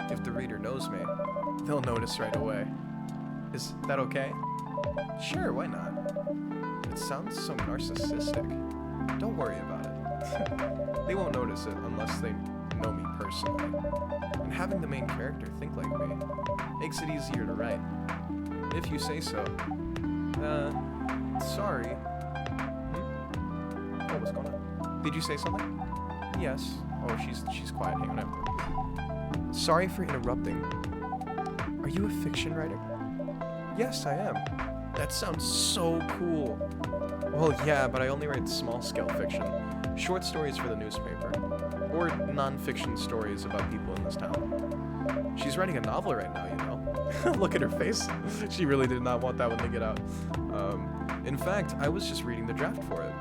If the reader knows me, they'll notice right away. Is that okay? Sure, why not? It sounds so narcissistic. Don't worry about it. They won't notice it unless they know me personally. And having the main character think like me makes it easier to write. If you say so. Sorry. Oh, what's going on? Did you say something? Yes. Oh, she's quiet. Hang on. Sorry for interrupting. Are you a fiction writer? Yes, I am. That sounds so cool. Well, yeah, but I only write small-scale fiction. Short stories for the newspaper. Or non-fiction stories about people in this town. She's writing a novel right now, you know? Look at her face. She really did not want that one to get out. In fact, I was just reading the draft for it.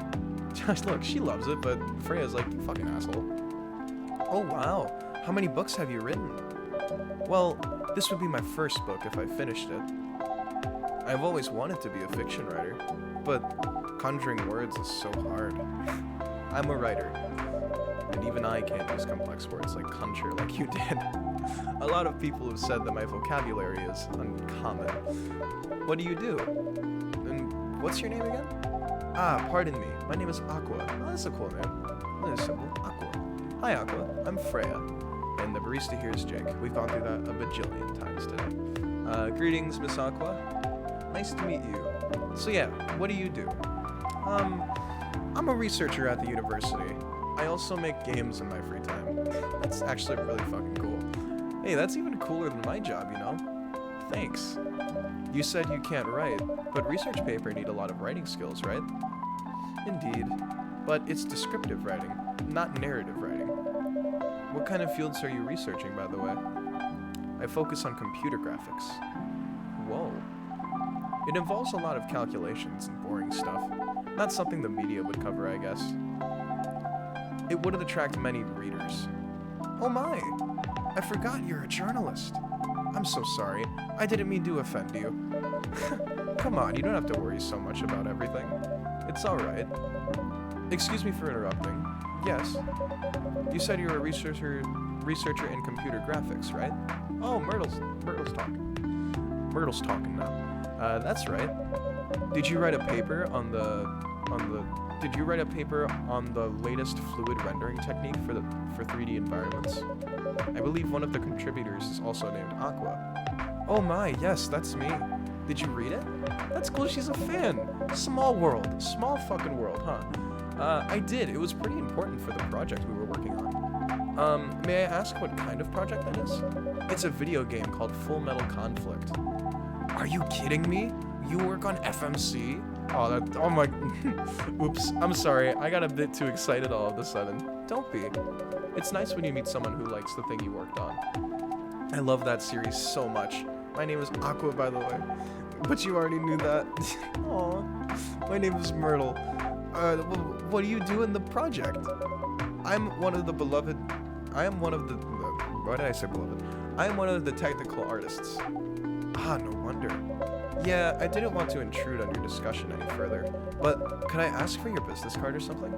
Look, she loves it, but Freya's like, you fucking asshole. Oh, wow. How many books have you written? Well, this would be my first book if I finished it. I've always wanted to be a fiction writer, but conjuring words is so hard. I'm a writer, and even I can't use complex words like conjure like you did. A lot of people have said that my vocabulary is uncommon. What do you do? And what's your name again? Ah, pardon me. My name is Aqua. Oh, that's a cool name. That is simple. Aqua. Hi, Aqua. I'm Freya. And the barista here is Jake. We've gone through that a bajillion times today. Greetings, Miss Aqua. Nice to meet you. So yeah, what do you do? I'm a researcher at the university. I also make games in my free time. That's actually really fucking cool. Hey, that's even cooler than my job, you know? Thanks. You said you can't write, but research paper need a lot of writing skills, right? Indeed, but it's descriptive writing, not narrative writing. What kind of fields are you researching, by the way? I focus on computer graphics. Whoa. It involves a lot of calculations and boring stuff. Not something the media would cover, I guess. It wouldn't attract many readers. Oh my! I forgot you're a journalist. I'm so sorry. I didn't mean to offend you. Come on, you don't have to worry so much about everything. It's alright. Excuse me for interrupting. Yes. You said you're a researcher in computer graphics, right? Oh, Myrtle's talking. Myrtle's talking now. That's right. Did you write a paper on the latest fluid rendering technique for 3D environments? I believe one of the contributors is also named Aqua. Oh my, yes, that's me. Did you read it? That's cool, she's a fan. Small world. Small fucking world, huh? I did. It was pretty important for the project we were working on. May I ask what kind of project that is? It's a video game called Full Metal Conflict. Are you kidding me? You work on FMC? Oh my, oops, I'm sorry. I got a bit too excited all of a sudden. Don't be. It's nice when you meet someone who likes the thing you worked on. I love that series so much. My name is Aqua, by the way. But you already knew that. Aw. My name is Myrtle. What do you do in the project? Why did I say beloved? I am one of the technical artists. Ah, no wonder. Yeah, I didn't want to intrude on your discussion any further, but could I ask for your business card or something?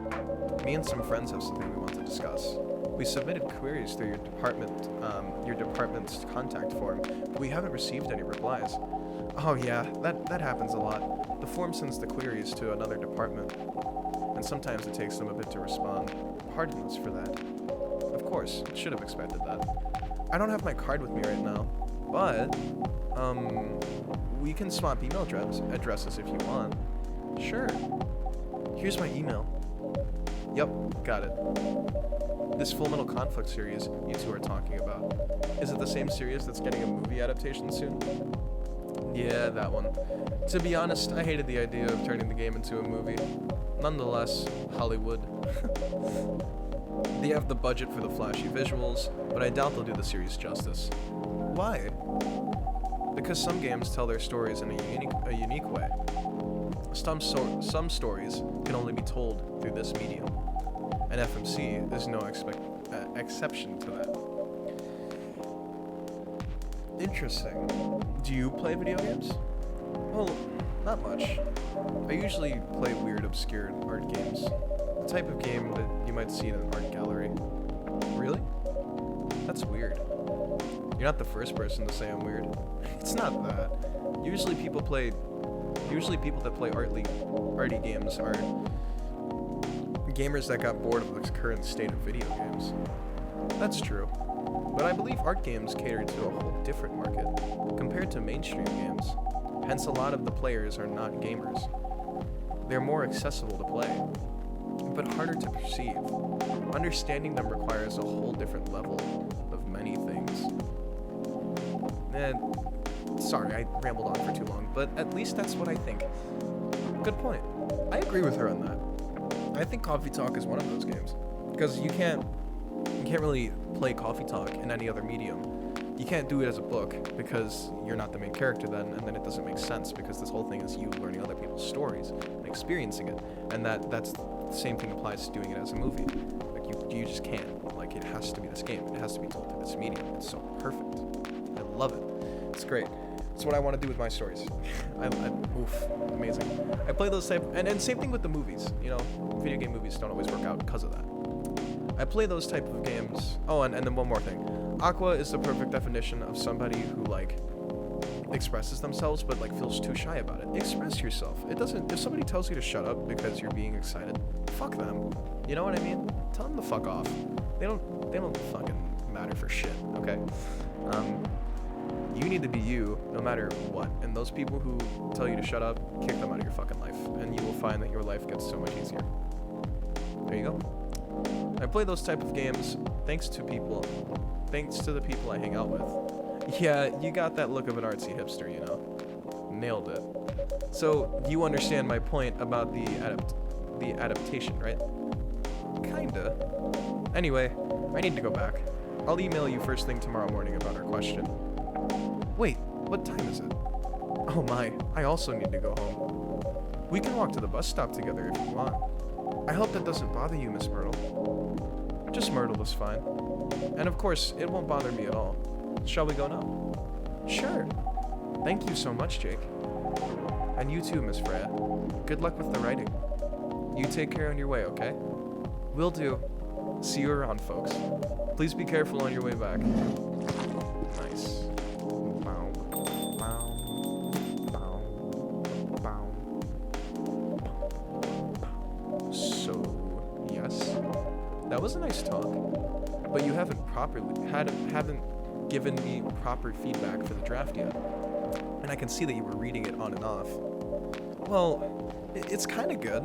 Me and some friends have something we want to discuss. We submitted queries through your department's contact form, but we haven't received any replies. Oh yeah, that happens a lot. The form sends the queries to another department, and sometimes it takes them a bit to respond. Pardon us for that. Of course, should have expected that. I don't have my card with me right now, but we can swap email addresses if you want. Sure. Here's my email. Yep, got it. This Full Metal Conflict series you two are talking about. Is it the same series that's getting a movie adaptation soon? Yeah, that one. To be honest, I hated the idea of turning the game into a movie. Nonetheless, Hollywood. They have the budget for the flashy visuals, but I doubt they'll do the series justice. Why? Because some games tell their stories in a unique way. Some stories can only be told through this medium, and FMC is no exception to that. Interesting. Do you play video games? Well, not much. I usually play weird, obscure art games. The type of game that you might see in an art gallery. Really? That's weird. You're not the first person to say I'm weird. It's not that. Usually people that play arty games are gamers that got bored of the current state of video games. That's true. But I believe art games cater to a whole different market compared to mainstream games. Hence a lot of the players are not gamers. They're more accessible to play, but harder to perceive. Understanding them requires a whole different level of many things. Sorry, I rambled on for too long, but at least that's what I think. Good point. I agree with her on that. I think Coffee Talk is one of those games, because you can't really play Coffee Talk in any other medium. You can't do it as a book because you're not the main character then, and then it doesn't make sense because this whole thing is you learning other people's stories and experiencing it, and that's the same thing applies to doing it as a movie. Like you just can't. Like it has to be this game. It has to be told through this medium. It's so perfect. I love it. It's great. It's what I want to do with my stories. Oof, amazing. I play those type, and same thing with the movies. You know, video game movies don't always work out because of that. I play those type of games. Oh, and then one more thing. Aqua is the perfect definition of somebody who like expresses themselves but like feels too shy about it. Express yourself. It doesn't. If somebody tells you to shut up because you're being excited, fuck them. You know what I mean? Tell them to fuck off. They don't fucking matter for shit. Okay. You need to be you no matter what. And those people who tell you to shut up, kick them out of your fucking life, and you will find that your life gets so much easier. There you go. I play those type of games thanks to the people I hang out with. Yeah, you got that look of an artsy hipster, you know. Nailed it. So, you understand my point about the adaptation, right? Kinda. Anyway, I need to go back. I'll email you first thing tomorrow morning about our question. Wait, what time is it? Oh my, I also need to go home. We can walk to the bus stop together if you want. I hope that doesn't bother you, Miss Myrtle. Just Myrtle is fine. And of course, it won't bother me at all. Shall we go now? Sure. Thank you so much, Jake. And you too, Miss Freya. Good luck with the writing. You take care on your way, okay? Will do. See you around, folks. Please be careful on your way back. Nice. Bow, bow, bow, bow. So, yes, that was a nice talk, but you haven't given me proper feedback for the draft yet, and I can see that you were reading it on and off. Well, it's kind of good.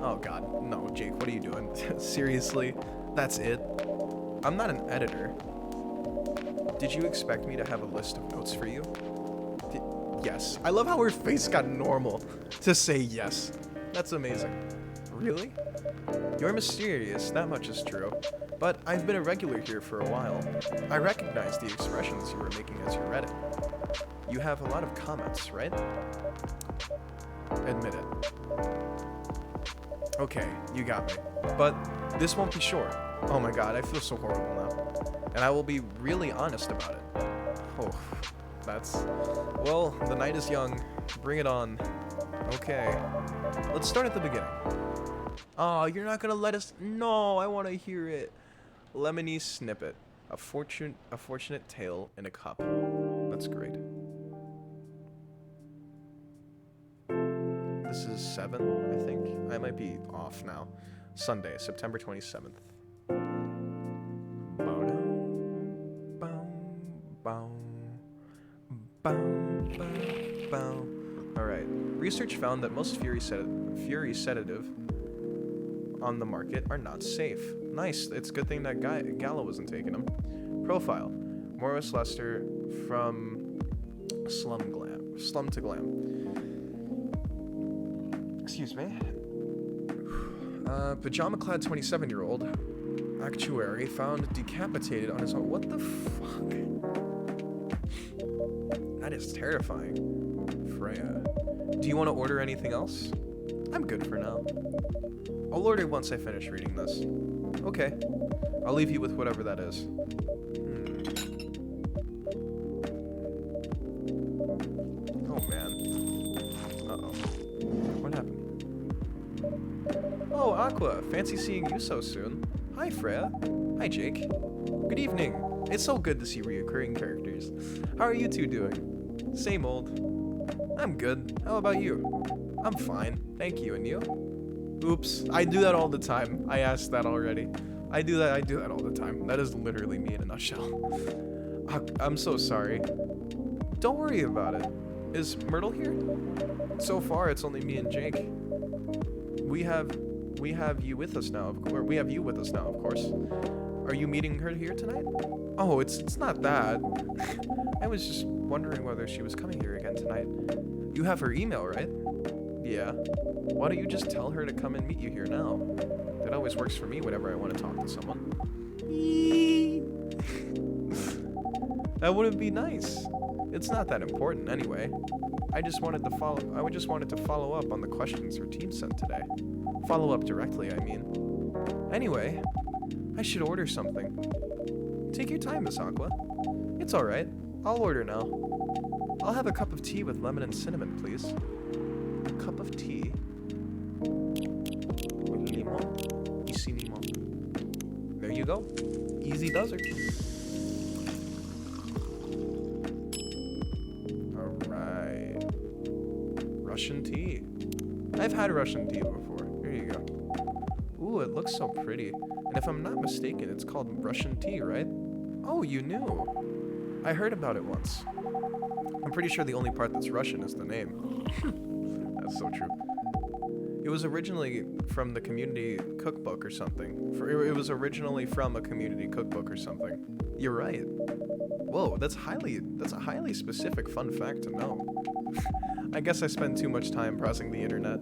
Oh God, no, Jake, what are you doing? Seriously, that's it? I'm not an editor. Did you expect me to have a list of notes for you? Yes. I love how her face got normal to say yes. That's amazing. Really? You're mysterious, that much is true. But I've been a regular here for a while. I recognize the expressions you were making as you read it. You have a lot of comments, right? Admit it. Okay, you got me. But this won't be short. Oh my God, I feel so horrible now. And I will be really honest about it. Oh, well, the night is young. Bring it on. Okay. Let's start at the beginning. Oh, you're not gonna let us... No, I want to hear it. Lemony Snippet. A fortunate tale in a cup. That's great. This is 7, I think. I might be off now. Sunday, September 27th. Alright. Research found that most fury sedative on the market are not safe. Nice. It's a good thing that Gala wasn't taking them. Profile. Morris Lester from Slum to Glam. Excuse me. Pajama-clad 27-year-old actuary found decapitated on his own. What the fuck? That is terrifying. Freya. Do you want to order anything else? I'm good for now. I'll order once I finish reading this. Okay. I'll leave you with whatever that is. Oh, man. Uh-oh. What happened? Oh, Aqua. Fancy seeing you so soon. Hi, Freya. Hi, Jake. Good evening. It's so good to see reoccurring characters. How are you two doing? Same old. I'm good. How about you? I'm fine. Thank you. And you? Oops. I do that all the time. I asked that already. I do that all the time. That is literally me in a nutshell. I'm so sorry. Don't worry about it. Is Myrtle here? So far, it's only me and Jake. We have you with us now, or we have you with us now, of course. Are you meeting her here tonight? Oh, it's not that. I was just wondering whether she was coming here again tonight. You have her email, right? Yeah. Why don't you just tell her to come and meet you here now? That always works for me whenever I want to talk to someone. That wouldn't be nice. It's not that important anyway. I just wanted to follow up on the questions her team sent today. Follow up directly, I mean. Anyway, I should order something. Take your time, Miss Aqua. It's alright. I'll order now. I'll have a cup of tea with lemon and cinnamon, please. A cup of tea. With limon. Easy limon. There you go. Easy does it. Alright. Russian tea. I've had Russian tea before. Here you go. Ooh, it looks so pretty. And if I'm not mistaken, it's called Russian tea, right? Oh, you knew. I heard about it once. I'm pretty sure the only part that's Russian is the name. That's so true. It was originally from the community cookbook or something. It was originally from a community cookbook or something. You're right. Whoa, that's a highly specific fun fact to know. I guess I spend too much time browsing the internet.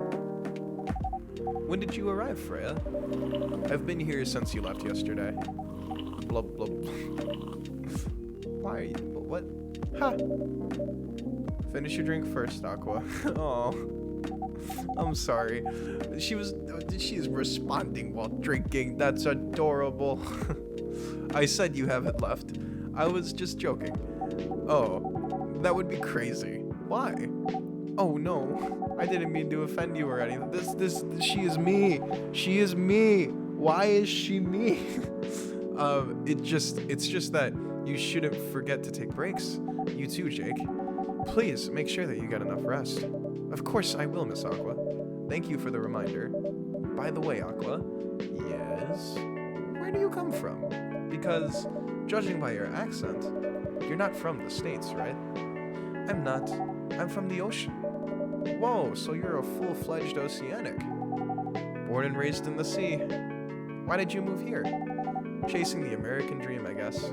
When did you arrive, Freya? I've been here since you left yesterday. Blub blub. Why are you? What? Ha! Finish your drink first, Aqua. Oh, I'm sorry. She's responding while drinking. That's adorable. I said you haven't left. I was just joking. Oh, that would be crazy. Why? Oh no, I didn't mean to offend you or anything. She is me. She is me. Why is she me? It's just that you shouldn't forget to take breaks. You too, Jake. Please make sure that you get enough rest. Of course I will, Miss Aqua. Thank you for the reminder. By the way, Aqua. Yes? Where do you come from? Because, judging by your accent, you're not from the States, right? I'm not. I'm from the ocean. Whoa, so you're a full-fledged oceanic. Born and raised in the sea. Why did you move here? Chasing the American dream, I guess.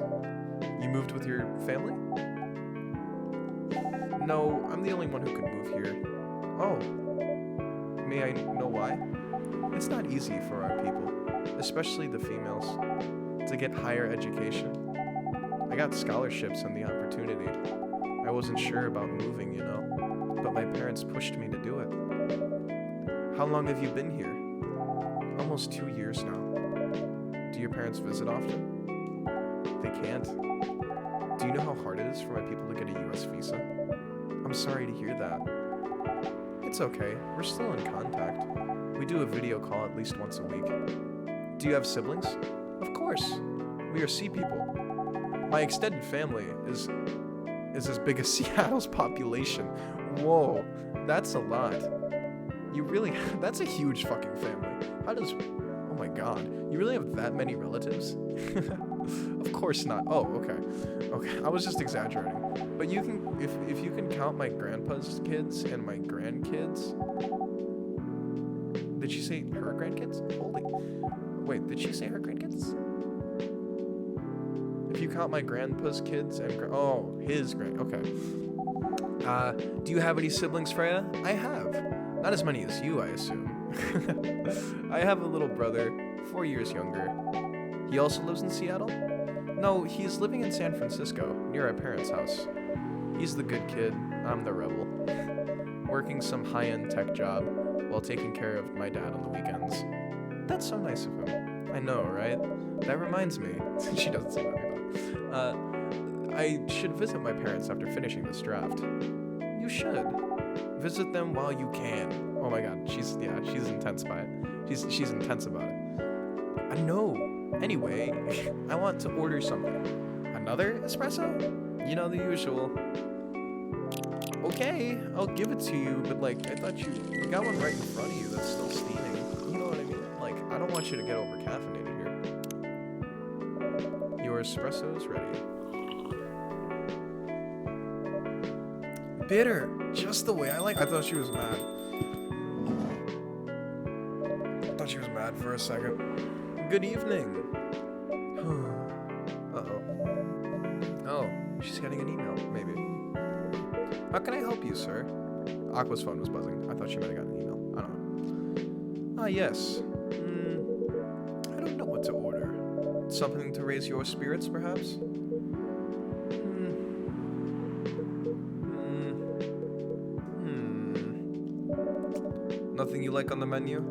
You moved with your family? No, I'm the only one who could move here. Oh. May I know why? It's not easy for our people, especially the females, to get higher education. I got scholarships and the opportunity. I wasn't sure about moving, you know, but my parents pushed me to do it. How long have you been here? Almost 2 years now. Do your parents visit often? They can't. Do you know how hard it is for my people to get a US visa? I'm sorry to hear that. It's okay, we're still in contact. We do a video call at least once a week. Do you have siblings? Of course. We are sea people. My extended family is as big as Seattle's population. Whoa, that's a lot. That's a huge fucking family. Oh my god, you really have that many relatives? Of course not. Oh, okay, I was just exaggerating. But you can, if you can count my grandpa's kids and my grandkids. Did she say her grandkids? Wait, did she say her grandkids? If you count my grandpa's kids and his okay. Do you have any siblings, Freya? I have. Not as many as you, I assume. I have a little brother, 4 years younger. He also lives in Seattle? No, he's living in San Francisco, near our parents' house. He's the good kid, I'm the rebel. Working some high-end tech job while taking care of my dad on the weekends. That's so nice of him. I know, right? That reminds me. She doesn't say that. I should visit my parents after finishing this draft. You should. Visit them while you can. Oh my god, she's intense by it. She's intense about it. I know. Anyway, I want to order something. Another espresso? You know, the usual. Okay, I'll give it to you, but like, I thought you got one right in front of you that's still steaming. You know what I mean? Like, I don't want you to get over caffeinated here. Your espresso is ready. Bitter, just the way I like. I thought she was mad. I thought she was mad for a second. Good evening. Uh-oh. Oh, she's getting an email, maybe. How can I help you, sir? Aqua's phone was buzzing. I thought she might have gotten an email. I don't know. Ah, yes. I don't know what to order. Something to raise your spirits, perhaps? Nothing you like on the menu?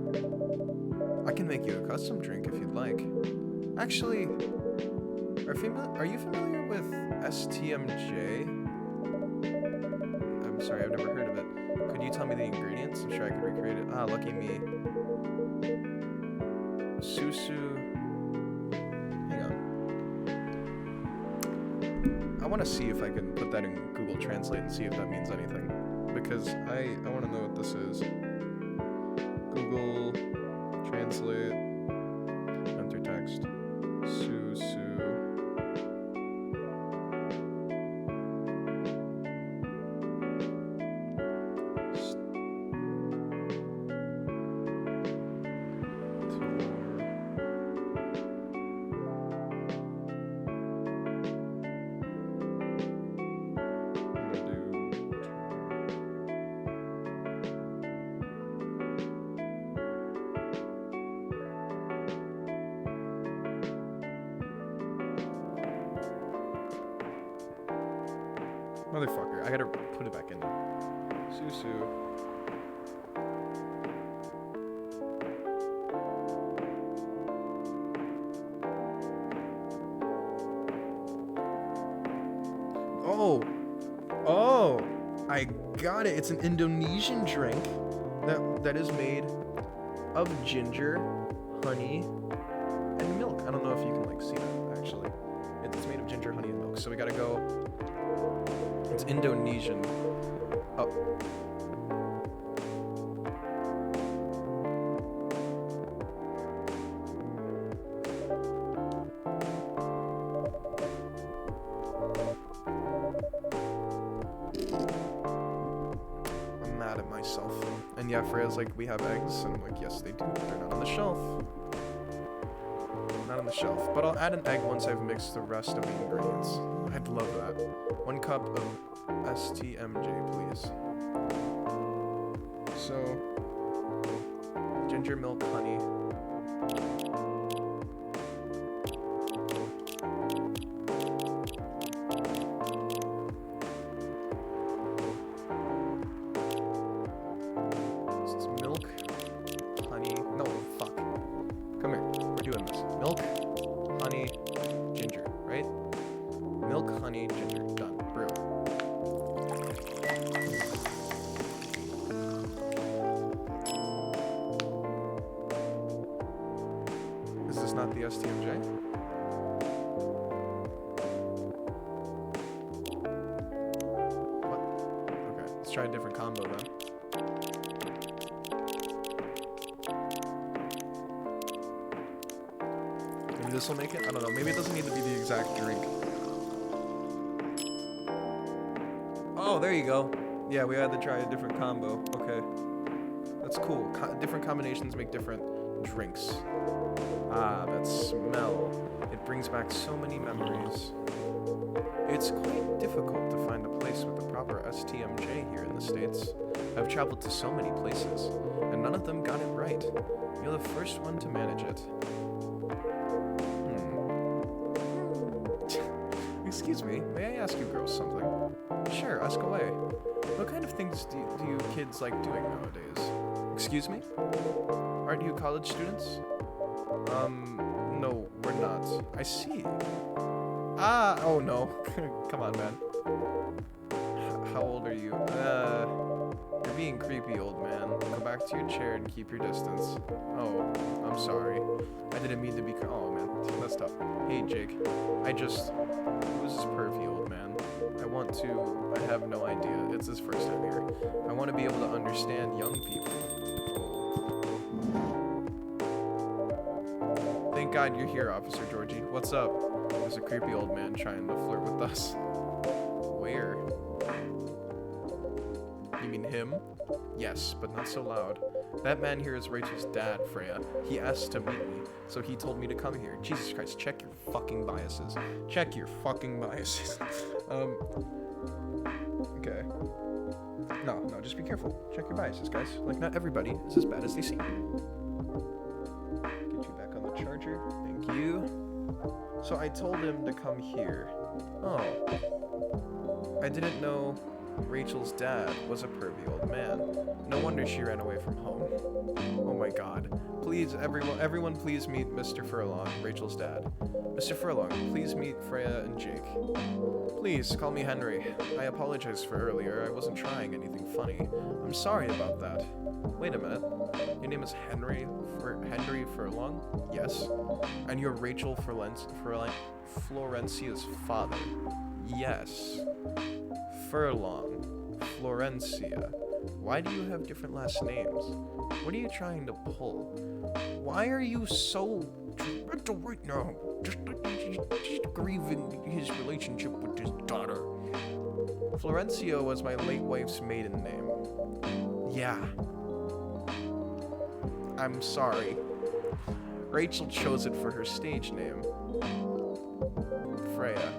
I can make you a custom drink if you'd like. Actually, are you familiar with STMJ? I'm sorry, I've never heard of it. Could you tell me the ingredients? I'm sure I could recreate it. Ah, lucky me. Susu. Hang on. I want to see if I can put that in Google Translate and see if that means anything. Because I want to know what this is. Google Translate. Enter text. Susu. Motherfucker, I gotta put it back in now. Susu. Oh! Oh! I got it! It's an Indonesian drink that is made of ginger, honey, and milk. I don't know if you can, like, see that, actually. It's made of ginger, honey, and milk. So we gotta go... It's Indonesian. Oh. I'm mad at myself. And yeah, Freya's like, we have eggs. And I'm like, yes, they do. But they're not on the shelf. Not on the shelf. But I'll add an egg once I've mixed the rest of the ingredients. I'd love that. 1 cup of STMJ, please. So, ginger, milk, honey. This is milk, honey. No, fuck. Come here. We're doing this. Milk, honey, ginger, right? Milk, honey, ginger. Done. Brew. Is this not the STMJ? What? Okay, let's try a different combo then. Maybe this will make it? I don't know. Maybe it doesn't need to be the exact drink. Oh, there you go. Yeah, we had to try a different combo. Okay. That's cool. Different combinations make different drinks. Ah, that smell. It brings back so many memories. It's quite difficult to find a place with the proper STMJ here in the States. I've traveled to so many places, and none of them got it right. You're the first one to manage it. Excuse me, may I ask you girls something? Sure, ask away. What kind of things do you kids like doing nowadays? Excuse me? Aren't you college students? No, we're not. I see. Ah, oh no. Come on, man. How old are you? You're being creepy, old man. Go back to your chair and keep your distance. Oh, I'm sorry. I didn't mean to be oh man, that's tough. Hey, Jake. Who's this pervy old man? I have no idea. It's his first time here. I want to be able to understand young people. Thank God you're here, Officer Georgie. What's up? There's a creepy old man trying to flirt with us. Where? You mean him? Yes, but not so loud. That man here is Rachel's dad, Freya. He asked to meet me, so he told me to come here. Jesus Christ, check your fucking biases. Check your fucking biases. Okay. No, just be careful. Check your biases, guys. Like, not everybody is as bad as they seem. Get you back on the charger. Thank you. So I told him to come here. Oh. I didn't know Rachel's dad was a pervy old man. No wonder she ran away from home. Oh my god. Please, everyone please meet Mr. Furlong, Rachel's dad. Mr. Furlong, please meet Freya and Jake. Please, call me Henry. I apologize for earlier. I wasn't trying anything funny. I'm sorry about that. Wait a minute. Your name is Henry Furlong? Yes. And you're Rachel Florencia's father? Yes. Furlong. Florencia. Why do you have different last names? What are you trying to pull? Why are you so... right now? Just grieving his relationship with his daughter. Florencia was my late wife's maiden name. Yeah. I'm sorry. Rachel chose it for her stage name. Freya.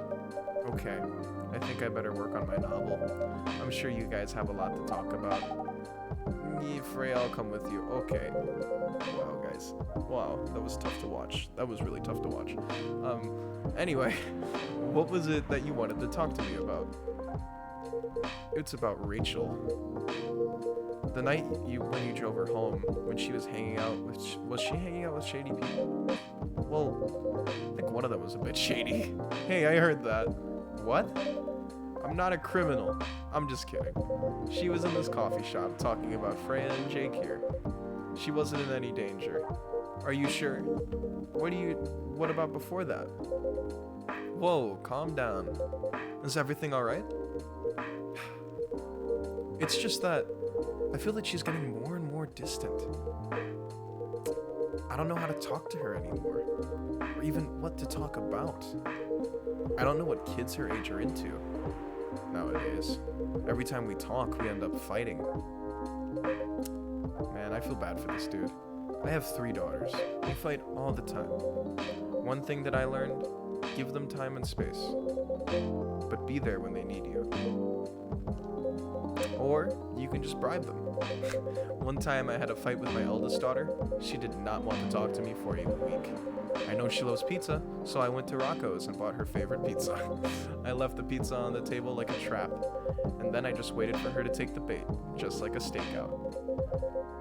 Okay. I think I better work on my novel. I'm sure you guys have a lot to talk about. Yeah, Freya, I'll come with you. Okay. Wow, guys. Wow, that was tough to watch. That was really tough to watch. Anyway, what was it that you wanted to talk to me about? It's about Rachel. The night when you drove her home, when she was hanging out with, was she hanging out with shady people? Well, I think one of them was a bit shady. Hey, I heard that. What? I'm not a criminal. I'm just kidding. She was in this coffee shop talking about Freya and Jake here. She wasn't in any danger. Are you sure? What about before that? Whoa, calm down. Is everything alright? It's just that I feel that she's getting more and more distant. I don't know how to talk to her anymore, or even what to talk about. I don't know what kids her age are into nowadays. Every time we talk, we end up fighting. Man, I feel bad for this dude. I have 3 daughters. We fight all the time. One thing that I learned, give them time and space, but be there when they need you. Or you can just bribe them. One time I had a fight with my eldest daughter. She did not want to talk to me for a week. I know she loves pizza, so I went to Rocco's and bought her favorite pizza. I left the pizza on the table like a trap, and then I just waited for her to take the bait, just like a stakeout.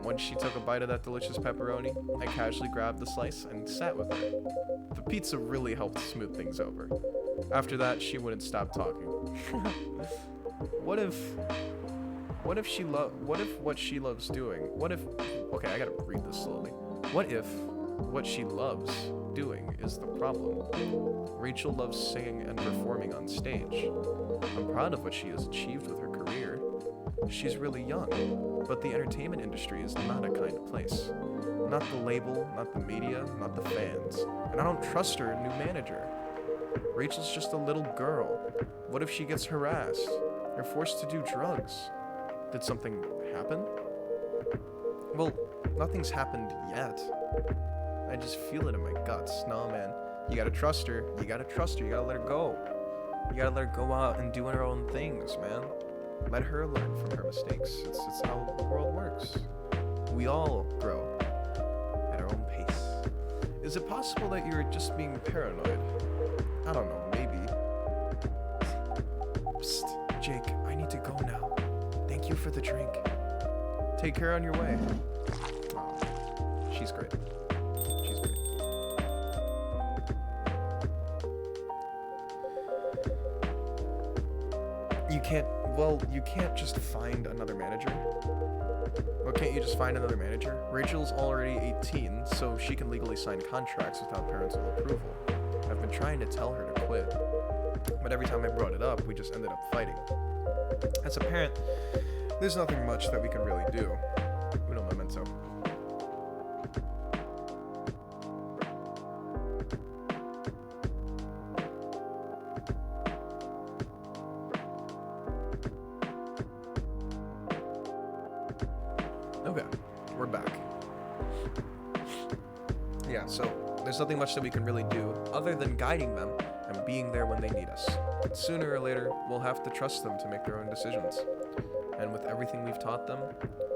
Once she took a bite of that delicious pepperoni, I casually grabbed the slice and sat with her. The pizza really helped smooth things over. After that, she wouldn't stop talking. What if what she loves doing? Okay, I gotta read this slowly. What if what she loves doing is the problem? Rachel loves singing and performing on stage. I'm proud of what she has achieved with her career. She's really young, but the entertainment industry is not a kind place. Not the label, not the media, not the fans. And I don't trust her new manager. Rachel's just a little girl. What if she gets harassed or forced to do drugs? Did something happen? Well, nothing's happened yet. I just feel it in my guts. No, man. You gotta trust her. You gotta trust her. You gotta let her go. You gotta let her go out and do her own things, man. Let her learn from her mistakes. It's how the world works. We all grow at our own pace. Is it possible that you're just being paranoid? I don't know, maybe. Psst, Jake, I need to go now. Thank you for the drink. Take care on your way. Oh, she's great. She's great. You can't just find another manager. Well, can't you just find another manager? Rachel's already 18, so she can legally sign contracts without parental approval. I've been trying to tell her to quit, but every time I brought it up, we just ended up fighting. As a parent, there's nothing much that we can really do. Uno momento. Okay, we're back. Yeah, so there's nothing much that we can really do other than guiding them and being there when they need us. Sooner or later, we'll have to trust them to make their own decisions. And with everything we've taught them,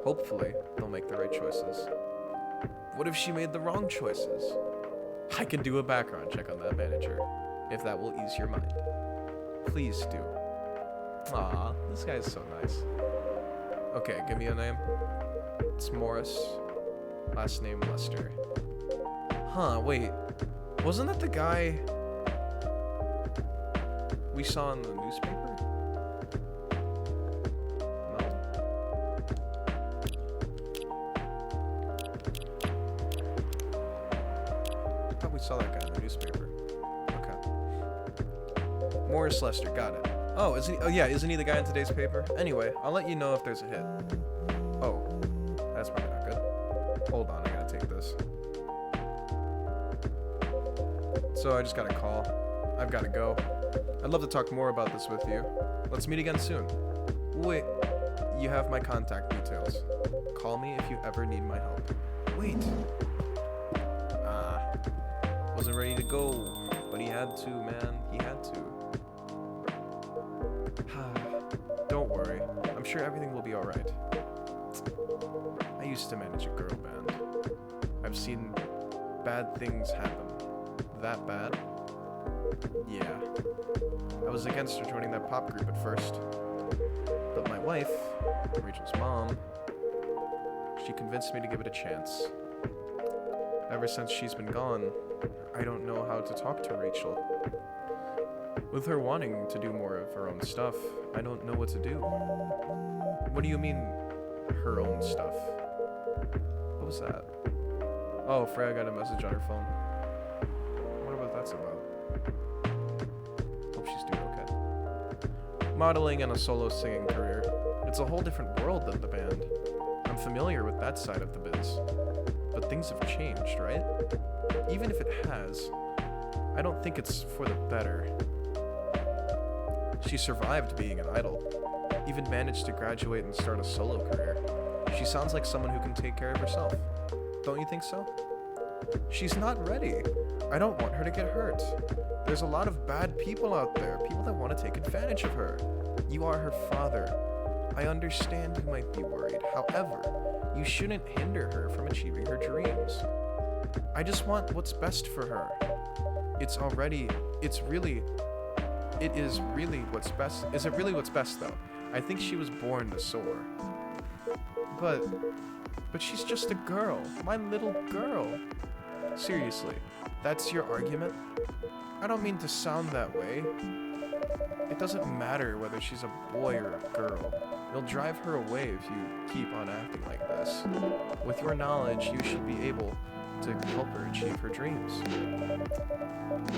hopefully they'll make the right choices. What if she made the wrong choices? I can do a background check on that manager, if that will ease your mind. Please do. Aw, this guy's so nice. Okay, give me a name. It's Morris. Last name Lester. Huh, wait. Wasn't that the guy we saw in the newspaper? No? I thought we saw that guy in the newspaper. Okay. Morris Lester, got it. Oh, isn't he? Oh yeah, isn't he the guy in today's paper? Anyway, I'll let you know if there's a hit. Oh, that's probably not good. Hold on, I gotta take this. So I just got a call. I've gotta go. I'd love to talk more about this with you. Let's meet again soon. Wait, you have my contact details. Call me if you ever need my help. Wait. Wasn't ready to go, but he had to, man. He had to. Don't worry. I'm sure everything will be alright. I used to manage a girl band. I've seen bad things happen. That bad? Yeah. I was against her joining that pop group at first. But my wife, Rachel's mom, she convinced me to give it a chance. Ever since she's been gone, I don't know how to talk to Rachel. With her wanting to do more of her own stuff, I don't know what to do. What do you mean, her own stuff? What was that? Oh, Freya got a message on her phone. I wonder what that's about. Hope she's doing okay. Modeling and a solo singing career. It's a whole different world than the band. I'm familiar with that side of the biz. But things have changed, right? Even if it has, I don't think it's for the better. She survived being an idol, even managed to graduate and start a solo career. She sounds like someone who can take care of herself. Don't you think so? She's not ready. I don't want her to get hurt. There's a lot of bad people out there, people that want to take advantage of her. You are her father. I understand you might be worried. However, you shouldn't hinder her from achieving her dreams. I just want what's best for her. It is really what's best. Is it really what's best though? I think she was born to soar. But she's just a girl. My little girl. Seriously, that's your argument? I don't mean to sound that way. It doesn't matter whether she's a boy or a girl. You'll drive her away if you keep on acting like this. With your knowledge, you should be able to help her achieve her dreams.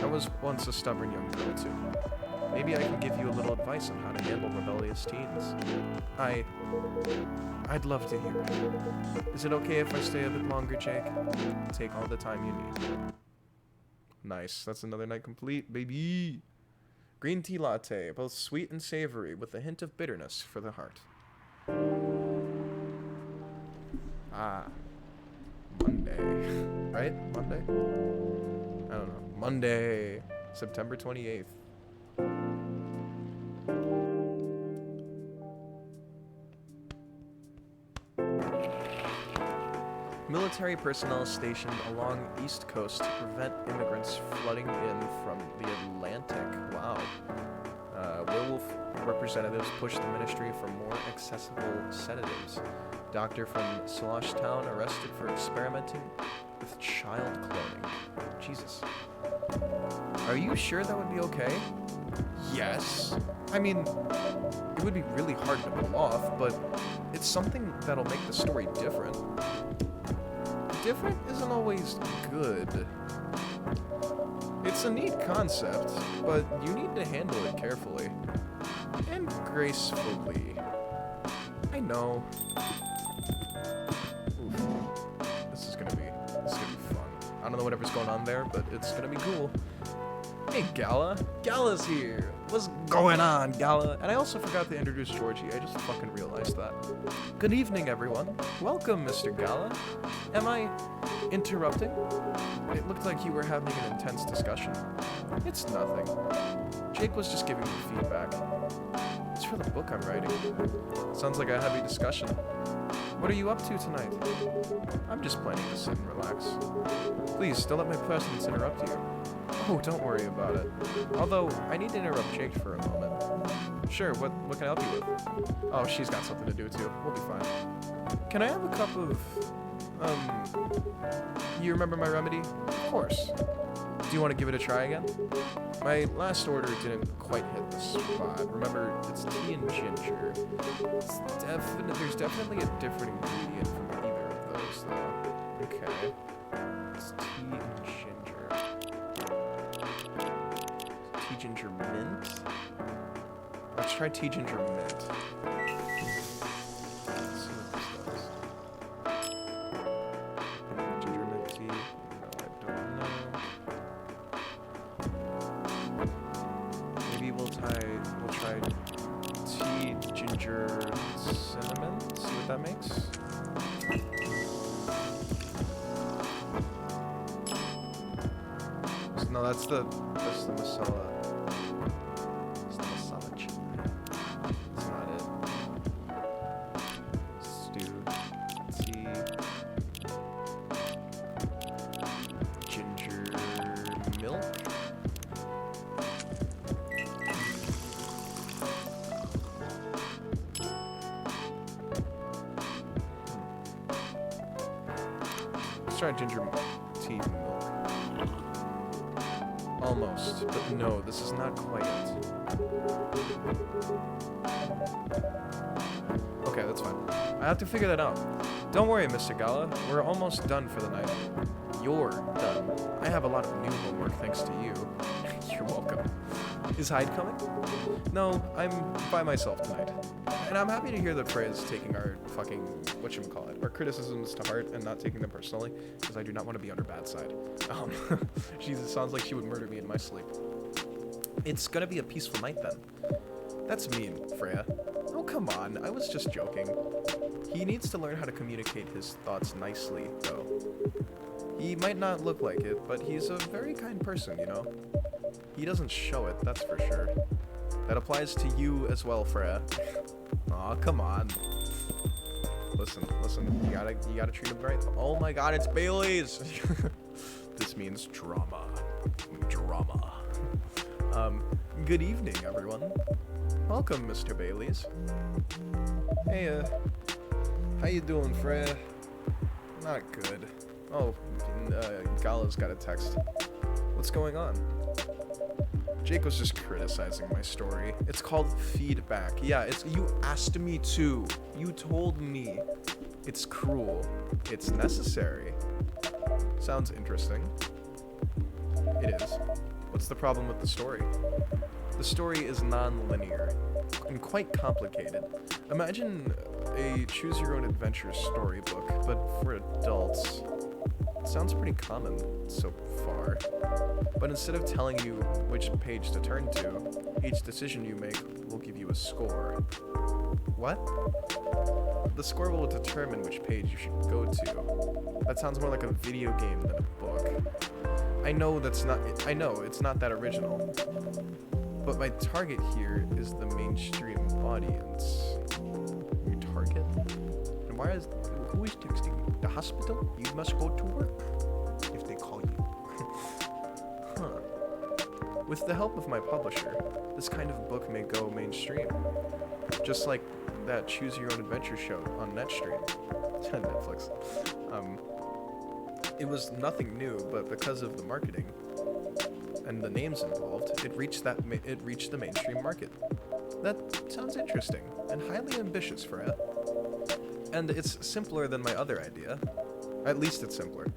I was once a stubborn young girl too. Maybe I can give you a little advice on how to handle rebellious teens. I'd love to hear it. Is it okay if I stay a bit longer, Jake? Take all the time you need. Nice. That's another night complete, baby. Green tea latte, both sweet and savory, with a hint of bitterness for the heart. Ah. Monday. Right? Monday? I don't know. Monday. September 28th. Military personnel stationed along East Coast to prevent immigrants flooding in from the Atlantic. Wow. Werewolf representatives push the ministry for more accessible sedatives. Doctor from Sloshtown arrested for experimenting with child cloning. Jesus. Are you sure that would be okay? Yes. I mean, it would be really hard to pull off, but it's something that'll make the story different. Different isn't always good. It's a neat concept, but you need to handle it carefully. And gracefully. I know. Oof. This is gonna be fun. I don't know whatever's going on there, but it's gonna be cool. Hey, Gala. Gala's here. What's going on, Gala? And I also forgot to introduce Georgie. I just fucking realized that. Good evening, everyone. Welcome, Mr. Gala. Am I interrupting? It looked like you were having an intense discussion. It's nothing. Jake was just giving me feedback. It's for the book I'm writing. Sounds like a heavy discussion. What are you up to tonight? I'm just planning to sit and relax. Please, don't let my presence interrupt you. Oh, don't worry about it. Although, I need to interrupt Jake for a moment. Sure, what can I help you with? Oh, she's got something to do too. We'll be fine. Can I have a cup of, you remember my remedy? Of course. Do you want to give it a try again? My last order didn't quite hit the spot. Remember, it's tea and ginger. There's definitely a different ingredient from either of those, though. Okay. It's tea and ginger. Tea ginger mint? Let's try tea ginger mint. Let's see what this does. Ginger mint tea? No, I don't know. Maybe we'll try tea ginger cinnamon. See what that makes. No, that's the masala. It's the masala chili. That's not it. Stew, tea, ginger milk. Let's try ginger tea milk. Almost, but no, this is not quite it. Okay, that's fine. I have to figure that out. Don't worry, Mr. Gala. We're almost done for the night. You're done. I have a lot of new homework thanks to you. You're welcome. Is Hyde coming? No, I'm by myself tonight. And I'm happy to hear that Freya's taking our fucking, whatchamacallit, our criticisms to heart and not taking them personally, because I do not want to be on her bad side. She sounds like she would murder me in my sleep. It's gonna be a peaceful night then. That's mean, Freya. Oh, come on, I was just joking. He needs to learn how to communicate his thoughts nicely, though. He might not look like it, but he's a very kind person, you know? He doesn't show it, that's for sure. That applies to you as well, Freya. Aw, come on. Listen, you gotta treat him right. Oh my god, it's Bailey's! This means drama. Drama. Good evening, everyone. Welcome, Mr. Bailey's. Hey, how you doing, Freya? Not good. Oh, Gala's got a text. What's going on? Jake was just criticizing my story. It's called feedback. Yeah, you asked me to. You told me. It's cruel. It's necessary. Sounds interesting. It is. What's the problem with the story? The story is non-linear and quite complicated. Imagine a choose-your-own-adventure storybook, but for adults. It sounds pretty common so far. But instead of telling you which page to turn to, each decision you make will give you a score. What? The score will determine which page you should go to. That sounds more like a video game than a book. I know it's not that original. But my target here is the mainstream audience. Your target? And who is texting you? The hospital? You must go to work. If they call you. Huh. With the help of my publisher, this kind of book may go mainstream. Just like that Choose Your Own Adventure show on Netflix. It was nothing new, but because of the marketing and the names involved, it reached the mainstream market. That sounds interesting and highly ambitious, Freya. And it's simpler than my other idea. At least it's simpler.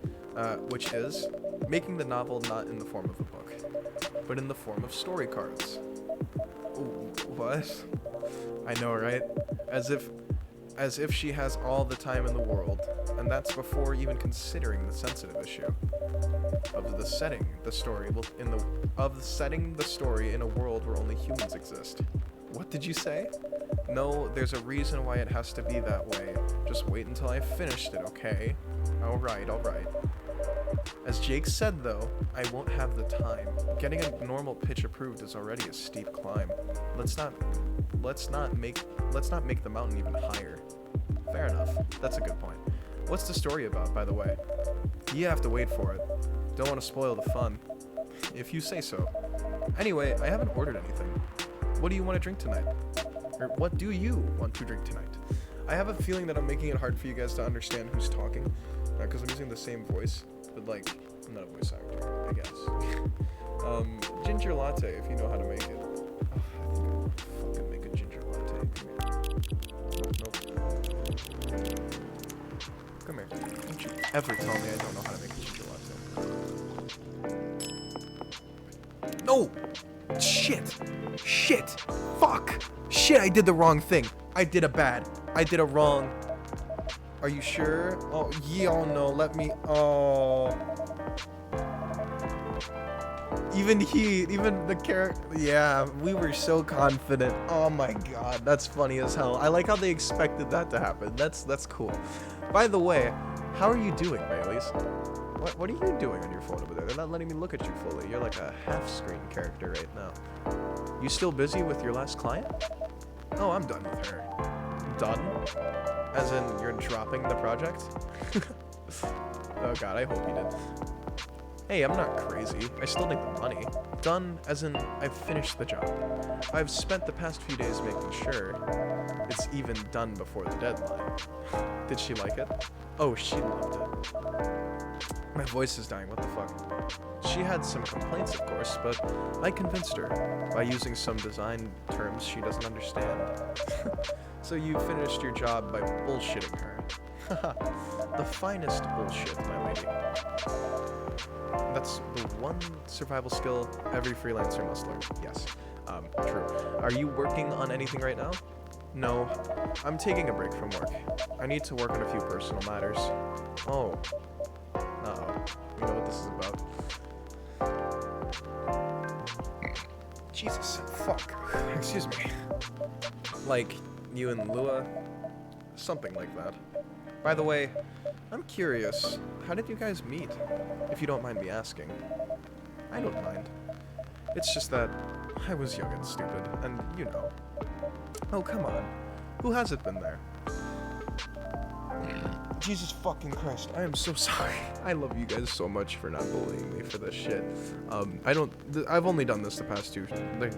Which is making the novel not in the form of a book, but in the form of story cards. Ooh, what? I know, right? As if she has all the time in the world, and that's before even considering the sensitive issue of setting the story in a world where only humans exist. What did you say? No, there's a reason why it has to be that way. Just wait until I finished it, okay? Alright. As Jake said though, I won't have the time. Getting a normal pitch approved is already a steep climb. Let's not make the mountain even higher. Fair enough. That's a good point. What's the story about, by the way? You have to wait for it. Don't want to spoil the fun. If you say so. Anyway, I haven't ordered anything. What do you want to drink tonight? Or what do you want to drink tonight? I have a feeling that I'm making it hard for you guys to understand who's talking, because I'm using the same voice, but like, I'm not a voice actor, I guess. Ginger latte, if you know how to make it. Oh, I think I'll fucking make a ginger latte. Nope. Come here. Don't you ever tell me I don't know how to make a ginger latte. No! Shit! Fuck! Shit, I did the wrong thing. I did a wrong. Are you sure? Oh, no, let me, Even the character, yeah, we were so confident. Oh my god, that's funny as hell. I like how they expected that to happen. That's cool. By the way, how are you doing, Baileys? What are you doing on your phone over there? They're not letting me look at you fully. You're like a half-screen character right now. You still busy with your last client? Oh, I'm done with her. Done? As in, you're dropping the project? Oh god, I hope you did. Hey, I'm not crazy. I still need the money. Done, as in, I've finished the job. I've spent the past few days making sure it's even done before the deadline. Did she like it? Oh, she loved it. My voice is dying, what the fuck? She had some complaints, of course, but I convinced her by using some design terms she doesn't understand. So you finished your job by bullshitting her. The finest bullshit, my lady. That's the one survival skill every freelancer must learn. Yes, true. Are you working on anything right now? No, I'm taking a break from work. I need to work on a few personal matters. Oh. Uh-oh. You know what this is about? Jesus, fuck. Excuse me. Like, you and Lua? Something like that. By the way, I'm curious, how did you guys meet? If you don't mind me asking. I don't mind. It's just that I was young and stupid, and you know. Oh, come on. Who hasn't been there? Jesus fucking Christ, I am so sorry. I love you guys so much for not bullying me for this shit. I've only done this the past two,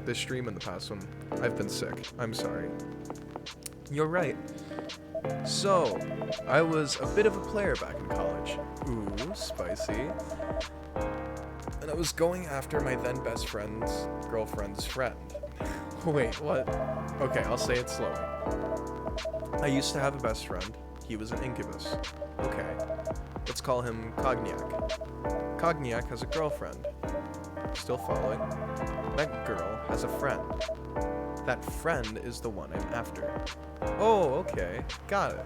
the stream and the past one. I've been sick. I'm sorry. You're right. So, I was a bit of a player back in college. Ooh, spicy. And I was going after my then best friend's girlfriend's friend. Wait, what? Okay, I'll say it slowly. I used to have a best friend. He was an incubus. Okay, let's call him Cogniac. Cogniac has a girlfriend. Still following? That girl has a friend. That friend is the one I'm after. Oh, okay, got it.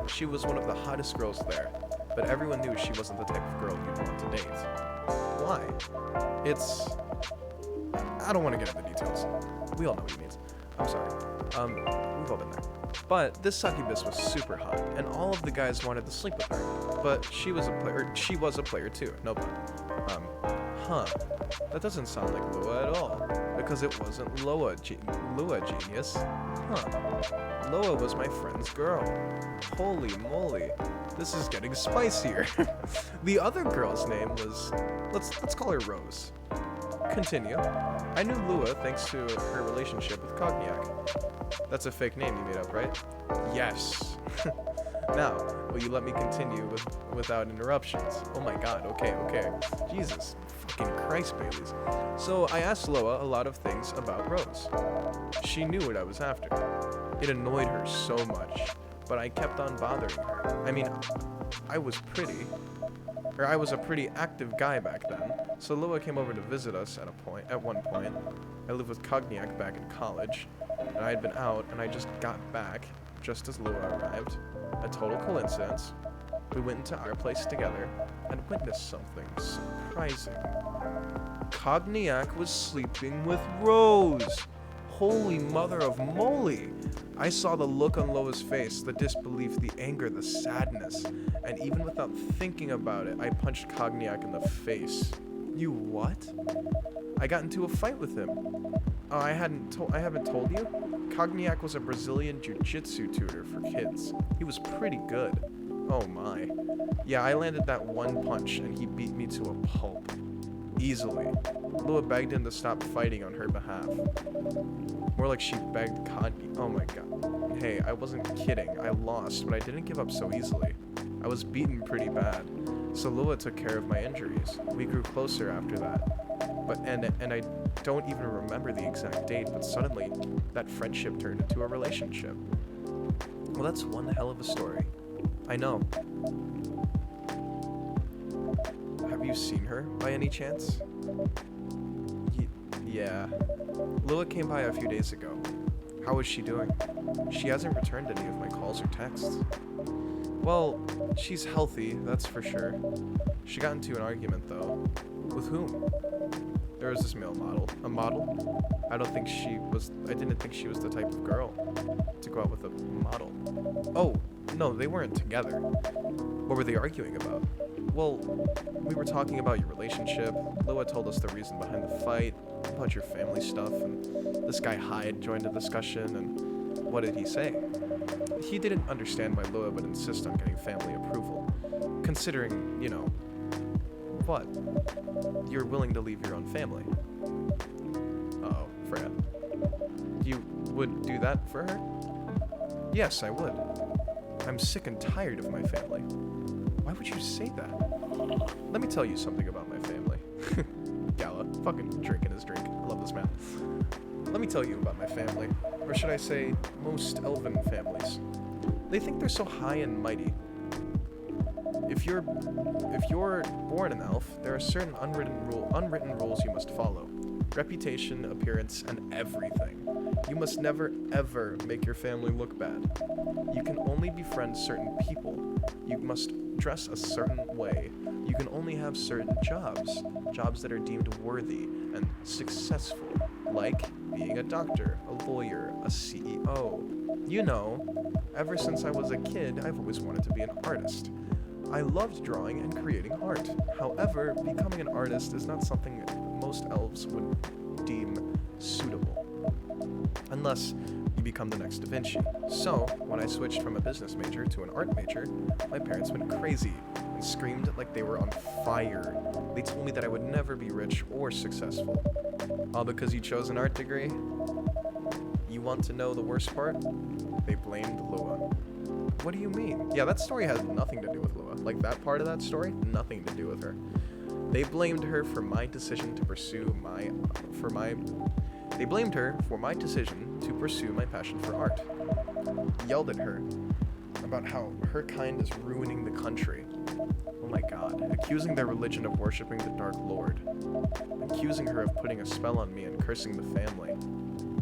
She was one of the hottest girls there, but everyone knew she wasn't the type of girl you'd want to date. Why? I don't want to get into details. We all know what he means. I'm sorry. We've all been there. But this succubus was super hot, and all of the guys wanted to sleep with her. But she was a player too, no pun. Huh. That doesn't sound like Lua at all, because it wasn't Lua genius. Huh. Lua was my friend's girl. Holy moly. This is getting spicier. The other girl's name was, let's call her Rose. Continue. I knew Lua thanks to her relationship with Cogniac. That's a fake name you made up, right? Yes. Now, will you let me continue without interruptions? Oh my god, okay. Jesus fucking Christ, Baileys. So I asked Loa a lot of things about Rose. She knew what I was after. It annoyed her so much, but I kept on bothering her. I mean, I was a pretty active guy back then, so Loa came over to visit us at one point. I lived with Cogniac back in college, and I had been out, and I just got back just as Loa arrived. A total coincidence. We went into our place together and witnessed something surprising. Cogniac was sleeping with Rose. Holy mother of moly! I saw the look on Loa's face, the disbelief, the anger, the sadness, and even without thinking about it, I punched Cogniac in the face. You what? I got into a fight with him. Oh, I haven't told you? Cogniac was a Brazilian jiu-jitsu tutor for kids. He was pretty good. Oh my. Yeah, I landed that one punch and he beat me to a pulp. Easily. Lua begged him to stop fighting on her behalf. More like she begged Cogniac. Oh my god. Hey, I wasn't kidding. I lost, but I didn't give up so easily. I was beaten pretty bad. So Lua took care of my injuries. We grew closer after that. And I don't even remember the exact date, but suddenly that friendship turned into a relationship. Well, that's one hell of a story. I know. Have you seen her by any chance? Yeah. Lua came by a few days ago. How is she doing? She hasn't returned any of my calls or texts. Well, she's healthy, that's for sure. She got into an argument though. With whom? There was this male model. A model? I didn't think she was the type of girl to go out with a model. Oh, no, they weren't together. What were they arguing about? Well, we were talking about your relationship. Lua told us the reason behind the fight, about your family stuff, and this guy Hyde joined the discussion, and what did he say? He didn't understand why Lua would insist on getting family approval, considering, you know, what? You're willing to leave your own family. Uh-oh, Freya. You would do that for her? Yes, I would. I'm sick and tired of my family. Why would you say that? Let me tell you something about my family. Gala, fucking drinking his drink. I love this man. Let me tell you about my family. Or should I say, most elven families. They think they're so high and mighty. If you're born an elf, there are certain unwritten rules you must follow. Reputation, appearance, and everything. You must never, ever make your family look bad. You can only befriend certain people. You must dress a certain way. You can only have certain jobs. Jobs that are deemed worthy and successful. Like being a doctor, a lawyer, a CEO. You know, ever since I was a kid, I've always wanted to be an artist. I loved drawing and creating art. However, becoming an artist is not something most elves would deem suitable. Unless you become the next Da Vinci. So, when I switched from a business major to an art major, my parents went crazy and screamed like they were on fire. They told me that I would never be rich or successful. All because you chose an art degree? You want to know the worst part? They blamed Lua. What do you mean? Yeah, that story has nothing to do with Lua. Like, that part of that story, nothing to do with her. They blamed her for my decision to pursue They blamed her for my decision to pursue my passion for art. Yelled at her about how her kind is ruining the country. Oh my god. Accusing their religion of worshipping the Dark Lord. Accusing her of putting a spell on me and cursing the family.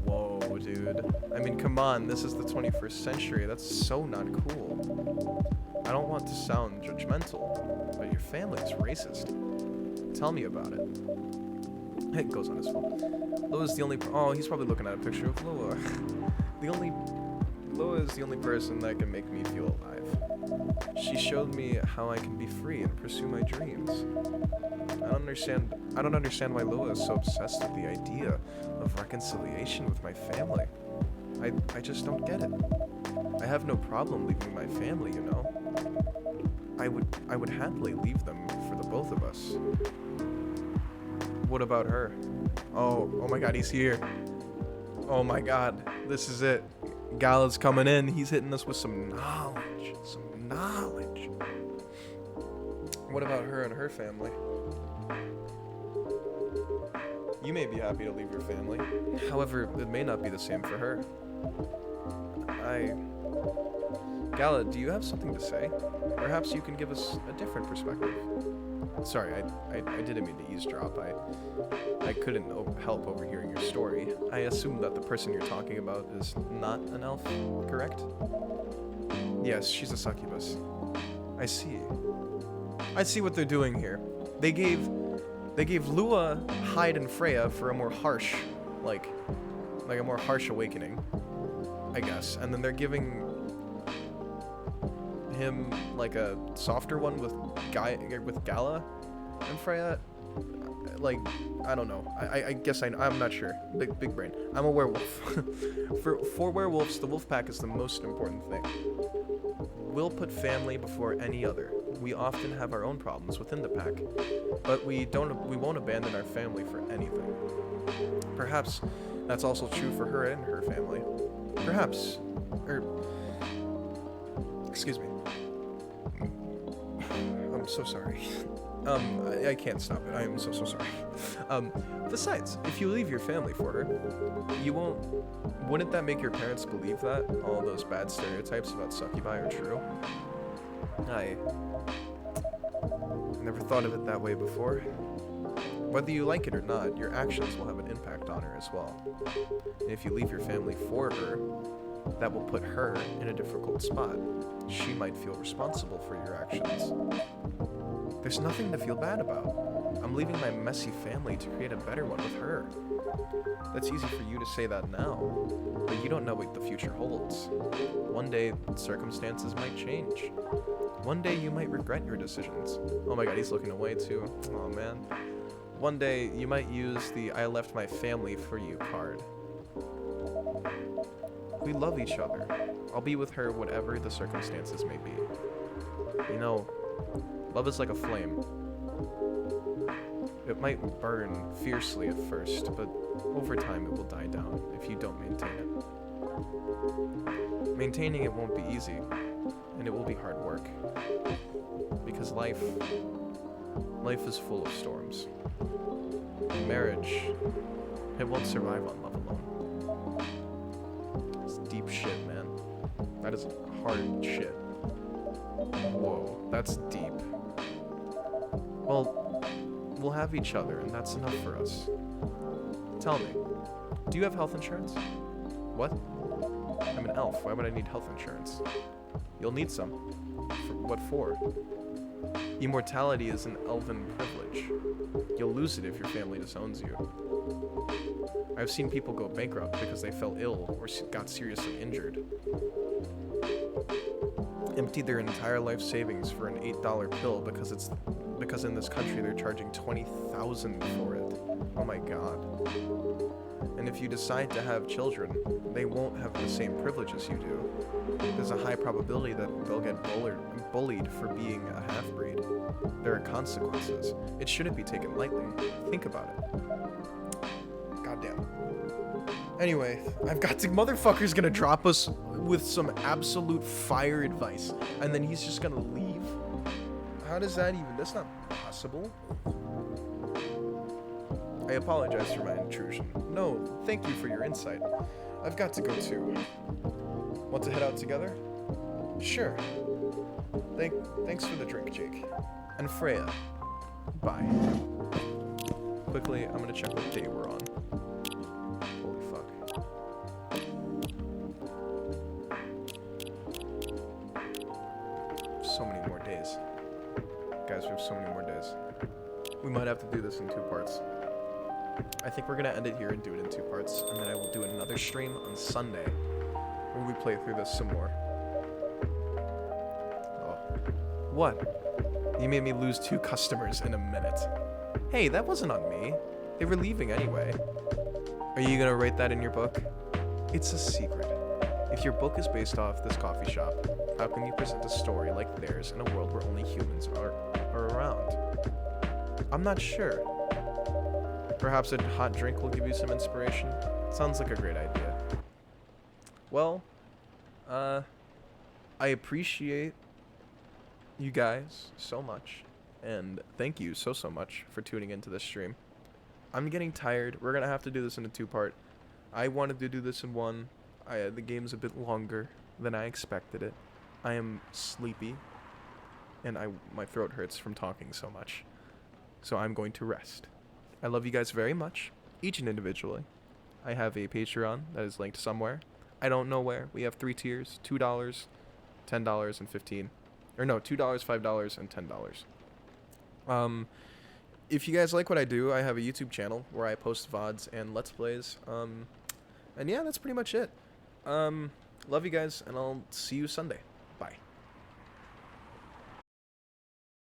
Whoa, dude. I mean, come on, this is the 21st century. That's so not cool. I don't want to sound judgmental, but your family is racist. Tell me about it. It goes on his phone. Lua's the only... Oh, he's probably looking at a picture of Lua. Lua is the only person that can make me feel alive. She showed me how I can be free and pursue my dreams. I don't understand why Lua is so obsessed with the idea of reconciliation with my family. I just don't get it. I have no problem leaving my family, you know. I would happily leave them for the both of us. What about her? Oh my god, he's here. Oh my god, this is it. Gala's coming in. He's hitting us with some knowledge. What about her and her family? You may be happy to leave your family. However, it may not be the same for her. Gala, do you have something to say? Perhaps you can give us a different perspective. Sorry, I didn't mean to eavesdrop. I couldn't help overhearing your story. I assume that the person you're talking about is not an elf, correct? Yes, she's a succubus. I see. I see what they're doing here. They gave Lua, Hyde, and Freya for a more harsh, like a more harsh awakening, I guess. And then they're giving him like a softer one with Gala and Freya. Like, I don't know. I guess I'm not sure. Big brain. I'm a werewolf. For werewolves, the wolf pack is the most important thing. We'll put family before any other. We often have our own problems within the pack, but we won't abandon our family for anything. Perhaps that's also true for her and her family. Perhaps, excuse me. I'm so sorry. I can't stop it. I am so sorry. Besides, if you leave your family for her, wouldn't that make your parents believe that all those bad stereotypes about succubi are true? I never thought of it that way before. Whether you like it or not, your actions will have an impact on her as well. And if you leave your family for her, that will put her in a difficult spot. She might feel responsible for your actions. There's nothing to feel bad about. I'm leaving my messy family to create a better one with her. That's easy for you to say that now, but you don't know what the future holds. One day, circumstances might change. One day, you might regret your decisions. Oh my god, he's looking away too. Oh man. One day, you might use the I left my family for you card. We love each other. I'll be with her whatever the circumstances may be. You know, love is like a flame. It might burn fiercely at first, but over time it will die down if you don't maintain it. Maintaining it won't be easy, and it will be hard work. Because life is full of storms. Marriage, it won't survive on love alone. It's deep shit, man. That is hard shit. Whoa, that's deep. Well, we'll have each other, and that's enough for us. Tell me, do you have health insurance? What? I'm an elf. Why would I need health insurance? You'll need some. What for? Immortality is an elven privilege. You'll lose it if your family disowns you. I've seen people go bankrupt because they fell ill or got seriously injured. Emptied their entire life savings for an $8 pill because in this country they're charging $20,000 for it. Oh my god. And if you decide to have children, they won't have the same privileges you do. There's a high probability that they'll get bullied for being a half-breed. There are consequences. It shouldn't be taken lightly. Think about it. Goddamn. Anyway, motherfucker's gonna drop us with some absolute fire advice, and then he's just gonna leave? How does that even, that's not possible. I apologize for my intrusion. No, thank you for your insight. I've got to go too. Want to head out together? Sure. Thanks for the drink, Jake. And Freya. Bye. Quickly, I'm gonna check what day we're on. Holy fuck. So many more days. Guys, we have so many more days. We might have to do this in 2 parts. I think we're gonna end it here and do it in 2 parts, and then I will do another stream on Sunday where we play through this some more. Oh. What? You made me lose 2 customers in a minute. Hey, that wasn't on me. They were leaving anyway. Are you gonna write that in your book? It's a secret. If your book is based off this coffee shop, how can you present a story like theirs in a world where only humans are around? I'm not sure. Perhaps a hot drink will give you some inspiration? Sounds like a great idea. Well, I appreciate you guys so much, and thank you so much for tuning into this stream. I'm getting tired. We're gonna have to do this in a 2-part. I wanted to do this in 1. The game's a bit longer than I expected it. I am sleepy, and my throat hurts from talking so much. So I'm going to rest. I love you guys very much, each and individually. I have a Patreon that is linked somewhere. I don't know where. We have 3 tiers, $2, $10, and $15. Or no, $2, $5, and $10. If you guys like what I do, I have a YouTube channel where I post VODs and Let's Plays. And yeah, that's pretty much it. Love you guys, and I'll see you Sunday.